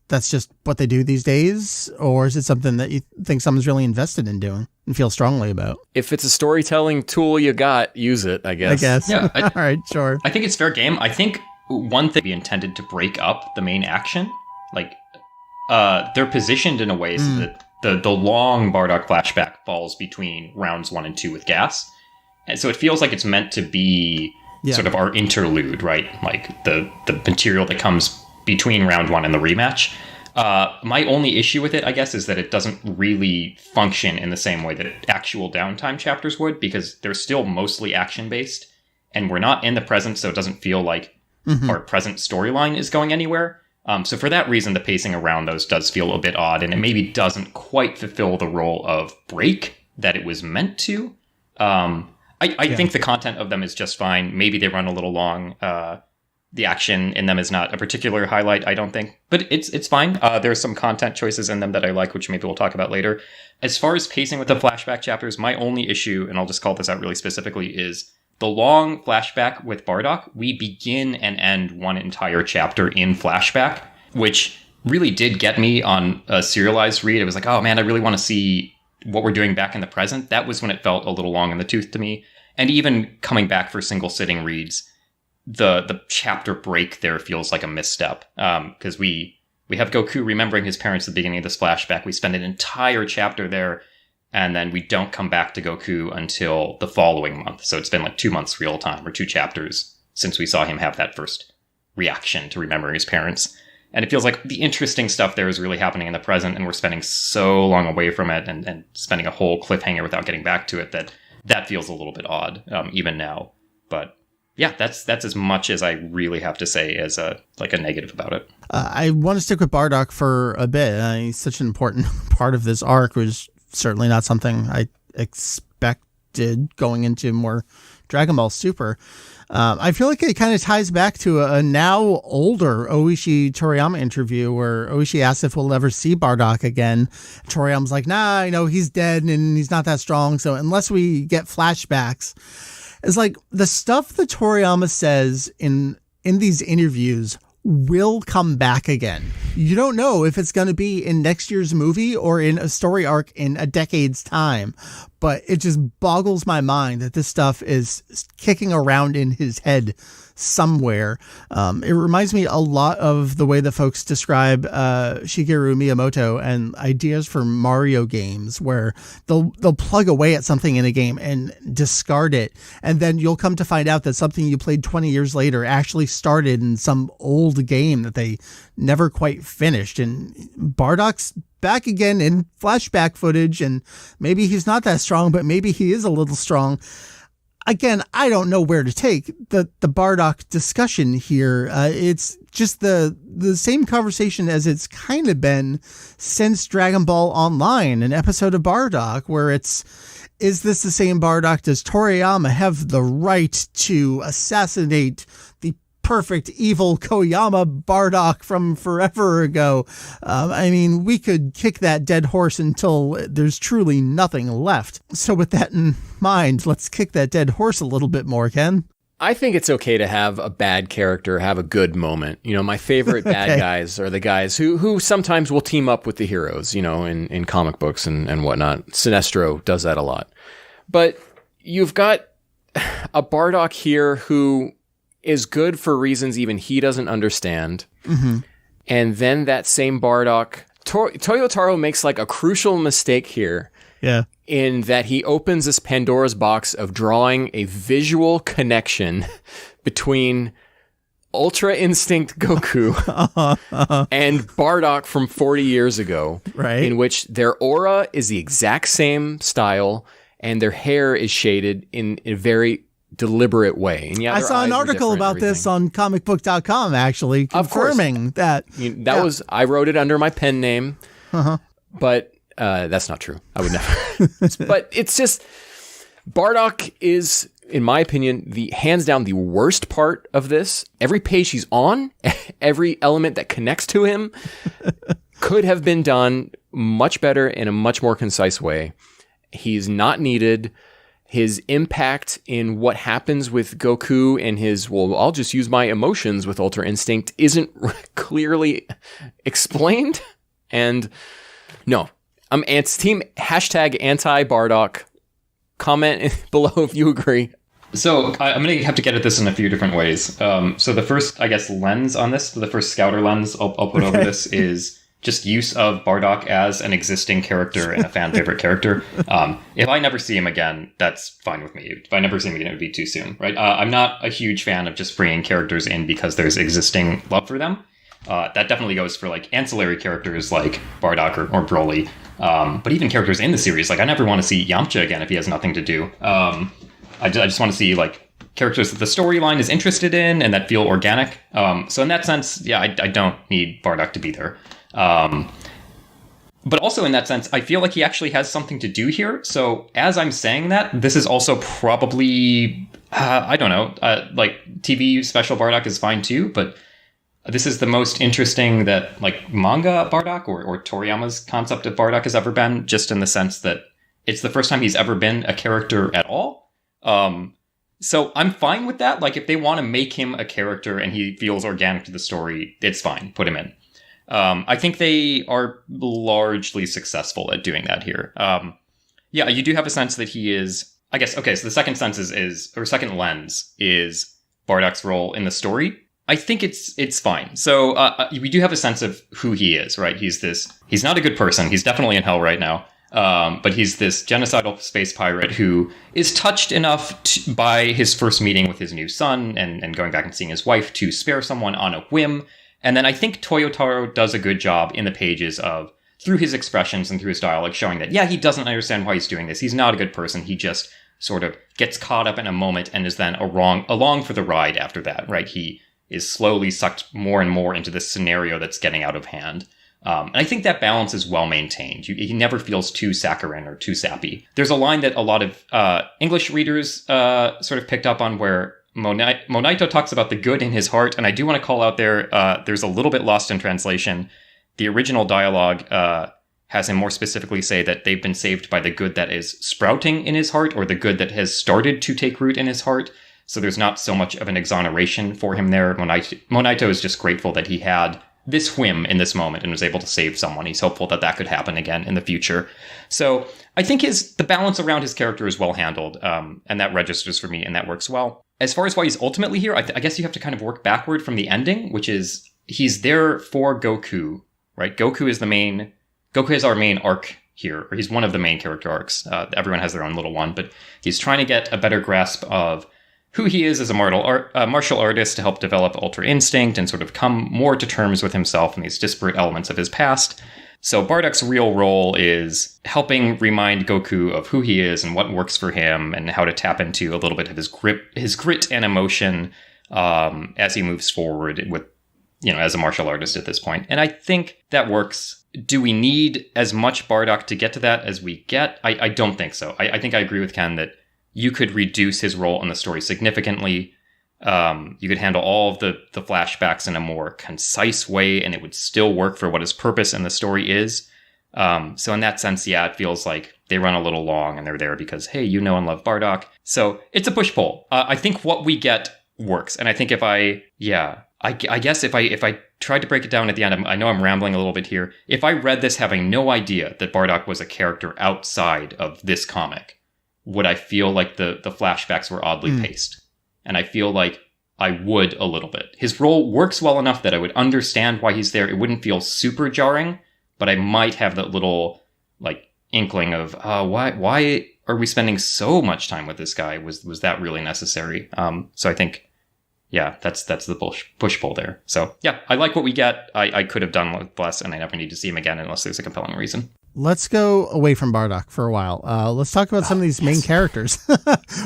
that's just what they do these days? Or is it something that you think someone's really invested in doing and feel strongly about? If it's a storytelling tool you got, use it, I guess. Yeah. All right, sure. I think it's fair game. I think one thing be intended to break up the main action. They're positioned in a way so that the long Bardock flashback falls between rounds 1 and 2 with Gas. And so it feels like it's meant to be sort of our interlude, right? Like the material that comes between round 1 and the rematch. My only issue with it, I guess, is that it doesn't really function in the same way that actual downtime chapters would, because they're still mostly action-based, and we're not in the present, so it doesn't feel like our present storyline is going anywhere. So for that reason, the pacing around those does feel a bit odd, and it maybe doesn't quite fulfill the role of break that it was meant to. I think the content of them is just fine. Maybe they run a little long. The action in them is not a particular highlight, I don't think, but it's fine. There's some content choices in them that I like, which maybe we'll talk about later. As far as pacing with the flashback chapters, my only issue, and I'll just call this out really specifically, is the long flashback with Bardock. We begin and end one entire chapter in flashback, which really did get me on a serialized read. It was like, oh man, I really want to see what we're doing back in the present. That was when it felt a little long in the tooth to me. And even coming back for single sitting reads, the chapter break there feels like a misstep, because we have Goku remembering his parents at the beginning of this flashback. We spend an entire chapter there, and then we don't come back to Goku until the following month. So it's been 2 months real time, or 2 chapters, since we saw him have that first reaction to remembering his parents. And it feels like the interesting stuff there is really happening in the present, and we're spending so long away from it and spending a whole cliffhanger without getting back to it that feels a little bit odd, even now. But yeah, that's as much as I really have to say as a negative about it. I want to stick with Bardock for a bit. He's such an important part of this arc, was certainly not something I expected going into more Dragon Ball Super. I feel like it kind of ties back to a now older Oishi Toriyama interview where Oishi asks if we'll ever see Bardock again. Toriyama's like, nah, he's dead and he's not that strong. So unless we get flashbacks, it's like the stuff that Toriyama says in these interviews will come back again. You don't know if it's going to be in next year's movie or in a story arc in a decade's time, but it just boggles my mind that this stuff is kicking around in his head somewhere. It reminds me a lot of the way that folks describe Shigeru Miyamoto and ideas for Mario games, where they'll plug away at something in a game and discard it, and then you'll come to find out that something you played 20 years later actually started in some old game that they never quite finished. And Bardock's back again in flashback footage, and maybe he's not that strong, but maybe he is a little strong. Again, I don't know where to take the Bardock discussion here. It's just the same conversation as it's kind of been since Dragon Ball Online, an episode of Bardock, where is this the same Bardock? Does Toriyama have the right to assassinate the perfect evil Koyama Bardock from forever ago? We could kick that dead horse until there's truly nothing left. So with that in mind, let's kick that dead horse a little bit more, Ken. I think it's okay to have a bad character have a good moment. You know, my favorite bad guys are the guys who sometimes will team up with the heroes, you know, in comic books and whatnot. Sinestro does that a lot. But you've got a Bardock here who is good for reasons even he doesn't understand. Mm-hmm. And then that same Bardock, Toyotaro makes like a crucial mistake here. Yeah. In that he opens this Pandora's box of drawing a visual connection between Ultra Instinct Goku and Bardock from 40 years ago. Right. In which their aura is the exact same style and their hair is shaded in a very deliberate way. And yeah, I saw an article about this on comicbook.com, actually, confirming that. I wrote it under my pen name, but that's not true. I would never. But it's just, Bardock is, in my opinion, the hands down the worst part of this. Every page he's on, every element that connects to him could have been done much better in a much more concise way. He's not needed. His impact in what happens with Goku and his, well, I'll just use my emotions with Ultra Instinct isn't clearly explained. And no, I'm team hashtag anti-Bardock. Comment below if you agree. So I'm going to have to get at this in a few different ways. So the first, I guess, lens on this, the first scouter lens I'll put over this is just use of Bardock as an existing character and a fan favorite character. If I never see him again, that's fine with me. If I never see him again, it would be too soon, right? I'm not a huge fan of just bringing characters in because there's existing love for them. That definitely goes for like ancillary characters like Bardock or Broly. But even characters in the series, like I never want to see Yamcha again if he has nothing to do. I just want to see like characters that the storyline is interested in and that feel organic. So in that sense, yeah, I don't need Bardock to be there. But also in that sense, I feel like he actually has something to do here. So as I'm saying that, this is also probably, I don't know, like TV special Bardock is fine too, but this is the most interesting that like manga Bardock or Toriyama's concept of Bardock has ever been, just in the sense that it's the first time he's ever been a character at all. So I'm fine with that. Like if they want to make him a character and he feels organic to the story, it's fine. Put him in. I think they are largely successful at doing that here. Yeah, you do have a sense that he is, I guess, okay, so the second sense or second lens is Bardock's role in the story. I think it's fine. So we do have a sense of who he is, right? He's not a good person. He's definitely in hell right now. But he's this genocidal space pirate who is touched enough by his first meeting with his new son and going back and seeing his wife to spare someone on a whim. And then I think Toyotaro does a good job in the pages of, through his expressions and through his dialogue, showing that, yeah, he doesn't understand why he's doing this. He's not a good person. He just sort of gets caught up in a moment and is then along for the ride after that, right? He is slowly sucked more and more into this scenario that's getting out of hand. And I think that balance is well maintained. He never feels too saccharine or too sappy. There's a line that a lot of English readers sort of picked up on where Monaito talks about the good in his heart, and I do want to call out there's a little bit lost in translation. The original dialogue has him more specifically say that they've been saved by the good that is sprouting in his heart, or the good that has started to take root in his heart. So there's not so much of an exoneration for him there. Monaito is just grateful that he had this whim in this moment and was able to save someone. He's hopeful that could happen again in the future. So I think the balance around his character is well handled, and that registers for me, and that works well. As far as why he's ultimately here, I guess you have to kind of work backward from the ending, which is he's there for Goku, right? Goku is our main arc here, or he's one of the main character arcs. Everyone has their own little one, but he's trying to get a better grasp of who he is as a martial artist to help develop Ultra Instinct and sort of come more to terms with himself and these disparate elements of his past. So Bardock's real role is helping remind Goku of who he is and what works for him and how to tap into a little bit of his grit and emotion as he moves forward with, as a martial artist at this point. And I think that works. Do we need as much Bardock to get to that as we get? I don't think so. I think I agree with Ken that you could reduce his role in the story significantly. You could handle all of the flashbacks in a more concise way, and it would still work for what his purpose in the story is. So in that sense, yeah, it feels like they run a little long and they're there because, hey, you know and love Bardock. So it's a push-pull. I think what we get works. And I think I guess if I tried to break it down at the end, I know I'm rambling a little bit here. If I read this having no idea that Bardock was a character outside of this comic, would I feel like the flashbacks were oddly paced? And I feel like I would a little bit. His role works well enough that I would understand why he's there. It wouldn't feel super jarring, but I might have that little like inkling of why are we spending so much time with this guy? Was that really necessary? So I think, yeah, that's the push pull there. So yeah, I like what we get. I could have done with less, and I never need to see him again unless there's a compelling reason. Let's go away from Bardock for a while. Let's talk about some of these main characters.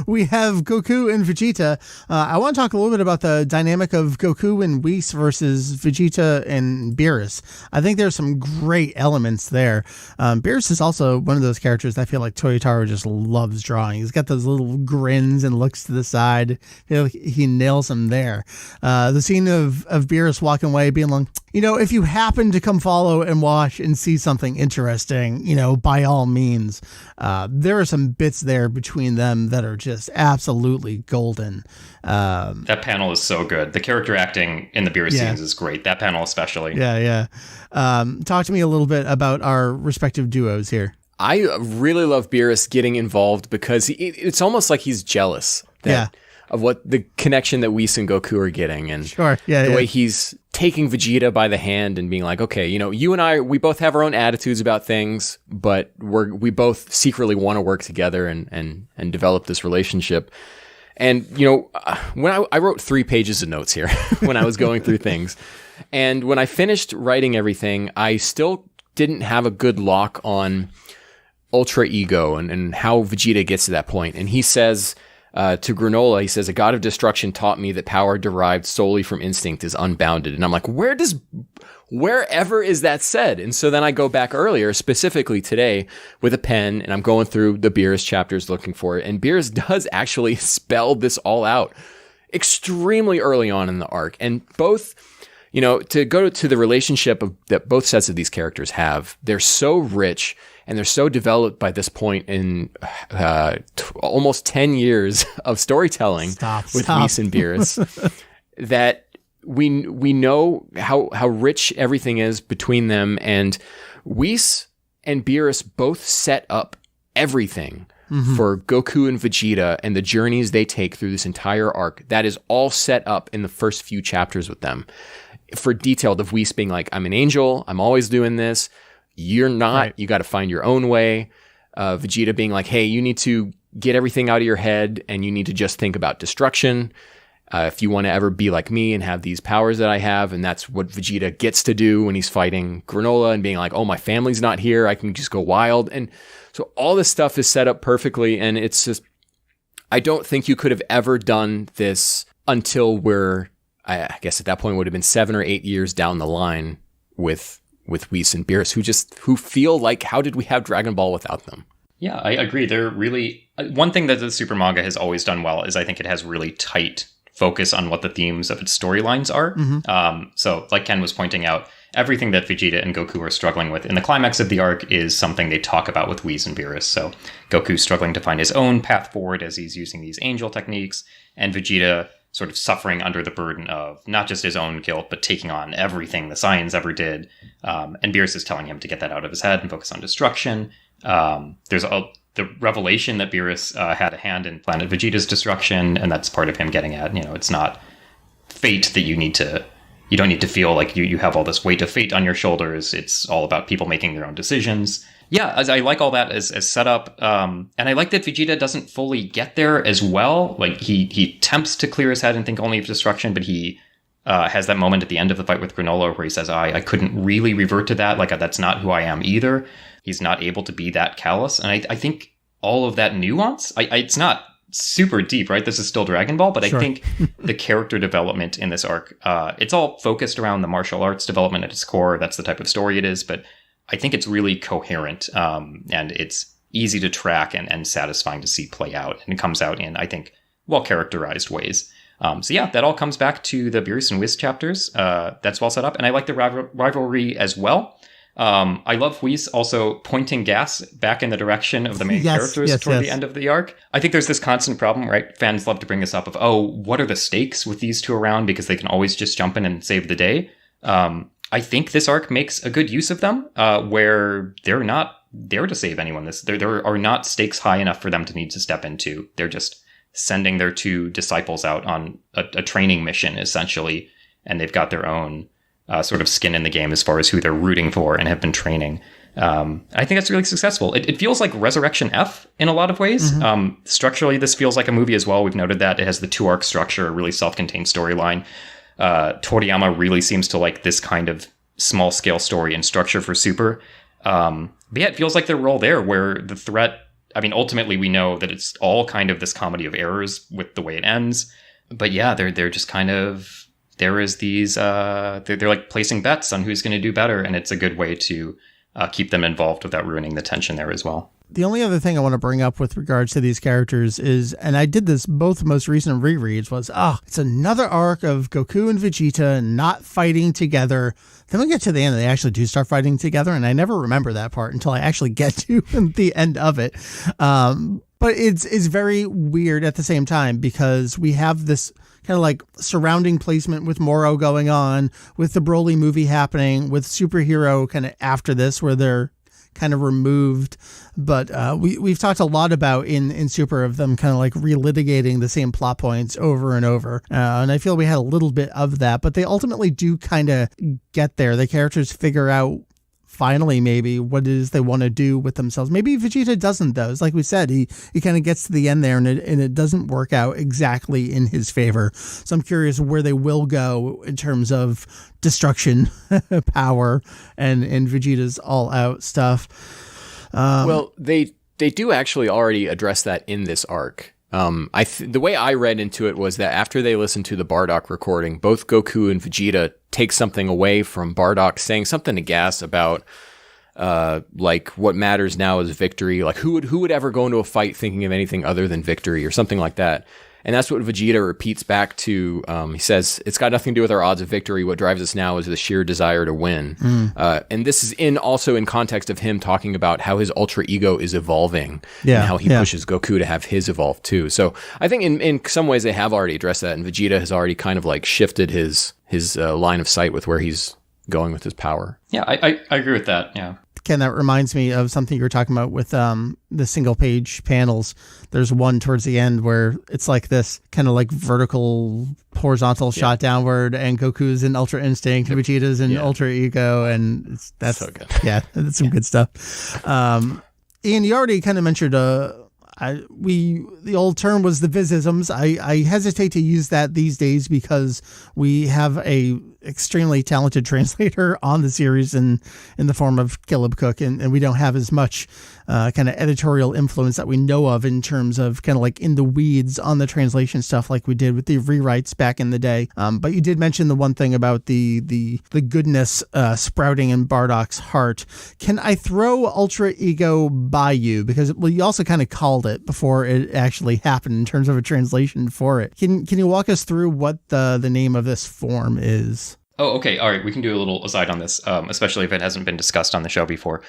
We have Goku and Vegeta. I want to talk a little bit about the dynamic of Goku and Whis versus Vegeta and Beerus. I think there's some great elements there. Beerus is also one of those characters I feel like Toyotaro just loves drawing. He's got those little grins and looks to the side. I feel like he nails them there. The scene of Beerus walking away being like, if you happen to come follow and watch and see something interesting, by all means, there are some bits there between them that are just absolutely golden. That panel is so good. The character acting in the Beerus scenes is great. That panel especially. Yeah. Talk to me a little bit about our respective duos here. I really love Beerus getting involved because it's almost like he's jealous. Of what the connection that Whis and Goku are getting, and the way he's taking Vegeta by the hand and being like, okay, you and I, we both have our own attitudes about things, but we both secretly want to work together and develop this relationship. And when I wrote 3 pages of notes here when I was going through things, and when I finished writing everything, I still didn't have a good lock on Ultra Ego and how Vegeta gets to that point. And he says, to Granola, he says, a god of destruction taught me that power derived solely from instinct is unbounded. And I'm like, wherever is that said? And so then I go back earlier, specifically today, with a pen, and I'm going through the Beerus chapters looking for it. And Beerus does actually spell this all out extremely early on in the arc. And both, to go to the relationship that both sets of these characters have, they're so rich and they're so developed by this point in almost 10 years of storytelling with Whis and Beerus that we know how rich everything is between them. And Whis and Beerus both set up everything for Goku and Vegeta and the journeys they take through this entire arc. That is all set up in the first few chapters with them. For detailed of Whis being like, I'm an angel, I'm always doing this. You're not. Right. You got to find your own way. Vegeta being like, hey, you need to get everything out of your head and you need to just think about destruction. If you want to ever be like me and have these powers that I have, and that's what Vegeta gets to do when he's fighting Granola and being like, oh, my family's not here. I can just go wild. And so all this stuff is set up perfectly. And it's just, I don't think you could have ever done this until I guess at that point would have been 7 or 8 years down the line with Whis and Beerus, who feel like, how did we have Dragon Ball without them? Yeah, I agree. They're really, one thing that the Super manga has always done well is I think it has really tight focus on what the themes of its storylines are. So like Ken was pointing out, everything that Vegeta and Goku are struggling with in the climax of the arc is something they talk about with Whis and Beerus. So Goku's struggling to find his own path forward as he's using these angel techniques, and Vegeta sort of suffering under the burden of not just his own guilt, but taking on everything the Saiyans ever did. And Beerus is telling him to get that out of his head and focus on destruction. There's the revelation that Beerus had a hand in Planet Vegeta's destruction, and that's part of him getting at, it's not fate that you don't need to feel like you have all this weight of fate on your shoulders. It's all about people making their own decisions. Yeah, I like all that as set up. And I like that Vegeta doesn't fully get there as well. Like, he attempts to clear his head and think only of destruction, but he has that moment at the end of the fight with Granola where he says, I couldn't really revert to that. Like, that's not who I am either. He's not able to be that callous. And I think all of that nuance, it's not super deep, right? This is still Dragon Ball, but sure. I think the character development in this arc, it's all focused around the martial arts development at its core. That's the type of story it is, but I think it's really coherent, and it's easy to track and satisfying to see play out. And it comes out in, I think, well-characterized ways. So yeah, that all comes back to the Beerus and Whis chapters. That's well set up. And I like the rivalry as well. I love Whis also pointing gas back in the direction of the main characters toward the end of the arc. I think there's this constant problem, right? Fans love to bring this up of, what are the stakes with these two around? Because they can always just jump in and save the day. I think this arc makes a good use of them, where they're not there to save anyone. There are not stakes high enough for them to need to step into. They're just sending their two disciples out on a training mission, essentially, and they've got their own sort of skin in the game as far as who they're rooting for and have been training. I think that's really successful. It feels like Resurrection F in a lot of ways. Structurally, this feels like a movie as well. We've noted that it has the 2-arc structure, a really self-contained storyline. Toriyama really seems to like this kind of small-scale story and structure for Super. But yeah, it feels like their role there, where the threat, I mean, ultimately we know that it's all kind of this comedy of errors with the way it ends. But yeah, they're just kind of, there is these, they're like placing bets on who's going to do better. And it's a good way to keep them involved without ruining the tension there as well. The only other thing I want to bring up with regards to these characters is, and I did this both most recent rereads, was, it's another arc of Goku and Vegeta not fighting together. Then we get to the end and they actually do start fighting together, and I never remember that part until I actually get to the end of it. But it's very weird at the same time, because we have this kind of like surrounding placement with Moro going on, with the Broly movie happening, with Superhero kind of after this, where they're kind of removed. But we've talked a lot about in Super of them kind of like relitigating the same plot points over and over. And I feel we had a little bit of that, but they ultimately do kind of get there. The characters figure out finally maybe what it is they want to do with themselves. Maybe Vegeta doesn't, though. It's like we said, he kind of gets to the end there and it doesn't work out exactly in his favor. So I'm curious where they will go in terms of destruction, power, and Vegeta's all out stuff. Well, they do actually already address that in this arc. The way I read into it was that after they listened to the Bardock recording, both Goku and Vegeta take something away from Bardock, saying something to Gas about like what matters now is victory. Like who would ever go into a fight thinking of anything other than victory or something like that. And that's what Vegeta repeats back to. He says, it's got nothing to do with our odds of victory. What drives us now is the sheer desire to win. And this is also in context of him talking about how his ultra ego is evolving and how he pushes Goku to have his evolve too. So I think in some ways they have already addressed that, and Vegeta has already kind of like shifted his line of sight with where he's going with his power. Yeah, I agree with that. Yeah. Ken, that reminds me of something you were talking about with the single page panels. There's one towards the end where it's like this kind of like vertical, horizontal shot downward, and Goku's in Ultra Instinct, and Vegeta's in Ultra Ego, and that's so good. Yeah, that's some good stuff. Ian, you already kind of mentioned the old term was the visisms. I hesitate to use that these days because we have a extremely talented translator on the series in the form of Caleb Cook, and we don't have as much kind of editorial influence that we know of in terms of kind of like in the weeds on the translation stuff like we did with the rewrites back in the day. But you did mention the one thing about the goodness sprouting in Bardock's heart. Can I throw Ultra Ego by you? Because you also kind of called it before it actually happened in terms of a translation for it. Can you walk us through what the name of this form is? Oh, okay. All right. We can do a little aside on this, especially if it hasn't been discussed on the show before.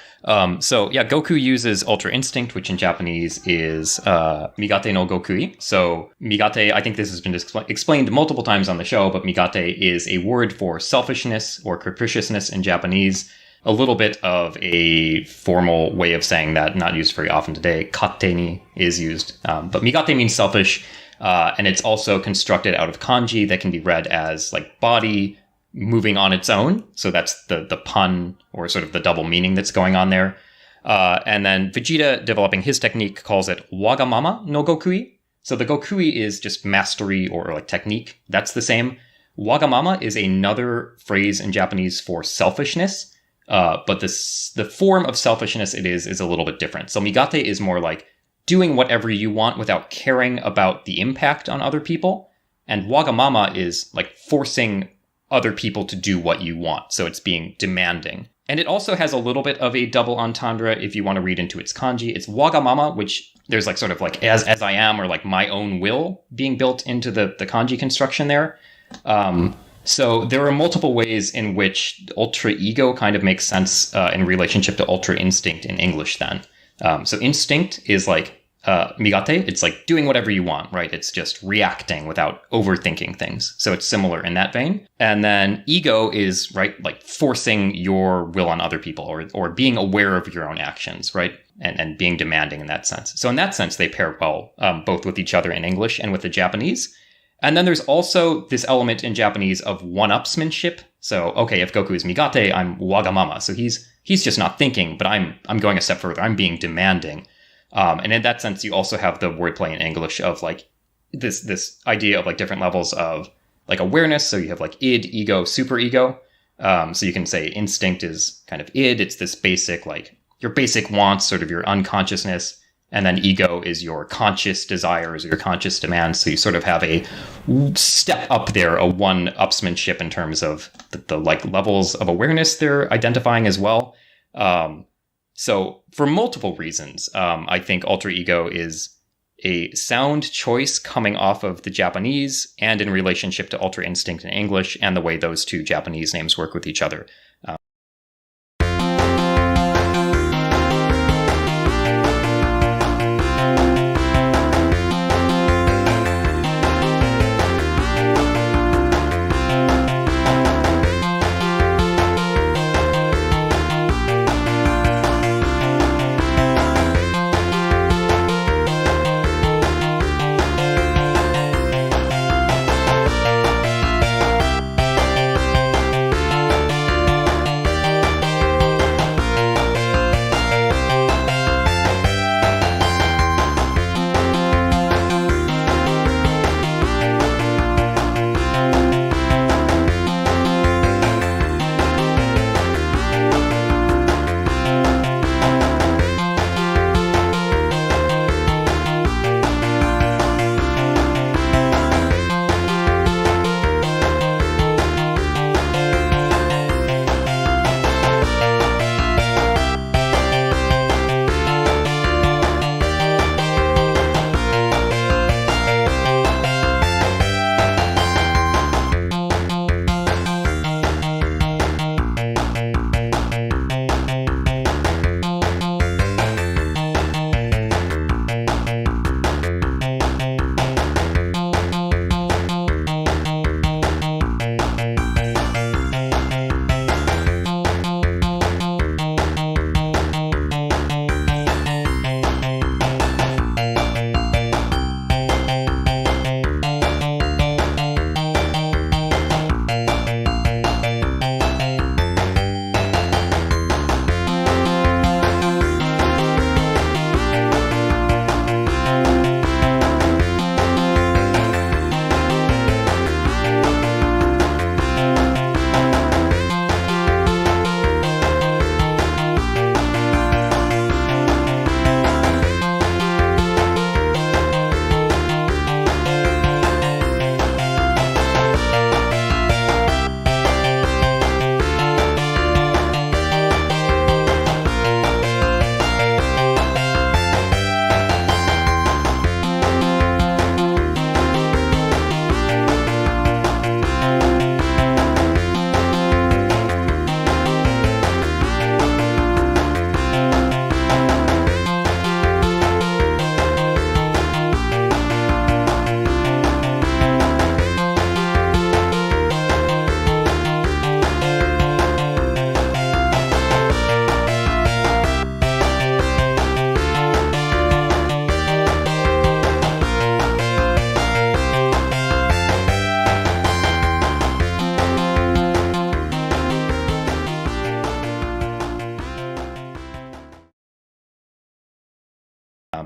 So yeah, Goku uses Ultra Instinct, which in Japanese is Migate no Gokui. So Migate, I think this has been explained multiple times on the show, but Migate is a word for selfishness or capriciousness in Japanese. A little bit of a formal way of saying that, not used very often today. Katte is used. But Migate means selfish, and it's also constructed out of kanji that can be read as like body moving on its own. So that's the pun or sort of the double meaning that's going on there. And then Vegeta, developing his technique, calls it Wagamama no Gokui. So the Gokui is just mastery or like technique. That's the same. Wagamama is another phrase in Japanese for selfishness. But the form of selfishness it is a little bit different. So Migate is more like doing whatever you want without caring about the impact on other people. And Wagamama is like forcing other people to do what you want. So it's being demanding. And it also has a little bit of a double entendre if you want to read into its kanji. It's Wagamama, which there's like sort of like as I am, or like my own will being built into the kanji construction there. So there are multiple ways in which ultra ego kind of makes sense in relationship to ultra instinct in English then. So instinct is like migate, it's like doing whatever you want, right? It's just reacting without overthinking things. So it's similar in that vein. And then ego is, right, like forcing your will on other people or being aware of your own actions, right? And being demanding in that sense. So in that sense, they pair well, both with each other in English and with the Japanese. And then there's also this element in Japanese of one-upsmanship. So, okay, if Goku is migate, I'm wagamama. So he's just not thinking, but I'm going a step further. I'm being demanding. And in that sense, you also have the wordplay in English of like this idea of like different levels of like awareness. So you have like id, ego, superego. So you can say instinct is kind of id. It's this basic, like your basic wants, sort of your unconsciousness. And then ego is your conscious desires or your conscious demands. So you sort of have a step up there, a one-upsmanship in terms of the like levels of awareness they're identifying as well. So for multiple reasons, I think alter ego is a sound choice coming off of the Japanese and in relationship to ultra instinct in English and the way those two Japanese names work with each other.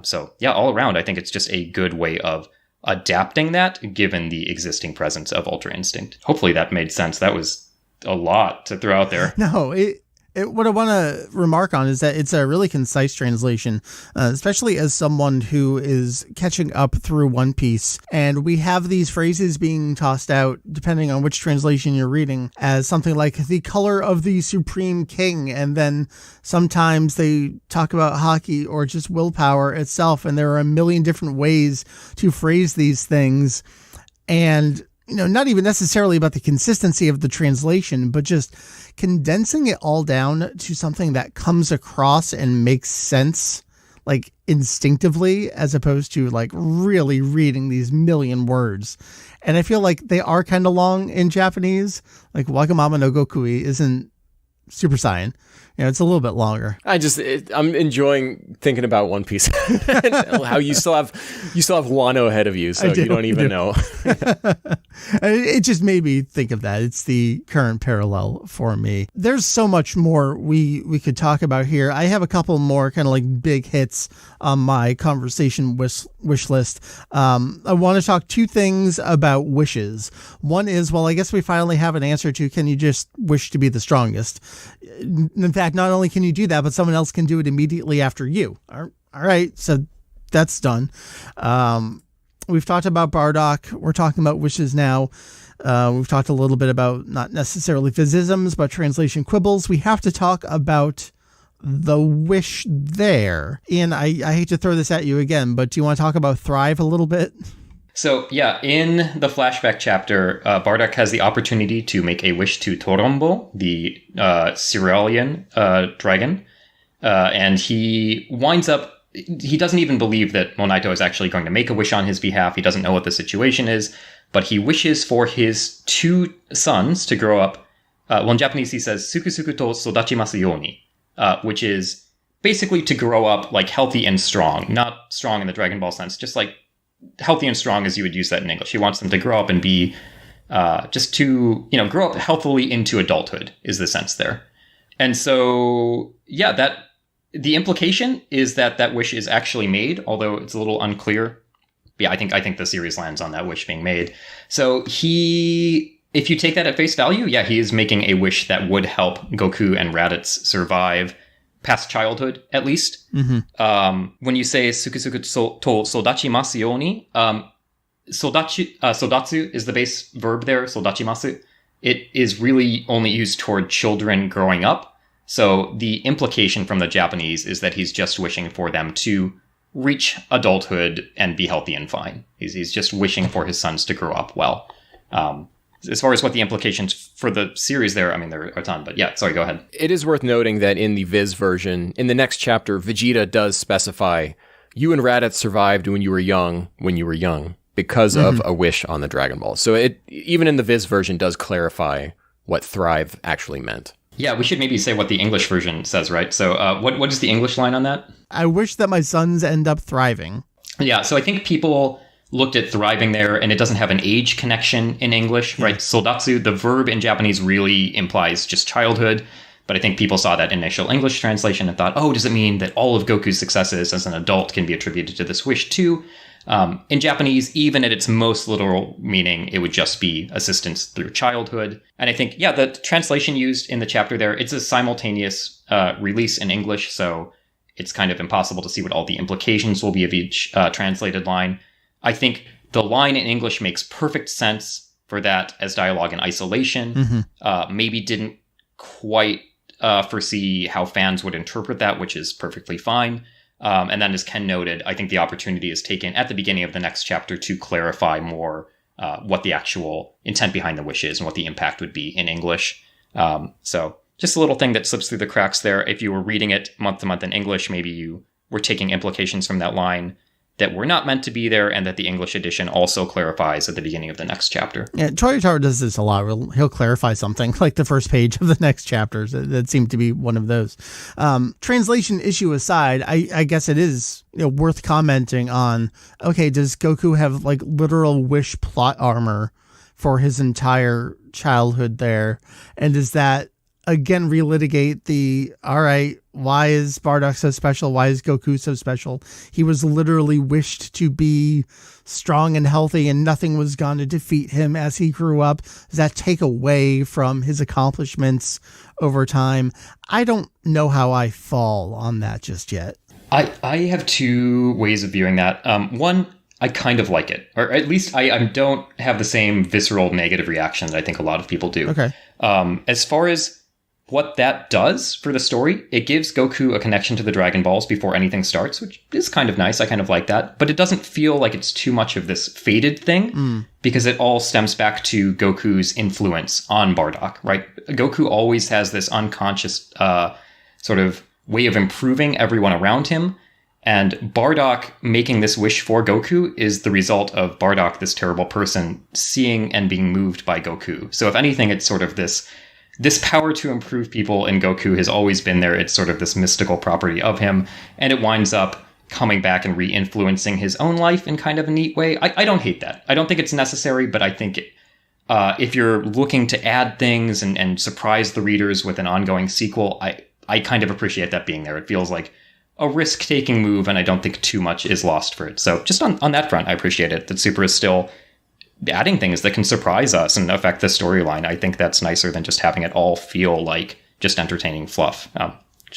So yeah, all around, I think it's just a good way of adapting that given the existing presence of Ultra Instinct. Hopefully that made sense. That was a lot to throw out there. No, what I want to remark on is that it's a really concise translation, especially as someone who is catching up through One Piece. And we have these phrases being tossed out, depending on which translation you're reading, as something like the color of the supreme king. And then sometimes they talk about hockey or just willpower itself. And there are a million different ways to phrase these things. And not even necessarily about the consistency of the translation, but just condensing it all down to something that comes across and makes sense, like instinctively, as opposed to like really reading these million words. And I feel like they are kind of long in Japanese. Like Wagamama no Gokui isn't Super Saiyan. It's a little bit longer. I'm enjoying thinking about One Piece. How you still have Wano ahead of you, so you don't even know. It just made me think of that. It's the current parallel for me. There's so much more we could talk about here. I have a couple more kind of like big hits on my conversation wish list. I want to talk two things about wishes. One is, well, I guess we finally have an answer to, can you just wish to be the strongest? In fact, not only can you do that, but someone else can do it immediately after you. All right, so that's done. We've talked about Bardock. We're talking about wishes now. We've talked a little bit about not necessarily physisms, but translation quibbles. We have to talk about the wish there. Ian, I hate to throw this at you again, but do you want to talk about Thrive a little bit? So, yeah, in the flashback chapter, Bardock has the opportunity to make a wish to Torombo, the Cerealian dragon, and he winds up. He doesn't even believe that Monaito is actually going to make a wish on his behalf. He doesn't know what the situation is, but he wishes for his two sons to grow up. Well, in Japanese, he says, "Sukusuku to sodachimasu yoni," which is basically to grow up like healthy and strong, not strong in the Dragon Ball sense, just like healthy and strong as you would use that in English. He wants them to grow up and be just to, grow up healthily into adulthood is the sense there. And so, yeah, that the implication is that wish is actually made, although it's a little unclear. Yeah, I think the series lands on that wish being made. So if you take that at face value, yeah, he is making a wish that would help Goku and Raditz survive past childhood, at least. Mm-hmm. When you say "sukusuku to sodachimasu yoni," sodatsu is the base verb there, sodachimasu. It is really only used toward children growing up. So the implication from the Japanese is that he's just wishing for them to reach adulthood and be healthy and fine. He's just wishing for his sons to grow up well. As far as what the implications for the series there, I mean, there are a ton, but yeah, sorry, go ahead. It is worth noting that in the Viz version, in the next chapter, Vegeta does specify, you and Raditz survived when you were young, because of a wish on the Dragon Ball. So it, even in the Viz version, does clarify what Thrive actually meant. Yeah, we should maybe say what the English version says, right? So what is the English line on that? I wish that my sons end up thriving. Yeah, so I think people looked at thriving there, and it doesn't have an age connection in English, right? Sodatsu, the verb in Japanese really implies just childhood, but I think people saw that initial English translation and thought, oh, does it mean that all of Goku's successes as an adult can be attributed to this wish too? In Japanese, even at its most literal meaning, it would just be assistance through childhood. And I think, yeah, the translation used in the chapter there, it's a simultaneous release in English, so it's kind of impossible to see what all the implications will be of each translated line. I think the line in English makes perfect sense for that as dialogue in isolation. Maybe didn't quite foresee how fans would interpret that, which is perfectly fine. And then, as Ken noted, I think the opportunity is taken at the beginning of the next chapter to clarify more what the actual intent behind the wish is and what the impact would be in English. So just a little thing that slips through the cracks there. If you were reading it month to month in English, maybe you were taking implications from that line that were not meant to be there, and that the English edition also clarifies at the beginning of the next chapter. Yeah, Toyotaro does this a lot. He'll clarify something like the first page of the next chapters. That seemed to be one of those. Translation issue aside, I guess it is worth commenting on, okay, does Goku have like literal wish plot armor for his entire childhood there? And does that again relitigate the, all right, why is Bardock so special? Why is Goku so special? He was literally wished to be strong and healthy, and nothing was going to defeat him as he grew up. Does that take away from his accomplishments over time? I don't know how I fall on that just yet. I have two ways of viewing that. One, I kind of like it, or at least I don't have the same visceral negative reaction that I think a lot of people do. Okay. As far as what that does for the story, it gives Goku a connection to the Dragon Balls before anything starts, which is kind of nice. I kind of like that. But it doesn't feel like it's too much of this fated thing because it all stems back to Goku's influence on Bardock, right? Goku always has this unconscious sort of way of improving everyone around him. And Bardock making this wish for Goku is the result of Bardock, this terrible person, seeing and being moved by Goku. So if anything, it's sort of this power to improve people in Goku has always been there. It's sort of this mystical property of him, and it winds up coming back and re-influencing his own life in kind of a neat way. I don't hate that. I don't think it's necessary, but I think if you're looking to add things and surprise the readers with an ongoing sequel, I kind of appreciate that being there. It feels like a risk-taking move, and I don't think too much is lost for it. So just on that front, I appreciate it, that Super is still adding things that can surprise us and affect the storyline. I think that's nicer than just having it all feel like just entertaining fluff.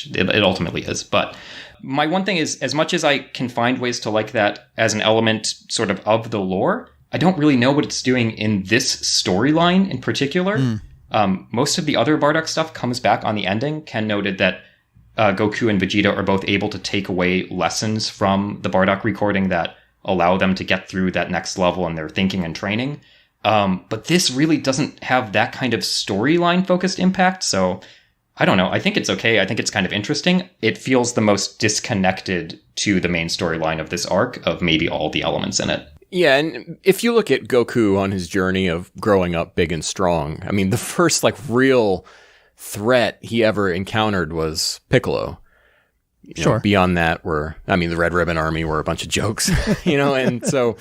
It ultimately is. But my one thing is, as much as I can find ways to like that as an element sort of the lore, I don't really know what it's doing in this storyline in particular. Most of the other Bardock stuff comes back on the ending. Ken noted that Goku and Vegeta are both able to take away lessons from the Bardock recording that allow them to get through that next level in their thinking and training. But this really doesn't have that kind of storyline focused impact. So I don't know. I think it's okay. I think it's kind of interesting. It feels the most disconnected to the main storyline of this arc of maybe all the elements in it. Yeah, and if you look at Goku on his journey of growing up big and strong, I mean, the first real threat he ever encountered was Piccolo. You know, beyond that the Red Ribbon Army were a bunch of jokes, and so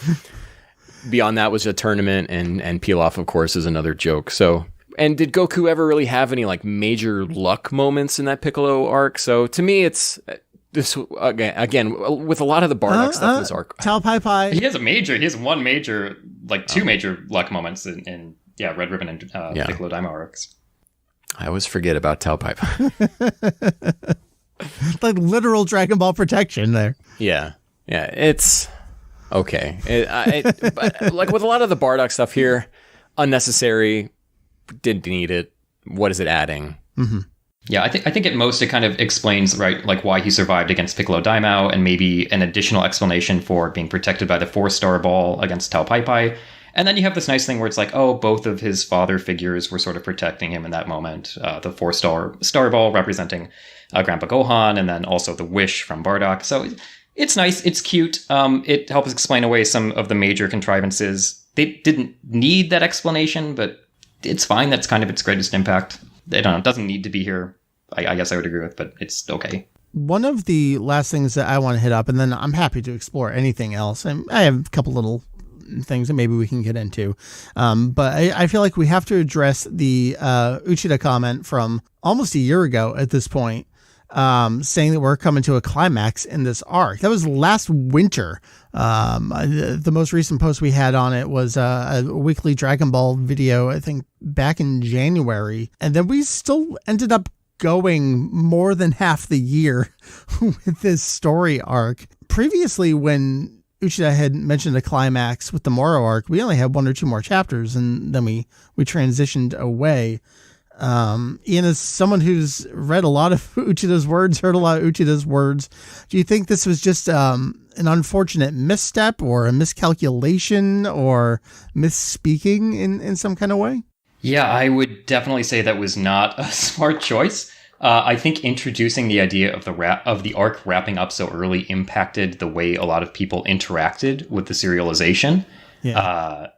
beyond that was a tournament, and Pilaf, of course, is another joke. So, and did Goku ever really have any major luck moments in that Piccolo arc? So to me, it's this again with a lot of the Bardock stuff in this arc. Tao Pai Pai. He has one major, two major luck moments in Red Ribbon and Piccolo Daima arcs. I always forget about Tao Pai Pai. Literal Dragon Ball protection there. Yeah, it's okay. But with a lot of the Bardock stuff here, unnecessary, didn't need it. What is it adding? Mm-hmm. Yeah, I think at most it kind of explains, right, why he survived against Piccolo Daimao, and maybe an additional explanation for being protected by the 4-star ball against Tao Pai Pai. And then you have this nice thing where it's both of his father figures were sort of protecting him in that moment. The 4-star ball representing Grandpa Gohan, and then also the wish from Bardock. So it's nice. It's cute. It helps explain away some of the major contrivances. They didn't need that explanation, but it's fine. That's kind of its greatest impact. It doesn't need to be here. I guess I would agree with, but it's okay. One of the last things that I want to hit up, and then I'm happy to explore anything else. And I have a couple little things that maybe we can get into. But I feel like we have to address the Uchida comment from almost a year ago at this point, saying that we're coming to a climax in this arc. That was last winter. The most recent post we had on it was a weekly Dragon Ball video, I think back in January. And then we still ended up going more than half the year with this story arc. Previously, when Uchida had mentioned a climax with the Moro arc, we only had 1 or 2 more chapters, and then we transitioned away. Ian, as someone who's read a lot of Uchida's words, heard a lot of Uchida's words, do you think this was just an unfortunate misstep or a miscalculation or misspeaking in some kind of way? Yeah, I would definitely say that was not a smart choice. I think introducing the idea of the arc wrapping up so early impacted the way a lot of people interacted with the serialization. Yeah.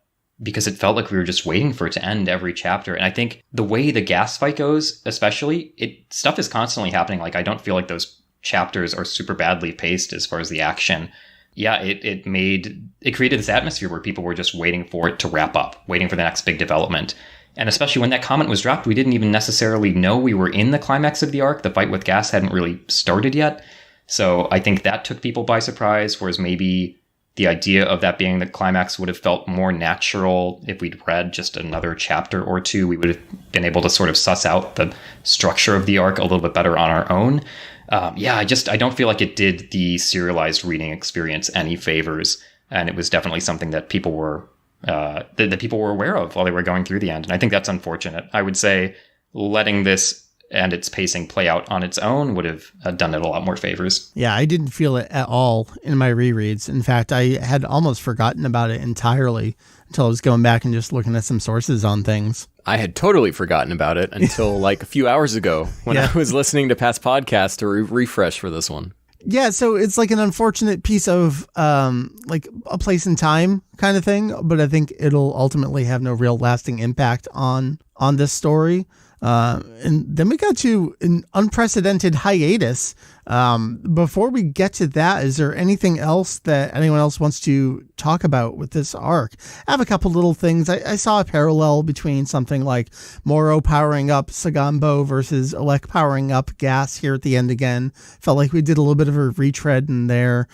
Because it felt like we were just waiting for it to end every chapter. And I think the way the gas fight goes, especially, stuff is constantly happening. I don't feel like those chapters are super badly paced as far as the action. Yeah, it created this atmosphere where people were just waiting for it to wrap up, waiting for the next big development. And especially when that comment was dropped, we didn't even necessarily know we were in the climax of the arc. The fight with Gas hadn't really started yet. So I think that took people by surprise, whereas maybe the idea of that being the climax would have felt more natural if we'd read just another chapter or two. We would have been able to sort of suss out the structure of the arc a little bit better on our own. I don't feel like it did the serialized reading experience any favors. And it was definitely something that people were that people were aware of while they were going through the end. And I think that's unfortunate. I would say letting this and its pacing play out on its own would have done it a lot more favors. Yeah, I didn't feel it at all in my rereads. In fact, I had almost forgotten about it entirely until I was going back and just looking at some sources on things. I had totally forgotten about it until like a few hours ago when I was listening to past podcasts to refresh for this one. Yeah, so it's like an unfortunate piece of like a place and time kind of thing, but I think it'll ultimately have no real lasting impact on this story. And then we got to an unprecedented hiatus. Before we get to that, is there anything else that anyone else wants to talk about with this arc? I have a couple little things. I saw a parallel between something like Moro powering up Sagambo versus Alec powering up Gas here at the end again. Felt like we did a little bit of a retread in there.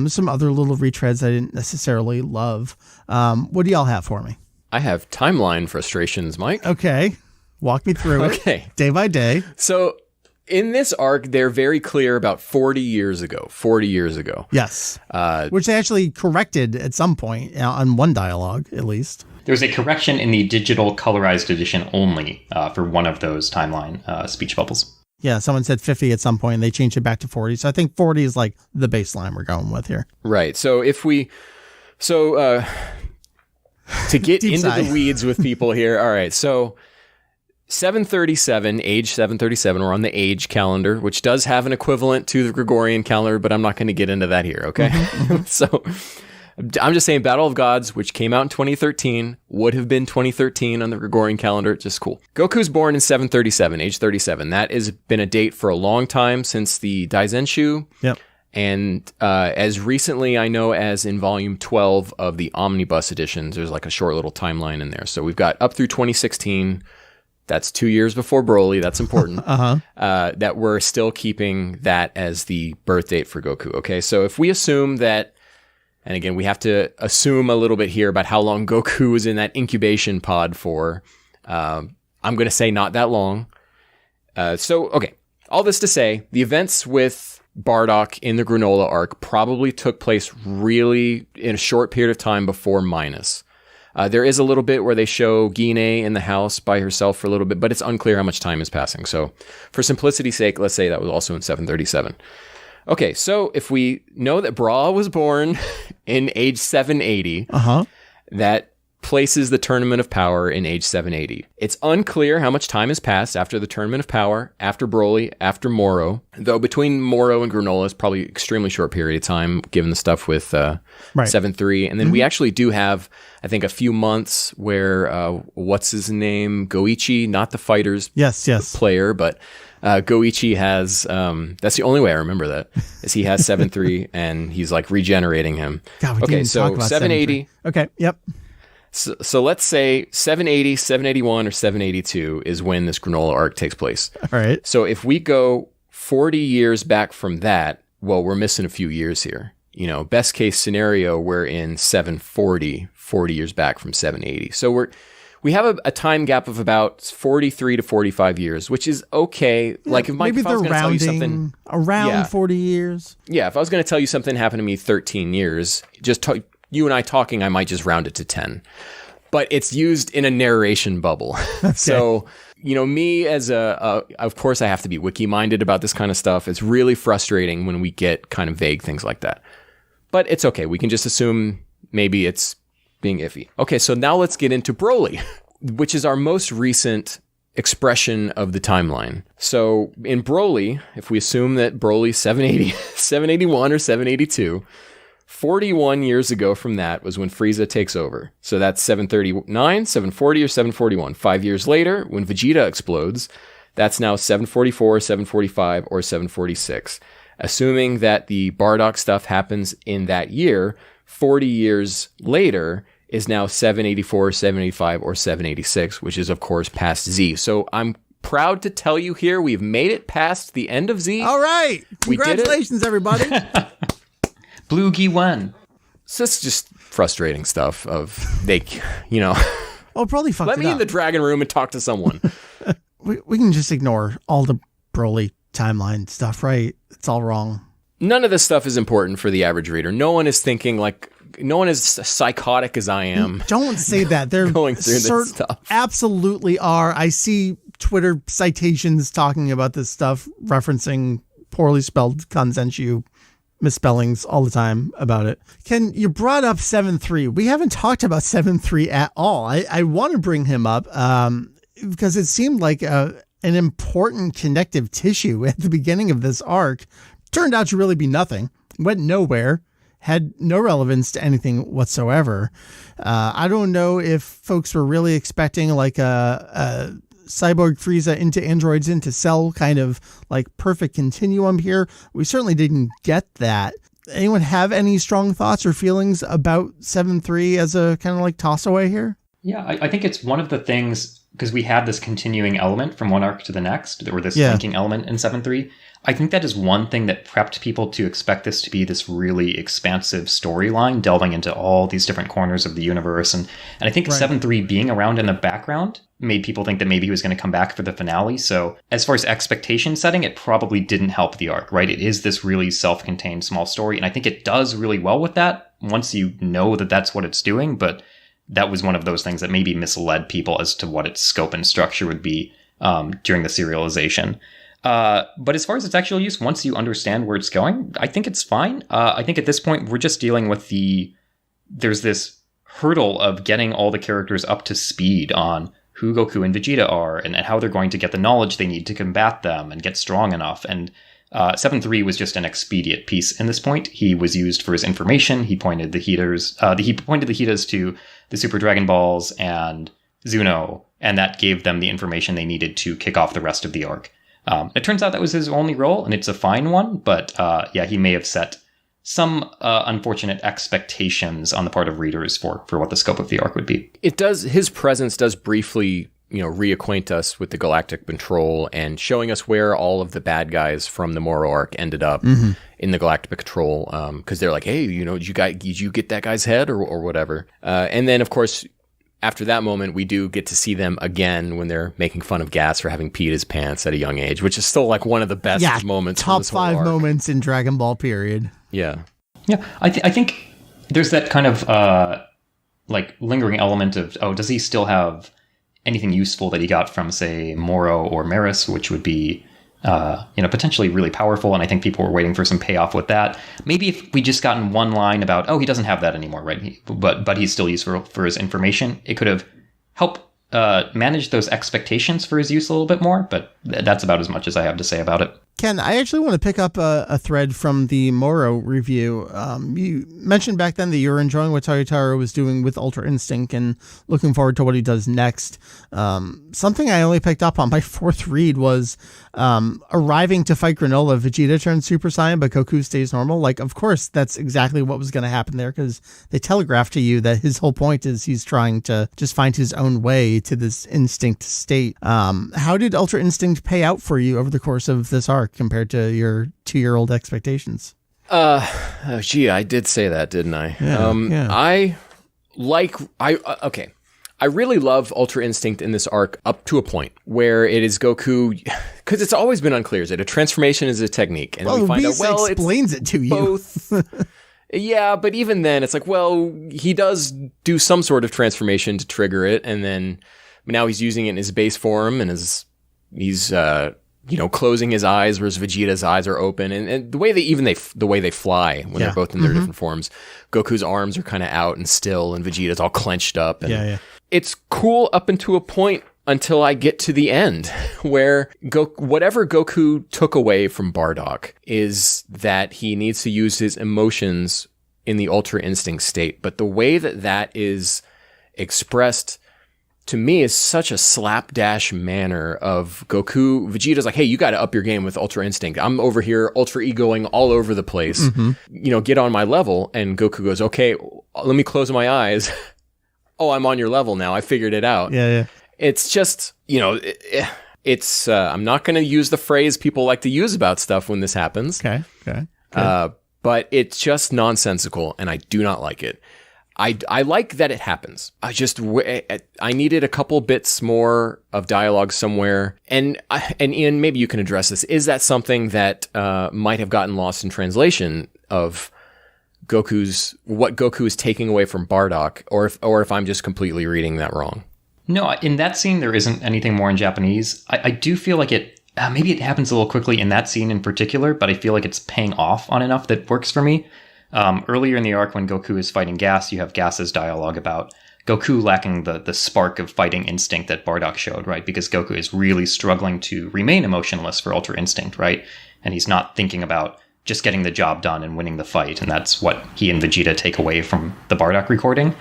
Some other little retreads I didn't necessarily love. What do y'all have for me? I have timeline frustrations, Mike. Okay. Walk me through it day by day. So in this arc, they're very clear about 40 years ago. Yes. Which they actually corrected at some point on one dialogue, at least. There's a correction in the digital colorized edition only for one of those timeline speech bubbles. Yeah, someone said 50 at some point, and they changed it back to 40. So I think 40 is like the baseline we're going with here. Right. So to get into the weeds with people here. All right. So 737, age 737, we're on the age calendar, which does have an equivalent to the Gregorian calendar, but I'm not going to get into that here, okay? So I'm just saying Battle of Gods, which came out in 2013, would have been 2013 on the Gregorian calendar, just cool. Goku's born in 737, age 37. That has been a date for a long time, since the Daizenshu. Yep. And as recently, I know, as in volume 12 of the Omnibus editions, there's like a short little timeline in there. So we've got up through 2016. That's 2 years before Broly. That's important. That we're still keeping that as the birth date for Goku. Okay, so if we assume that, and again, we have to assume a little bit here about how long Goku was in that incubation pod for. I'm going to say not that long. Okay, all this to say, the events with Bardock in the Granola arc probably took place really in a short period of time before Minus. There is a little bit where they show Gine in the house by herself for a little bit, but it's unclear how much time is passing. So for simplicity's sake, let's say that was also in 737. Okay, so if we know that Bra was born in age 780, that places the Tournament of Power in age 780. It's unclear how much time has passed after the Tournament of Power, after Broly, after Moro, though between Moro and Granola is probably an extremely short period of time, given the stuff with 7-3. And then we actually do have, I think, a few months where, what's his name? Goichi, not the fighters player, but Goichi has, that's the only way I remember that, is he has 7-3 and he's like regenerating him. God, we didn't talk about 780. Okay, yep. So let's say 780, 781, or 782 is when this Granola arc takes place. All right. So if we go 40 years back from that, well, we're missing a few years here. You know, best case scenario, we're in 740, 40 years back from 780. So we have a time gap of about 43 to 45 years, which is okay. Yeah, like if I was going to tell you something around 40 years. Yeah, if I was going to tell you something happened to me 13 years, you and I talking, I might just round it to 10. But it's used in a narration bubble. Okay. So, me as of course I have to be wiki-minded about this kind of stuff. It's really frustrating when we get kind of vague things like that. But it's okay. We can just assume maybe it's being iffy. Okay, so now let's get into Broly, which is our most recent expression of the timeline. So in Broly, if we assume that Broly's 780, 781 or 782, 41 years ago from that was when Frieza takes over. So that's 739, 740, or 741. 5 years later, when Vegeta explodes, that's now 744, 745, or 746. Assuming that the Bardock stuff happens in that year, 40 years later is now 784, 785, or 786, which is, of course, past Z. So I'm proud to tell you here, we've made it past the end of Z. All right. Congratulations, everybody. Blue Gi won. So it's just frustrating stuff of Oh, probably fucked Let me in the dragon room and talk to someone. we can just ignore all the Broly timeline stuff, right? It's all wrong. None of this stuff is important for the average reader. No one is thinking no one is psychotic as I am. Don't say that. They're going through this stuff. Absolutely are. I see Twitter citations talking about this stuff, referencing poorly spelled Kanzenju misspellings all the time about it. Ken, you brought up 7-3. We haven't talked about 7-3 at all. I want to bring him up because it seemed like an important connective tissue at the beginning of this arc. Turned out to really be nothing. Went nowhere. Had no relevance to anything whatsoever. I don't know if folks were really expecting like a Cyborg Frieza into androids into Cell kind of like perfect continuum here. We certainly didn't get that. Anyone have any strong thoughts or feelings about 7-3 as a kind of like toss away here? Yeah, I think it's one of the things, because we had this continuing element from one arc to the next, or this linking element in 7-3. I think that is one thing that prepped people to expect this to be this really expansive storyline, delving into all these different corners of the universe. And I think 7-3 being around in the background made people think that maybe he was going to come back for the finale. So as far as expectation setting, it probably didn't help the arc, right? It is this really self-contained small story. And I think it does really well with that once you know that that's what it's doing. But that was one of those things that maybe misled people as to what its scope and structure would be during the serialization. But as far as its actual use, once you understand where it's going, I think it's fine. I think at this point, we're just dealing with there's this hurdle of getting all the characters up to speed on who Goku and Vegeta are and how they're going to get the knowledge they need to combat them and get strong enough. And 7-3 was just an expedient piece in this point. He was used for his information. He pointed the Hitas to the Super Dragon Balls and Zuno, and that gave them the information they needed to kick off the rest of the arc. It turns out that was his only role, and it's a fine one, but he may have set some unfortunate expectations on the part of readers for what the scope of the arc would be. His presence does briefly, reacquaint us with the Galactic Patrol and showing us where all of the bad guys from the Moro arc ended up in the Galactic Patrol, because they're like, hey, did you get that guy's head or whatever? And then, of course, after that moment, we do get to see them again when they're making fun of Gas for having peed his pants at a young age, which is still like one of the best moments. Top 5 moments in Dragon Ball period. Yeah. Yeah. I think there's that kind of like lingering element of, does he still have anything useful that he got from, say, Moro or Maris, which would be, potentially really powerful. And I think people were waiting for some payoff with that. Maybe if we just gotten one line about, he doesn't have that anymore, right? But he's still useful for his information. It could have helped manage those expectations for his use a little bit more. But that's about as much as I have to say about it. Ken, I actually want to pick up a thread from the Moro review. You mentioned back then that you were enjoying what Toyotaro was doing with Ultra Instinct and looking forward to what he does next. Something I only picked up on my 4th read was arriving to fight Granola. Vegeta turns Super Saiyan, but Goku stays normal. Like, of course, that's exactly what was going to happen there because they telegraphed to you that his whole point is he's trying to just find his own way to this instinct state. How did Ultra Instinct pay out for you over the course of this arc compared to your 2-year-old expectations? I did say that, didn't I? Yeah. I really love Ultra Instinct in this arc up to a point where it is Goku, because it's always been unclear. Is it a transformation? Is it a technique? And we find out, explains it to you. Both. Yeah, but even then, it's like, he does do some sort of transformation to trigger it, and then now he's using it in his base form, and he's closing his eyes, whereas Vegeta's eyes are open, and the way they fly when they're both in their different forms. Goku's arms are kind of out and still, and Vegeta's all clenched up. And it's cool up until a point until I get to the end, where whatever Goku took away from Bardock is that he needs to use his emotions in the Ultra Instinct state. But the way that is expressed to me is such a slapdash manner of Goku. Vegeta's like, hey, you got to up your game with Ultra Instinct. I'm over here ultra egoing all over the place. Get on my level. And Goku goes, okay, let me close my eyes. Oh, I'm on your level now. I figured it out. Yeah. It's just, it's, I'm not going to use the phrase people like to use about stuff when this happens. Okay. But it's just nonsensical, and I do not like it. I like that it happens. I needed a couple bits more of dialogue somewhere. And Ian, maybe you can address this. Is that something that might have gotten lost in translation of what Goku is taking away from Bardock, or if I'm just completely reading that wrong? No, in that scene, there isn't anything more in Japanese. I do feel like it, maybe it happens a little quickly in that scene in particular, but I feel like it's paying off on enough that works for me. Earlier in the arc, when Goku is fighting Gas, you have Gas's dialogue about Goku lacking the spark of fighting instinct that Bardock showed, right? Because Goku is really struggling to remain emotionless for Ultra Instinct, right? And he's not thinking about just getting the job done and winning the fight. And that's what he and Vegeta take away from the Bardock recording.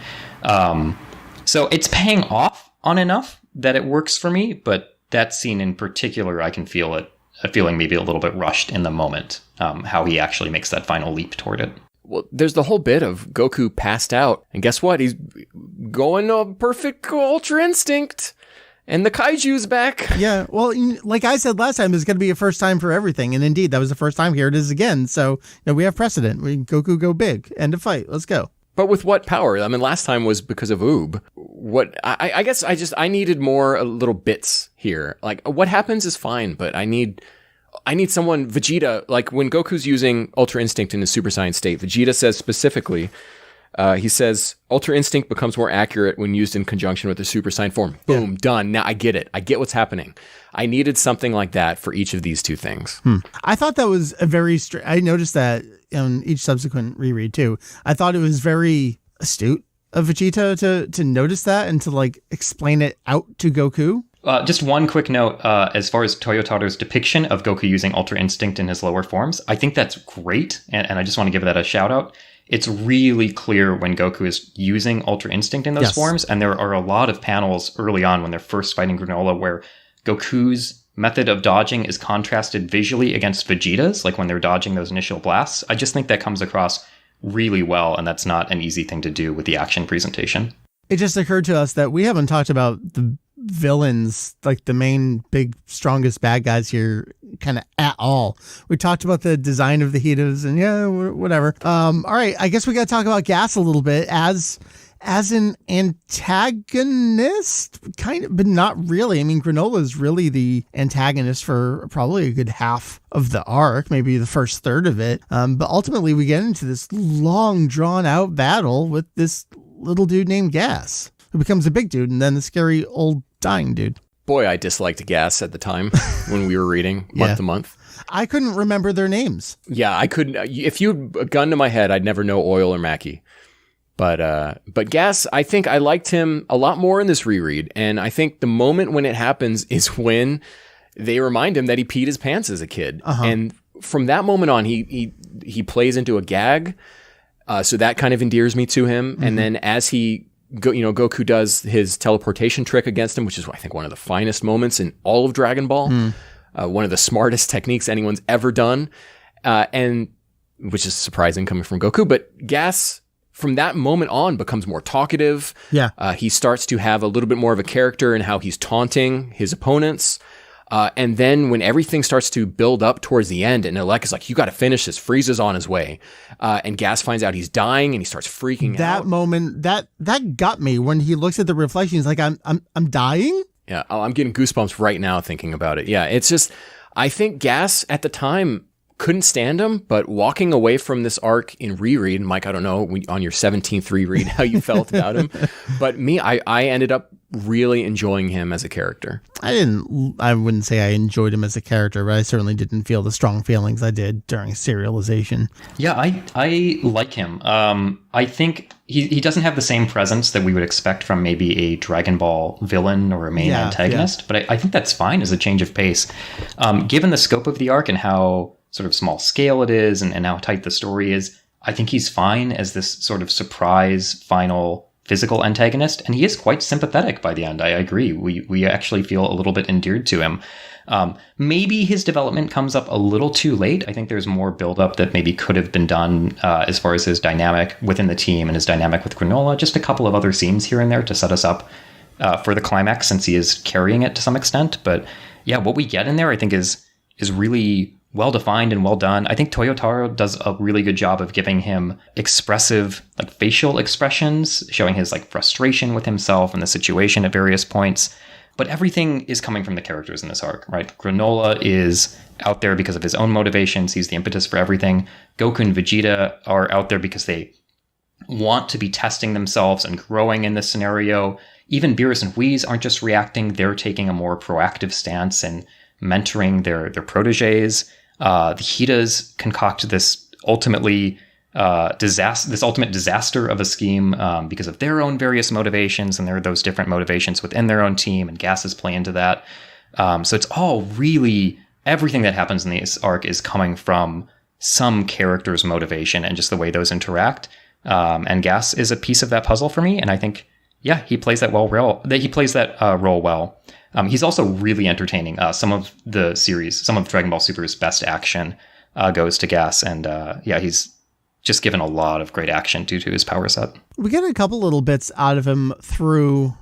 So it's paying off on enough that it works for me, but that scene in particular, I can feel it, feeling maybe a little bit rushed in the moment, how he actually makes that final leap toward it. Well, there's the whole bit of Goku passed out, and guess what? He's going to perfect Ultra Instinct, and the Kaiju's back. Yeah, well, like I said last time, it's going to be a first time for everything, and indeed, that was the first time. Here it is again. So we have precedent. Goku go big, end of fight. Let's go. But with what power? I mean, last time was because of Oob. What I guess I needed more little bits here. Like what happens is fine, but I need someone, Vegeta, like when Goku's using Ultra Instinct in his Super Saiyan state, Vegeta says specifically, he says, Ultra Instinct becomes more accurate when used in conjunction with the Super Saiyan form. Boom, done. Now I get it. I get what's happening. I needed something like that for each of these two things. I thought that was a very I noticed that in each subsequent reread too. I thought it was very astute of Vegeta to notice that and to like explain it out to Goku. Just one quick note, as far as Toyotaro's depiction of Goku using Ultra Instinct in his lower forms, I think that's great, and I just want to give that a shout out. It's really clear when Goku is using Ultra Instinct in those forms, and there are a lot of panels early on when they're first fighting Granola where Goku's method of dodging is contrasted visually against Vegeta's, like when they're dodging those initial blasts. I just think that comes across really well, and that's not an easy thing to do with the action presentation. It just occurred to us that we haven't talked about the villains, like the main big strongest bad guys here, kind of at all. We talked about the design of the Hitas and whatever. All right, I guess we got to talk about Gas a little bit as an antagonist, kind of, but not really. I mean, Granola is really the antagonist for probably a good half of the arc, maybe the first third of it. But ultimately, we get into this long, drawn-out battle with this little dude named Gas, who becomes a big dude, and then the scary old dying dude. Boy, I disliked Gas at the time when we were reading month to month. I couldn't remember their names. Yeah, I couldn't. If you had a gun to my head, I'd never know Oil or Mackie. But Gas, I think I liked him a lot more in this reread. And I think the moment when it happens is when they remind him that he peed his pants as a kid. And from that moment on, he plays into a gag. So that kind of endears me to him. And then as Goku does his teleportation trick against him, which is I think one of the finest moments in all of Dragon Ball. One of the smartest techniques anyone's ever done. And which is surprising coming from Goku. But Gas, from that moment on, becomes more talkative. Yeah. He starts to have a little bit more of a character in how he's taunting his opponents. And then when everything starts to build up towards the end, and Elec is like, you got to finish this, Frieza's on his way. And Gas finds out he's dying and he starts freaking out. That moment, that got me when he looks at the reflection. He's like, I'm dying? Yeah. Oh, I'm getting goosebumps right now thinking about it. Yeah. It's just, I think Gas at the time couldn't stand him, but walking away from this arc in reread, Mike, I don't know on your 17th reread how you felt about him, but me, I ended up really enjoying him as a character. I wouldn't say I enjoyed him as a character, but I certainly didn't feel the strong feelings I did during serialization. Yeah, I like him. I think he doesn't have the same presence that we would expect from maybe a Dragon Ball villain or a main antagonist, but I think that's fine as a change of pace. Given the scope of the arc and how sort of small scale it is and how tight the story is, I think he's fine as this sort of surprise final physical antagonist, and he is quite sympathetic by the end. I agree. We actually feel a little bit endeared to him. Maybe his development comes up a little too late. I think there's more buildup that maybe could have been done as far as his dynamic within the team and his dynamic with Granola. Just a couple of other scenes here and there to set us up for the climax, since he is carrying it to some extent. But yeah, what we get in there, I think, is really well defined and well done. I think Toyotaro does a really good job of giving him expressive, like facial expressions, showing his like frustration with himself and the situation at various points. But everything is coming from the characters in this arc, right? Granola is out there because of his own motivations. He's the impetus for everything. Goku and Vegeta are out there because they want to be testing themselves and growing in this scenario. even Beerus and Whis aren't just reacting, they're taking a more proactive stance and mentoring their proteges. The Hidas concoct this ultimate disaster of a scheme because of their own various motivations, and there are those different motivations within their own team, and gases play into that. So it's all really, everything that happens in this arc is coming from some character's motivation and just the way those interact. And Gas is a piece of that puzzle for me, and I think, yeah, he plays that role well. He's also really entertaining. Some of Dragon Ball Super's best action goes to Gas, and he's just given a lot of great action due to his power set. We get a couple little bits out of him through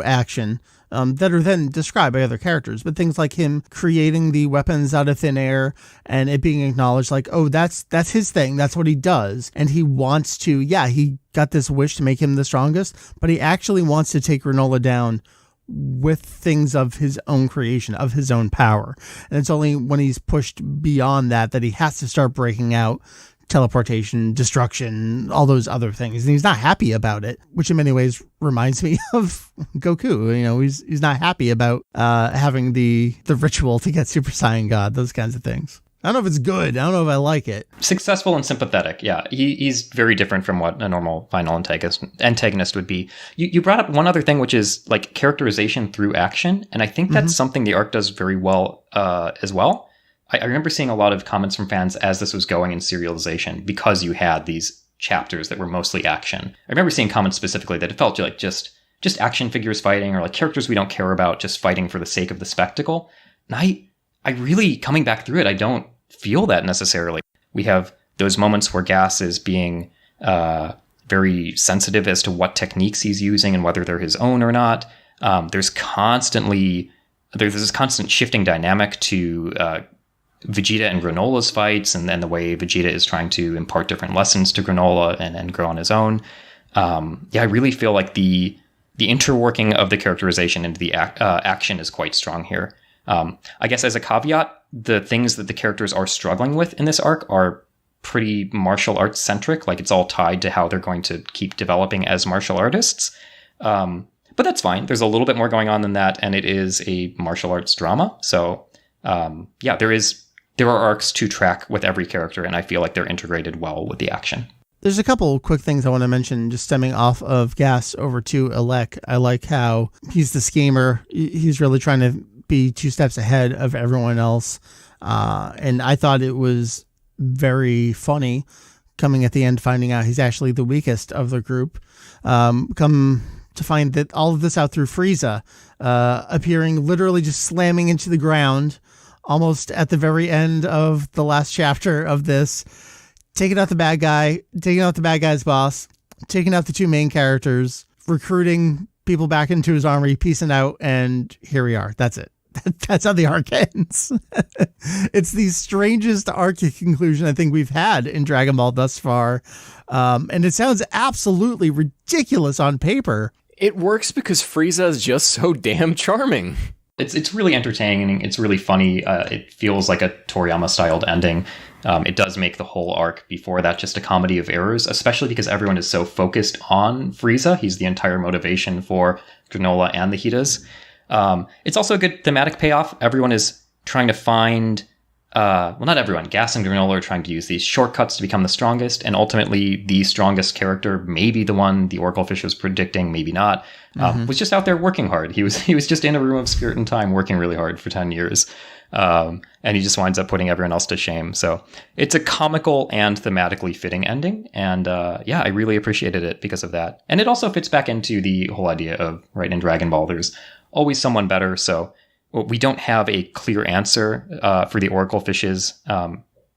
action that are then described by other characters, but things like him creating the weapons out of thin air and it being acknowledged like, oh, that's his thing. That's what he does. And he wants to, he got this wish to make him the strongest, but he actually wants to take Granola down with things of his own creation, of his own power. And it's only when he's pushed beyond that he has to start breaking out teleportation, destruction, all those other things. And he's not happy about it, which in many ways reminds me of Goku. You know, he's not happy about having the ritual to get Super Saiyan God, those kinds of things. I don't know if it's good. I don't know if I like it. Successful and sympathetic. Yeah, he's very different from what a normal final antagonist would be. You brought up one other thing, which is like characterization through action. And I think that's something the arc does very well as well. I remember seeing a lot of comments from fans as this was going in serialization because you had these chapters that were mostly action. I remember seeing comments specifically that it felt like just action figures fighting, or like characters we don't care about just fighting for the sake of the spectacle. And I really, coming back through it, I don't feel that necessarily. We have those moments where Gas is being very sensitive as to what techniques he's using and whether they're his own or not. There's this constant shifting dynamic to Vegeta and Granola's fights, and then the way Vegeta is trying to impart different lessons to Granola and grow on his own. I really feel like the interworking of the characterization into the action is quite strong here. I guess as a caveat, the things that the characters are struggling with in this arc are pretty martial arts centric. Like, it's all tied to how they're going to keep developing as martial artists. But that's fine. There's a little bit more going on than that, and it is a martial arts drama. So there are arcs to track with every character, and I feel like they're integrated well with the action. There's a couple quick things I want to mention, just stemming off of Gas over to Elec. I like how he's the schemer. He's really trying to be 2 steps ahead of everyone else. And I thought it was very funny coming at the end, finding out he's actually the weakest of the group. Come to find that all of this out through Frieza, appearing literally just slamming into the ground almost at the very end of the last chapter of this, taking out the bad guy, taking out the bad guy's boss, taking out the 2 main characters, recruiting people back into his army, peacing out, and here we are. That's it. That's how the arc ends. It's the strangest arc conclusion I think we've had in Dragon Ball thus far. And it sounds absolutely ridiculous on paper. It works because Frieza is just so damn charming. It's really entertaining. It's really funny. It feels like a Toriyama-styled ending. It does make the whole arc before that just a comedy of errors, especially because everyone is so focused on Frieza. He's the entire motivation for Granola and the Hidas. It's also a good thematic payoff. Everyone is trying to find... not everyone. Gas and Granola are trying to use these shortcuts to become the strongest, and ultimately the strongest character, maybe the one the Oracle Fish was predicting, maybe not, was just out there working hard. He was just in a room of spirit and time working really hard for 10 years. And he just winds up putting everyone else to shame. So it's a comical and thematically fitting ending. And I really appreciated it because of that. And it also fits back into the whole idea of, right, in Dragon Ball, there's always someone better. So we don't have a clear answer for the Oracle Fish's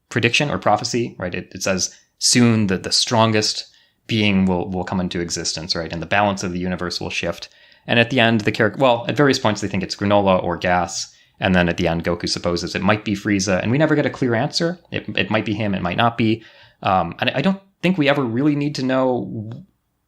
prediction or prophecy, right? It says soon that the strongest being will come into existence, right? And the balance of the universe will shift. And at the end, at various points, they think it's Granola or Gas. And then at the end, Goku supposes it might be Frieza. And we never get a clear answer. It might be him, it might not be. And I don't think we ever really need to know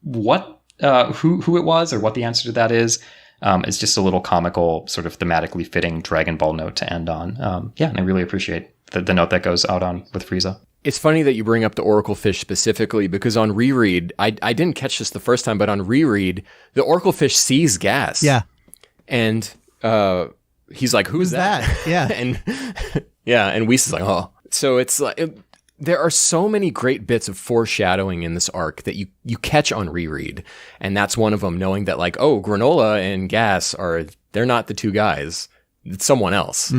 who it was or what the answer to that is. It's just a little comical, sort of thematically fitting Dragon Ball note to end on. And I really appreciate the note that goes out on with Frieza. It's funny that you bring up the Oracle fish specifically, because on reread, I didn't catch this the first time, but on reread, the Oracle fish sees Gas. Yeah. And he's like, who's that? Yeah. And and Whis is like, oh. So it's like, there are so many great bits of foreshadowing in this arc that you catch on reread. And that's one of them, knowing that like, oh, Granola and Gas they're not the two guys. It's someone else.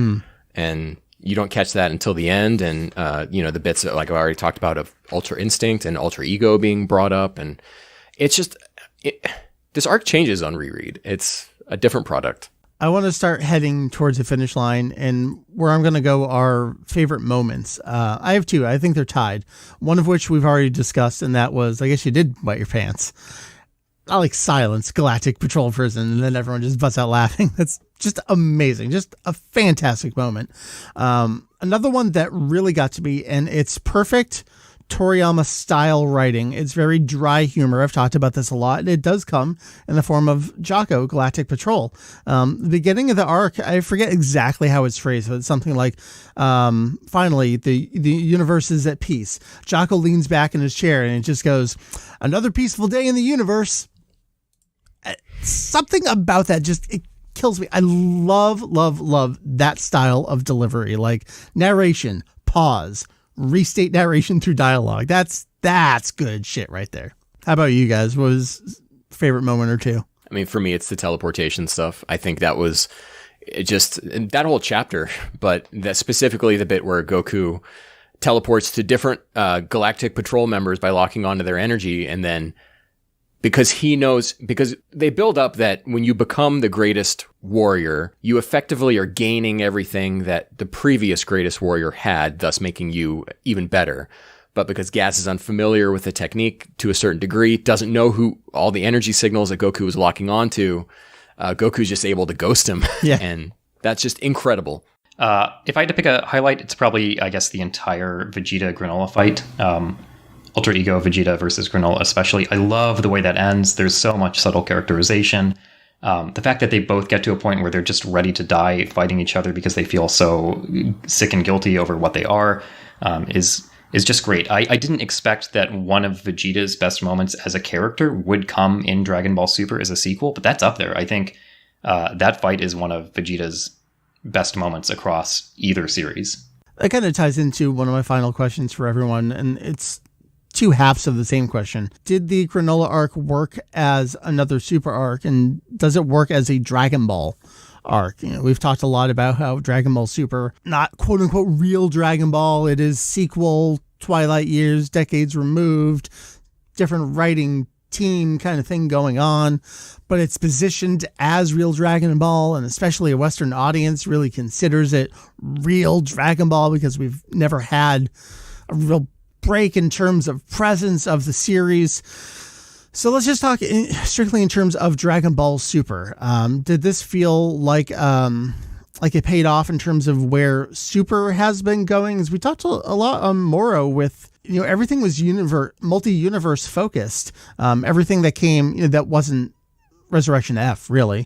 And you don't catch that until the end. And, the bits that, like I already talked about, of Ultra Instinct and Ultra Ego being brought up. And it's just, this arc changes on reread. It's a different product. I want to start heading towards the finish line, and where I'm going to go are favorite moments. I have two. I think they're tied. One of which we've already discussed, and that was, I guess you did wet your pants. I like Silence, Galactic Patrol Prison, and then everyone just busts out laughing. That's just amazing. Just a fantastic moment. Another one that really got to me, and it's perfect Toriyama style writing. It's very dry humor. I've talked about this a lot. It does come in the form of Jocko, Galactic Patrol. The beginning of the arc, I forget exactly how it's phrased, but it's something like, finally, the universe is at peace. Jocko leans back in his chair and it just goes, another peaceful day in the universe. Something about that it kills me. I love that style of delivery, like narration, pause, restate narration through dialogue. That's good shit right there. How about you guys? What was favorite moment or two? I mean, for me, it's the teleportation stuff. I think that was just that whole chapter, but that specifically the bit where Goku teleports to different Galactic Patrol members by locking onto their energy, and then because they build up that when you become the greatest warrior, you effectively are gaining everything that the previous greatest warrior had, thus making you even better. But because Gas is unfamiliar with the technique to a certain degree, doesn't know who all the energy signals that Goku was locking onto, Goku's just able to ghost him. Yeah. And that's just incredible. If I had to pick a highlight, it's probably, I guess, the entire Vegeta-Granola fight. Ultra Ego Vegeta versus Granola especially. I love the way that ends. There's so much subtle characterization. The fact that they both get to a point where they're just ready to die fighting each other because they feel so sick and guilty over what they are is just great. I didn't expect that one of Vegeta's best moments as a character would come in Dragon Ball Super as a sequel, but that's up there. I think that fight is one of Vegeta's best moments across either series. That kind of ties into one of my final questions for everyone, and it's two halves of the same question. Did the Granola arc work as another Super arc, and does it work as a Dragon Ball arc? We've talked a lot about how Dragon Ball Super, not quote unquote real Dragon Ball, it is sequel, Twilight years, decades removed, different writing team kind of thing going on, but it's positioned as real Dragon Ball, and especially a Western audience really considers it real Dragon Ball because we've never had a real break in terms of presence of the series. So let's just talk strictly in terms of Dragon Ball Super. Did this feel like it paid off in terms of where Super has been going? As we talked a lot on Moro with, everything was multi-universe focused. Everything that came, that wasn't Resurrection F, really.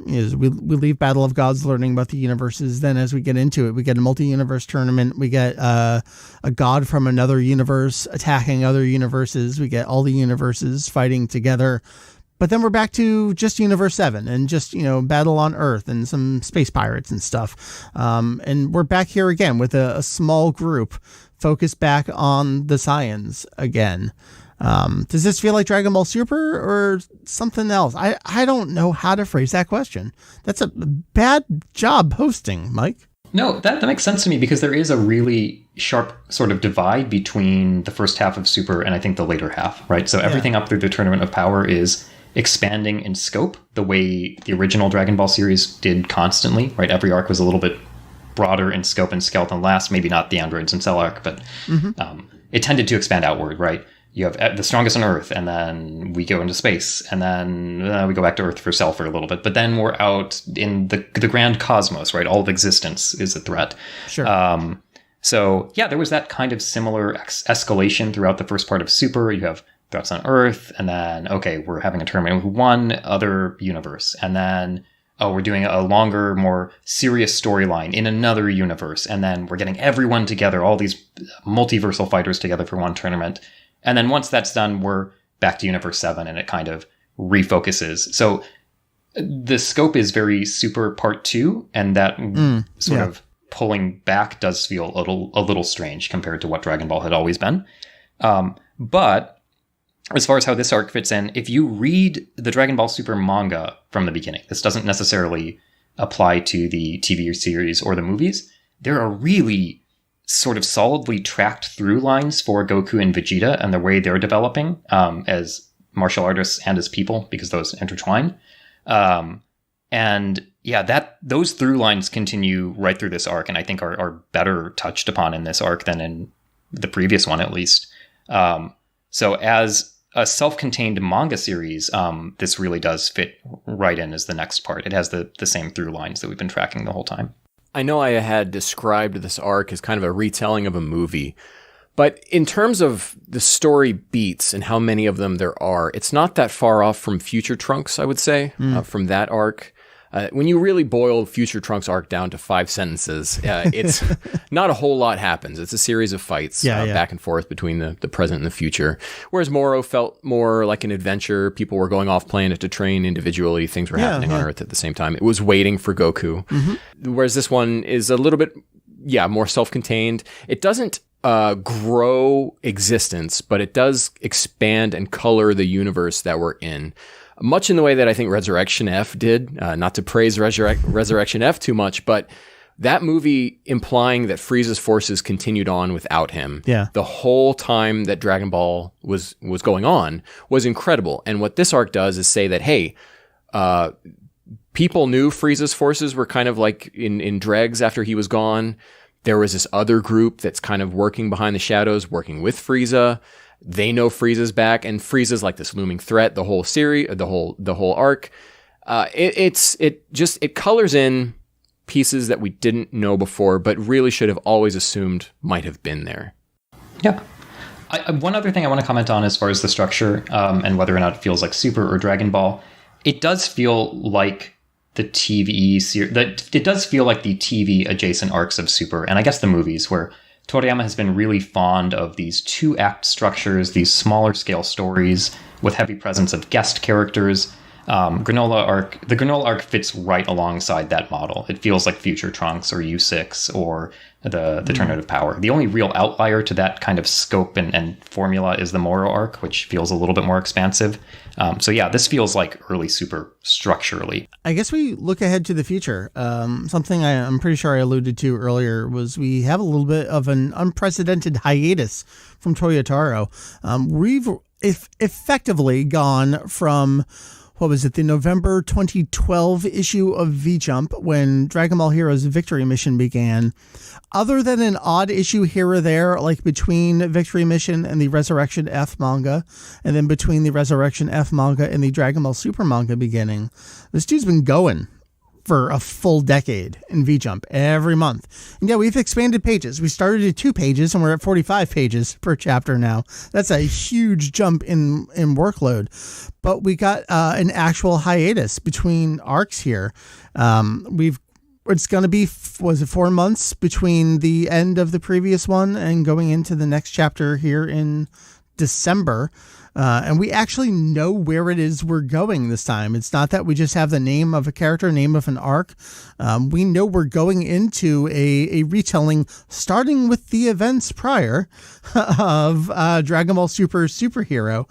Is we leave Battle of Gods learning about the universes. Then as we get into it, we get a multi-universe tournament. We get a god from another universe attacking other universes. We get all the universes fighting together. But then we're back to just Universe 7 and just, battle on Earth and some space pirates and stuff. And we're back here again with a small group focused back on the science again. Does this feel like Dragon Ball Super or something else? I don't know how to phrase that question. That's a bad job hosting, Mike. No, that makes sense to me because there is a really sharp sort of divide between the first half of Super and I think the later half, right? So everything up through the Tournament of Power is expanding in scope the way the original Dragon Ball series did constantly, right? Every arc was a little bit broader in scope and scale than last, maybe not the Androids and Cell arc, but it tended to expand outward, right? You have the strongest on Earth, and then we go into space, and then we go back to Earth for Cell for a little bit, but then we're out in the grand cosmos, right? All of existence is a threat. Sure. So yeah, there was that kind of similar escalation throughout the first part of Super. You have threats on Earth, and then, okay, we're having a tournament with one other universe, and then, oh, we're doing a longer, more serious storyline in another universe, and then we're getting everyone together, all these multiversal fighters together for one tournament. And then once that's done, we're back to Universe 7, and it kind of refocuses. So the scope is very Super Part 2, and that sort of pulling back does feel a little strange compared to what Dragon Ball had always been. But as far as how this arc fits in, if you read the Dragon Ball Super manga from the beginning, this doesn't necessarily apply to the TV series or the movies. There are really sort of solidly tracked through lines for Goku and Vegeta and the way they're developing as martial artists and as people, because those intertwine. And yeah, those through lines continue right through this arc, and I think are better touched upon in this arc than in the previous one, at least. So as a self-contained manga series, this really does fit right in as the next part. It has the same through lines that we've been tracking the whole time. I know I had described this arc as kind of a retelling of a movie, but in terms of the story beats and how many of them there are, it's not that far off from Future Trunks, I would say, from that arc. When you really boil Future Trunks arc down to 5 sentences, it's not a whole lot happens. It's a series of fights back and forth between the present and the future. Whereas Moro felt more like an adventure. People were going off planet to train individually. Things were happening on Earth at the same time. It was waiting for Goku. Whereas this one is a little bit, more self-contained. It doesn't grow existence, but it does expand and color the universe that we're in. Much in the way that I think Resurrection F did, not to praise Resurrection F too much, but that movie implying that Frieza's forces continued on without him the whole time that Dragon Ball was going on was incredible. And what this arc does is say that, hey, people knew Frieza's forces were kind of like in dregs after he was gone. There was this other group that's kind of working behind the shadows, working with Frieza. They know Frieza's back, and Frieza's like this looming threat. The whole series, the whole arc, it colors in pieces that we didn't know before, but really should have always assumed might have been there. Yeah. One other thing I want to comment on as far as the structure and whether or not it feels like Super or Dragon Ball, it does feel like the TV series. It does feel like the TV adjacent arcs of Super, and I guess the movies, where Toriyama has been really fond of these 2-act structures, these smaller scale stories with heavy presence of guest characters. The Granola arc fits right alongside that model. It feels like Future Trunks or U6 or the Tournament of Power. The only real outlier to that kind of scope and formula is the Moro arc, which feels a little bit more expansive. This feels like early Super structurally. I guess we look ahead to the future. Something I'm pretty sure I alluded to earlier was we have a little bit of an unprecedented hiatus from Toyotaro. We've effectively gone from, the November 2012 issue of V-Jump when Dragon Ball Heroes Victory Mission began. Other than an odd issue here or there, like between Victory Mission and the Resurrection F manga, and then between the Resurrection F manga and the Dragon Ball Super manga beginning, this dude's been going for a full decade in V-Jump every month. And we've expanded pages. We started at 2 pages and we're at 45 pages per chapter now. That's a huge jump in workload. But we got an actual hiatus between arcs here. It's going to be, 4 months between the end of the previous one and going into the next chapter here in December. And we actually know where it is we're going this time. It's not that we just have the name of a character, name of an arc. We know we're going into a retelling starting with the events prior of Dragon Ball Super Superhero.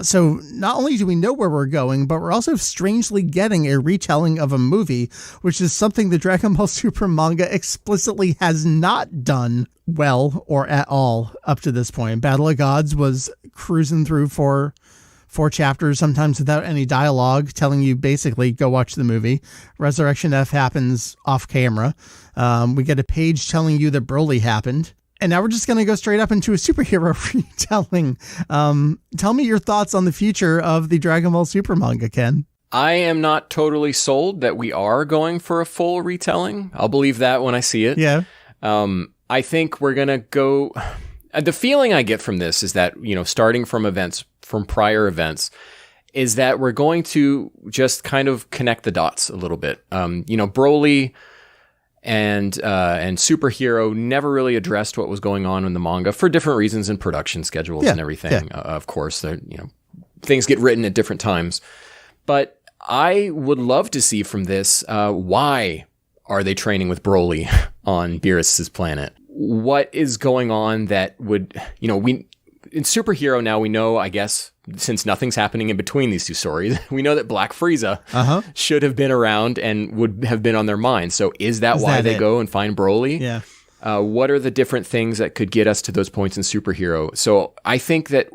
So not only do we know where we're going, but we're also strangely getting a retelling of a movie, which is something the Dragon Ball Super manga explicitly has not done well or at all up to this point. Battle of Gods was cruising through for 4 chapters, sometimes without any dialogue, telling you basically go watch the movie. Resurrection F happens off camera. We get a page telling you that Broly happened. And now we're just going to go straight up into a superhero retelling. Tell me your thoughts on the future of the Dragon Ball Super manga, Ken. I am not totally sold that we are going for a full retelling. I'll believe that when I see it. Yeah. I think we're going to go... The feeling I get from this is that, starting from prior events, is that we're going to just kind of connect the dots a little bit. Broly and Superhero never really addressed what was going on in the manga for different reasons and production schedules and everything. Of course, things get written at different times. But I would love to see from this, why are they training with Broly on Beerus's planet? What is going on that would, in Superhero now we know, I guess, since nothing's happening in between these two stories, we know that Black Frieza should have been around and would have been on their mind. So is that why they go and find Broly? Yeah. What are the different things that could get us to those points in Superhero? So I think that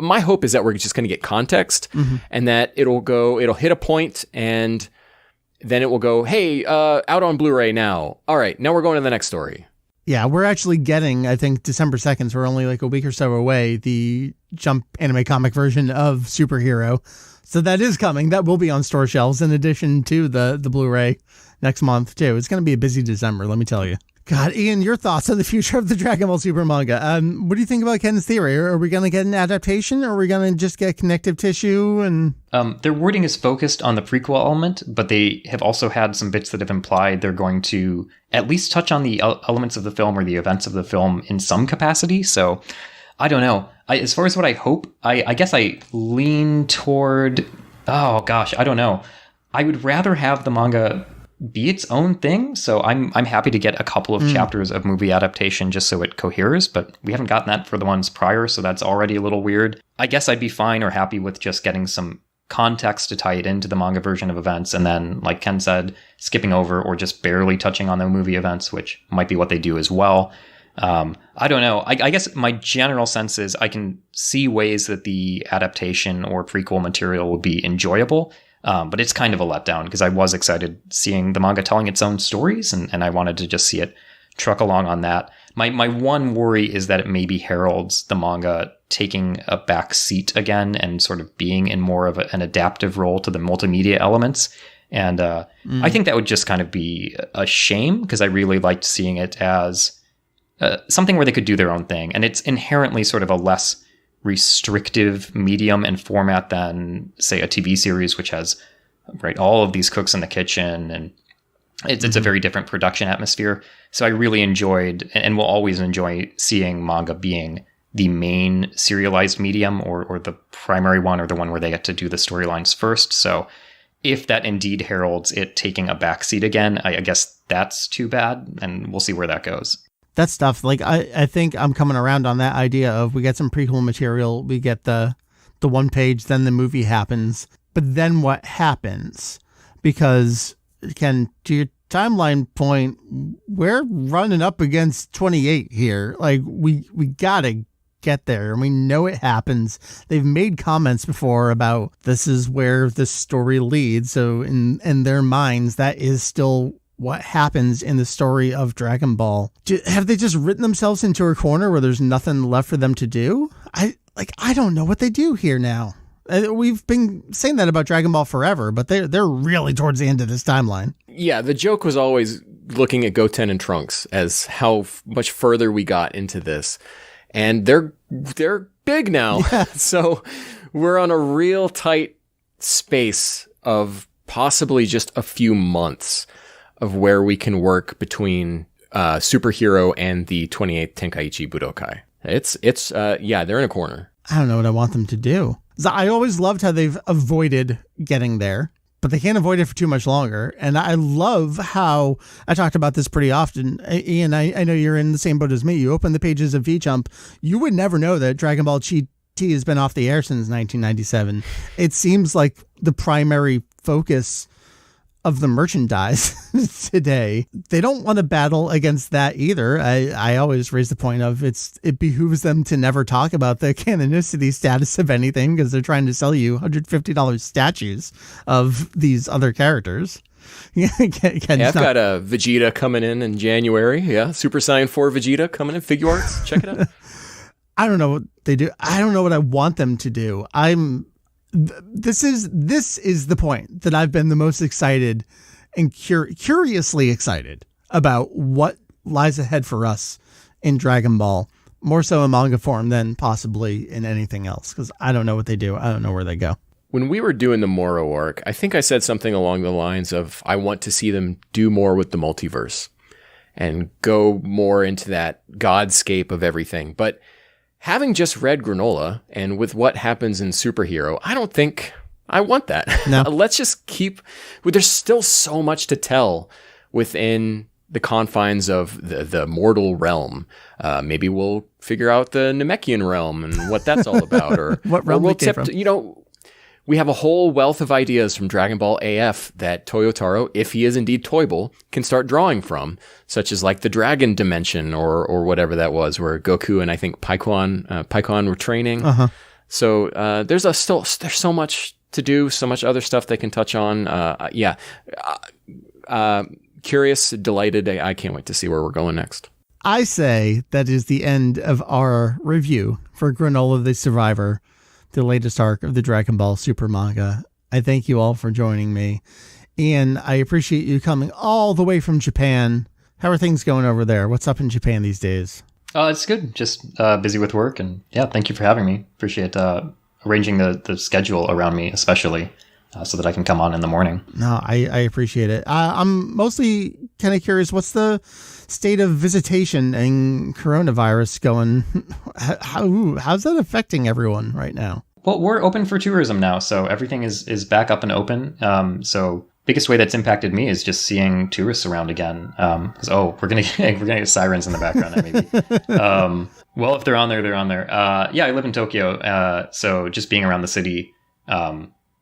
my hope is that we're just going to get context and that it'll hit a point and then it will go, hey, out on Blu-ray now. All right, now we're going to the next story. Yeah, we're actually getting, I think, December 2nd, so we're only like a week or so away, the Jump anime comic version of Superhero. So that is coming. That will be on store shelves in addition to the Blu-ray next month, too. It's going to be a busy December, let me tell you. God, Ian, your thoughts on the future of the Dragon Ball Super manga. What do you think about Ken's theory? Are we going to get an adaptation, or are we going to just get connective tissue? And their wording is focused on the prequel element, but they have also had some bits that have implied they're going to at least touch on the elements of the film or the events of the film in some capacity. So I don't know. As far as what I hope, I guess I lean toward, oh gosh, I don't know. I would rather have the manga be its own thing. So I'm happy to get a couple of chapters of movie adaptation just so it coheres, but we haven't gotten that for the ones prior, so that's already a little weird. I guess I'd be fine or happy with just getting some context to tie it into the manga version of events, and then, like Ken said, skipping over or just barely touching on the movie events, which might be what they do as well. I don't know. I guess my general sense is I can see ways that the adaptation or prequel material would be enjoyable. But it's kind of a letdown because I was excited seeing the manga telling its own stories, and I wanted to just see it truck along on that. My one worry is that it maybe heralds the manga taking a back seat again and sort of being in more of an adaptive role to the multimedia elements. And I think that would just kind of be a shame because I really liked seeing it as something where they could do their own thing. And it's inherently sort of a less restrictive medium and format than, say, a TV series, which has all of these cooks in the kitchen, and it's a very different production atmosphere. So I really enjoyed and will always enjoy seeing manga being the main serialized medium or the primary one, or the one where they get to do the storylines first. So if that indeed heralds it taking a backseat again, I guess that's too bad, and we'll see where that goes. that stuff, like I think I'm coming around on that idea of we get some prequel material, we get the one page, then the movie happens, but then what happens? Because, Ken, to your timeline point, we're running up against 28 here. Like we gotta get there, and we know it happens. They've made comments before about this is where the story leads, so in their minds that is still what happens in the story of Dragon Ball. Have they just written themselves into a corner where there's nothing left for them to do? I don't know what they do here now. We've been saying that about Dragon Ball forever, but they're really towards the end of this timeline. Yeah, the joke was always looking at Goten and Trunks as how much further we got into this. And they're big now. Yeah. So we're on a real tight space of possibly just a few months of where we can work between Superhero and the 28th Tenkaichi Budokai. They're in a corner. I don't know what I want them to do. I always loved how they've avoided getting there, but they can't avoid it for too much longer. And I love how, I talked about this pretty often, Ian, I know you're in the same boat as me. You open the pages of V-Jump, you would never know that Dragon Ball GT has been off the air since 1997. It seems like the primary focus of the merchandise today. They don't want to battle against that either. I always raise the point of it behooves them to never talk about the canonicity status of anything because they're trying to sell you $150 statues of these other characters. I've got a Vegeta coming in January. Yeah, Super Saiyan 4 Vegeta coming in, figure arts. Check it out. I don't know what they do. I don't know what I want them to do. This is the point that I've been the most excited and curiously excited about what lies ahead for us in Dragon Ball, more so in manga form than possibly in anything else, because I don't know what they do. I don't know where they go. when we were doing the Moro arc, I think I said something along the lines of, I want to see them do more with the multiverse and go more into that godscape of everything. But having just read Granola and with what happens in Superhero, I don't think I want that. No. Let's just keep, there's still so much to tell within the confines of the mortal realm. Maybe we'll figure out the Namekian realm and what that's all about, or what realm we'll we came from. We have a whole wealth of ideas from Dragon Ball AF that Toyotaro, if he is indeed Toyable, can start drawing from, such as like the dragon dimension or whatever that was, where Goku and I think Paikon were training. So there's so much to do, so much other stuff they can touch on. Curious, delighted. I can't wait to see where we're going next. I say that is the end of our review for Granola the Survivor, the latest arc of the Dragon Ball Super manga. I thank you all for joining me. Ian, I appreciate you coming all the way from Japan. How are things going over there? What's up in Japan these days? It's good. Just busy with work. And yeah, thank you for having me. Appreciate arranging the schedule around me, especially so that I can come on in the morning. No, I appreciate it. I'm mostly kind of curious, what's the state of visitation and coronavirus going? How's that affecting everyone right now? Well, we're open for tourism now, so everything is back up and open. So biggest way that's impacted me is just seeing tourists around again. We're gonna get sirens in the background, maybe. Well, if they're on there, they're on there. I live in Tokyo, so just being around the city,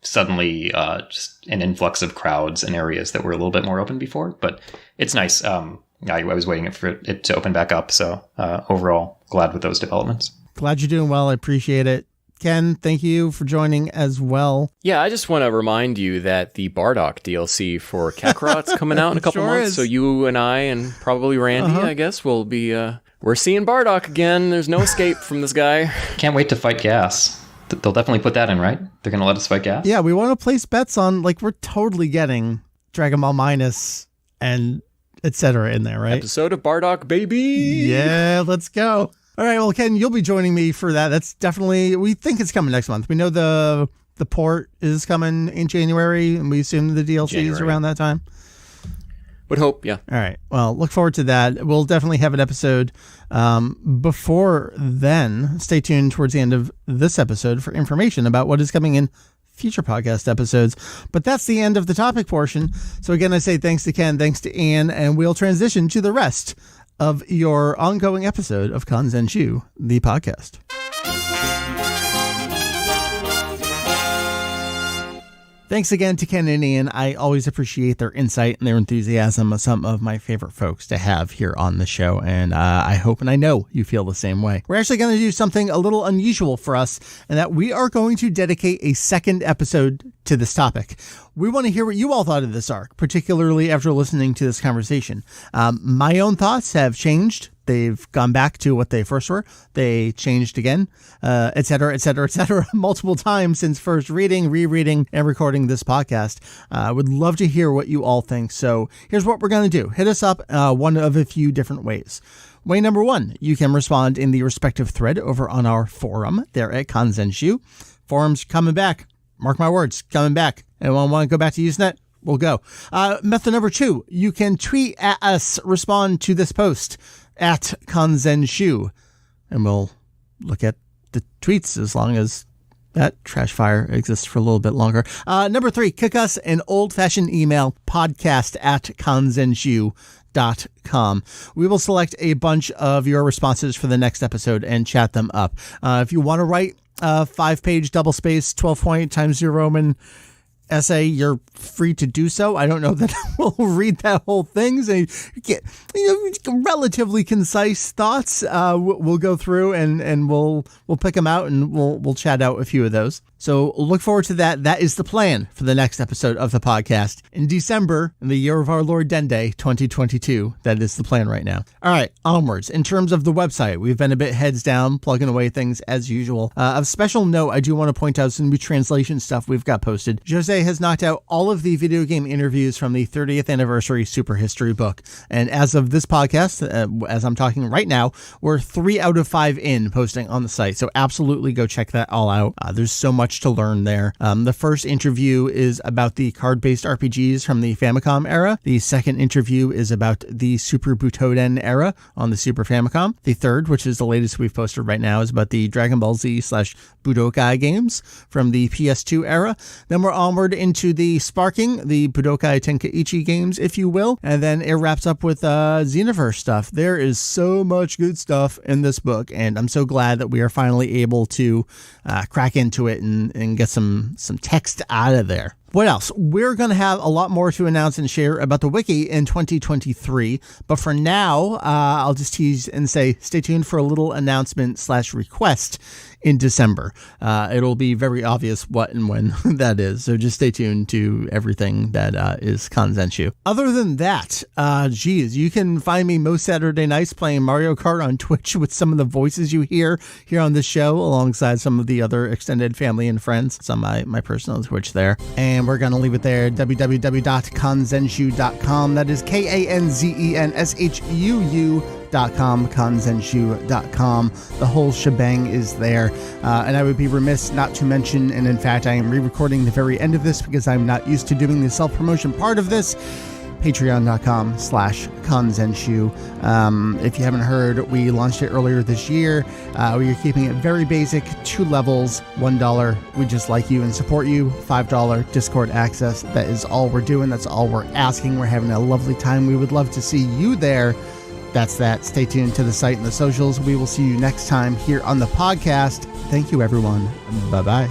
suddenly just an influx of crowds in areas that were a little bit more open before. But it's nice. I was waiting for it to open back up, so overall, glad with those developments. Glad you're doing well. I appreciate it. Ken, thank you for joining as well. Yeah, I just want to remind you that the Bardock DLC for Kakarot's coming out in a couple months. Is. So you and I and probably Randy, I guess, will be... we're seeing Bardock again. There's no escape from this guy. Can't wait to fight Gas. They'll definitely put that in, right? They're going to let us fight Gas? Yeah, we want to place bets on, we're totally getting Dragon Ball Minus and etc. in there, right? Episode of Bardock, baby! Yeah, let's go. All right, well, Ken, you'll be joining me for that. That's definitely, we think it's coming next month. We know the port is coming in January, and we assume the DLC is around that time. Would hope, yeah. All right. Well, look forward to that. We'll definitely have an episode before then. Stay tuned towards the end of this episode for information about what is coming in future podcast episodes. But that's the end of the topic portion. So again, I say thanks to Ken, thanks to Anne, and we'll transition to the rest of your ongoing episode of Kanzenju, the podcast. Thanks again to Ken and Ian. I always appreciate their insight and their enthusiasm, some of my favorite folks to have here on the show, and I hope and I know you feel the same way. We're actually going to do something a little unusual for us, and that we are going to dedicate a second episode to this topic. We want to hear what you all thought of this arc, particularly after listening to this conversation. My own thoughts have changed. They've gone back to what they first were. They changed again, et cetera, multiple times since first reading, rereading, and recording this podcast. I would love to hear what you all think. So here's what we're going to do. Hit us up one of a few different ways. Way number one, you can respond in the respective thread over on our forum there at Kanzenju. Forum's coming back. Mark my words, coming back. Anyone want to go back to Usenet? We'll go. Method number two, you can tweet at us, respond to this post at Kanzenju, and we'll look at the tweets as long as that trash fire exists for a little bit longer. Number three, kick us an old-fashioned email, podcast@kanzenju.com. We will select a bunch of your responses for the next episode and chat them up. If you want to write a 5-page double-space 12-point Times New Roman essay, you're free to do so. I don't know that we'll read that whole thing. So you get relatively concise thoughts. We'll go through and we'll pick them out and we'll chat out a few of those. So look forward to that. That is the plan for the next episode of the podcast in December, in the year of our Lord Dende 2022. That is the plan right now. All right, onwards. In terms of the website, we've been a bit heads down, plugging away things as usual. Of special note, I do want to point out some new translation stuff we've got posted. Jose has knocked out all of the video game interviews from the 30th anniversary Super History book. And as of this podcast, as I'm talking right now, we're 3 out of 5 in posting on the site. So absolutely go check that all out. There's so much much to learn there. The first interview is about the card-based RPGs from the Famicom era. The second interview is about the Super Butoden era on the Super Famicom. The third, which is the latest we've posted right now, is about the Dragon Ball Z / Budokai games from the PS2 era. Then we're onward into the Sparking, the Budokai Tenkaichi games, if you will. And then it wraps up with Xenoverse stuff. There is so much good stuff in this book, and I'm so glad that we are finally able to crack into it and get some text out of there. What else? We're going to have a lot more to announce and share about the wiki in 2023. But for now, I'll just tease and say stay tuned for a little announcement / request in December. It'll be very obvious what and when that is. So just stay tuned to everything that is Kanzenju. Other than that, you can find me most Saturday nights playing Mario Kart on Twitch with some of the voices you hear here on the show, alongside some of the other extended family and friends. It's on my personal Twitch there. And we're going to leave it there, www.kanzenju.com. That is KANZENSHUU.com, kanzenju.com. The whole shebang is there. And I would be remiss not to mention, and in fact, I am re-recording the very end of this because I'm not used to doing the self-promotion part of this, patreon.com/kanzenju. If you haven't heard, we launched it earlier this year. We are keeping it very basic, 2 levels, $1. We just like you and support you. $5 Discord access. That is all we're doing. That's all we're asking. We're having a lovely time. We would love to see you there. That's that. Stay tuned to the site and the socials. We will see you next time here on the podcast. Thank you, everyone. Bye-bye.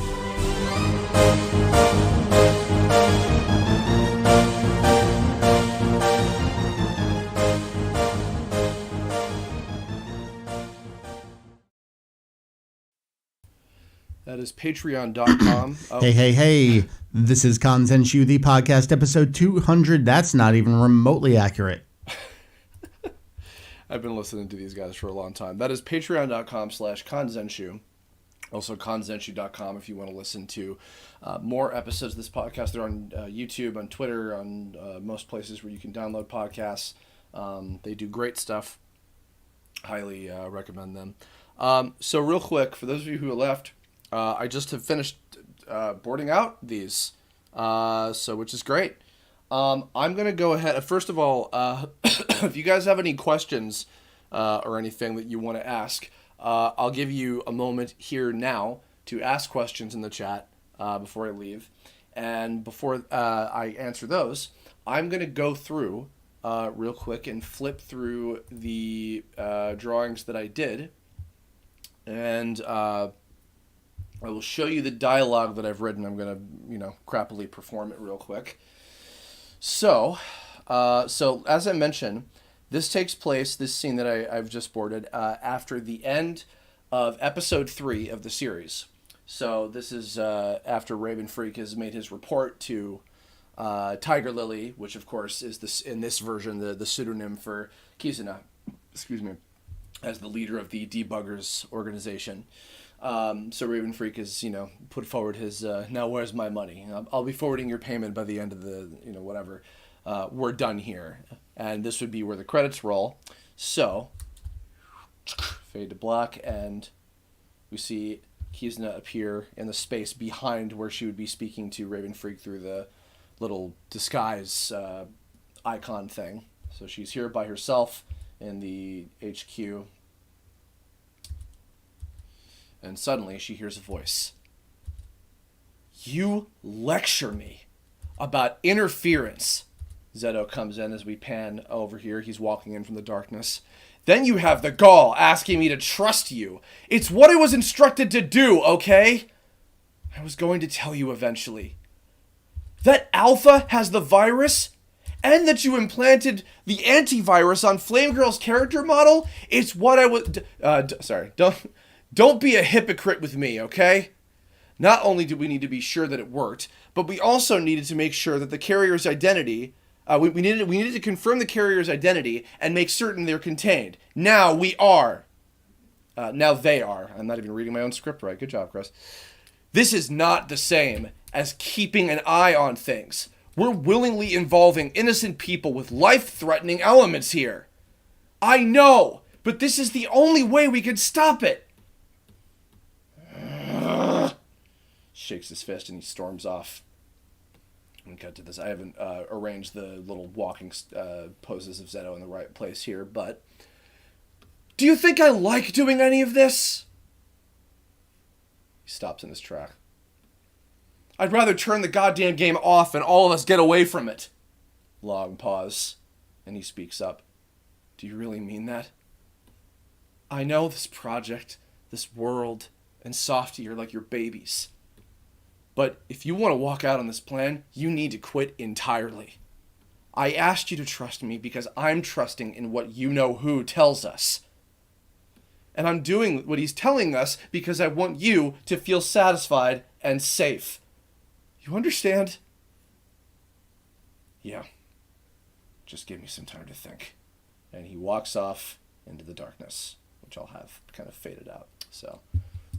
That is patreon.com. Oh. Hey. This is Kanzenju, the podcast, episode 200. That's not even remotely accurate. I've been listening to these guys for a long time. That is patreon.com/Kanzenju. Also kanzenju.com if you want to listen to more episodes of this podcast. They're on YouTube, on Twitter, on most places where you can download podcasts. They do great stuff. Highly recommend them. So real quick, for those of you who left, I just have finished boarding out these, which is great. I'm going to go ahead. First of all, if you guys have any questions or anything that you want to ask, I'll give you a moment here now to ask questions in the chat before I leave. And before I answer those, I'm going to go through real quick and flip through the drawings that I did. And I will show you the dialogue that I've written. I'm going to, crappily perform it real quick. So as I mentioned, this takes place, this scene that I've just boarded, after the end of episode 3 of the series. So this is after Raven Freak has made his report to Tiger Lily, which of course is in this version the pseudonym for Kizuna, as the leader of the Debuggers organization. So Raven Freak has, put forward his, now where's my money? I'll be forwarding your payment by the end of the, whatever. We're done here. And this would be where the credits roll. So, fade to black, and we see Kizuna appear in the space behind where she would be speaking to Raven Freak through the little disguise icon thing. So she's here by herself in the HQ. And suddenly she hears a voice. You lecture me about interference. Zeto comes in as we pan over here. He's walking in from the darkness. Then you have the gall asking me to trust you. It's what I was instructed to do, okay? I was going to tell you eventually. That Alpha has the virus, and that you implanted the antivirus on Flame Girl's character model, it's what I was... Don't be a hypocrite with me, okay? Not only did we need to be sure that it worked, but we also needed to make sure that the carrier's identity... We needed to confirm the carrier's identity and make certain they're contained. Now we are. Now they are. I'm not even reading my own script right. Good job, Chris. This is not the same as keeping an eye on things. We're willingly involving innocent people with life-threatening elements here. I know, but this is the only way we can stop it. shakes his fist and he storms off. And cut to this. I haven't arranged the little walking poses of Zeto in the right place here, but do you think I like doing any of this? He stops in his track. I'd rather turn the goddamn game off and all of us get away from it. Long pause, and he speaks up. Do you really mean that? I know this project, this world, and Softy are like your babies. But if you want to walk out on this plan, you need to quit entirely. I asked you to trust me because I'm trusting in what you-know-who tells us. And I'm doing what he's telling us because I want you to feel satisfied and safe. You understand? Yeah. Just give me some time to think. And he walks off into the darkness, which I'll have kind of faded out. So,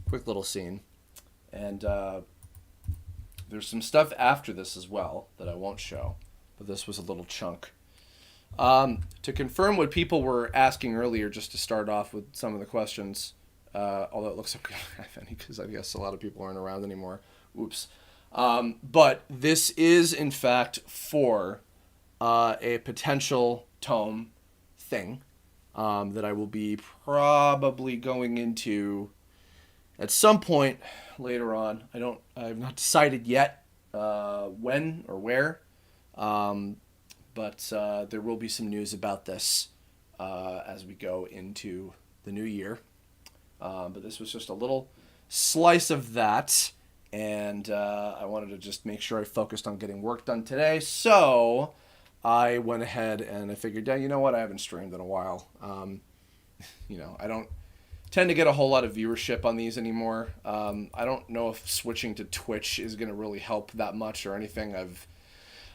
quick little scene. And there's some stuff after this as well that I won't show, but this was a little chunk. To confirm what people were asking earlier, just to start off with some of the questions, although it looks like we don't have any because I guess a lot of people aren't around anymore. Oops. But this is, in fact, for a potential tome thing that I will be probably going into at some point later on. I've not decided yet when or where, but there will be some news about this as we go into the new year. But this was just a little slice of that, and I wanted to just make sure I focused on getting work done today, so I went ahead and I figured, yeah, you know what, I haven't streamed in a while. I don't tend to get a whole lot of viewership on these anymore. I don't know if switching to Twitch is going to really help that much or anything.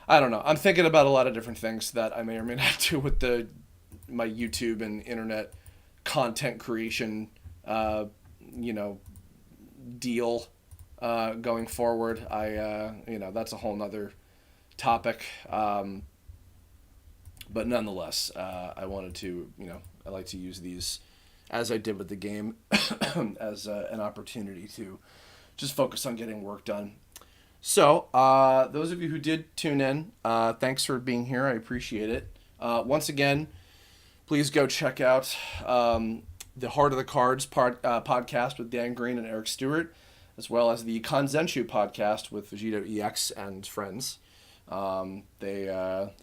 I don't know. I'm thinking about a lot of different things that I may or may not do with my YouTube and internet content creation, deal going forward. That's a whole nother topic. But nonetheless, I wanted to, I like to use these, as I did with the game, as an opportunity to just focus on getting work done. So, those of you who did tune in, thanks for being here. I appreciate it. Once again, please go check out the Heart of the Cards podcast with Dan Green and Eric Stewart, as well as the Kanzenju podcast with Vegito EX and friends. They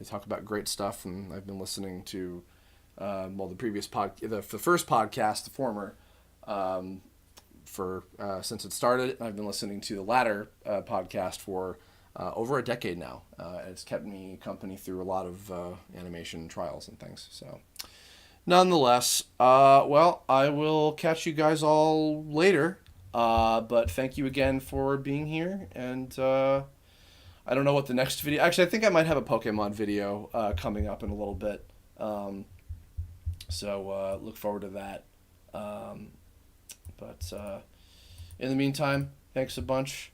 talk about great stuff, and I've been listening to the previous the first podcast, the former, since it started. I've been listening to the latter podcast for over a decade now. It's kept me company through a lot of animation trials and things. So, nonetheless, I will catch you guys all later. But thank you again for being here, and I don't know what the next video... Actually, I think I might have a Pokemon video coming up in a little bit. So look forward to that. But in the meantime, thanks a bunch,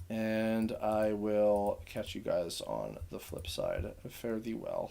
and I will catch you guys on the flip side. Fare thee well.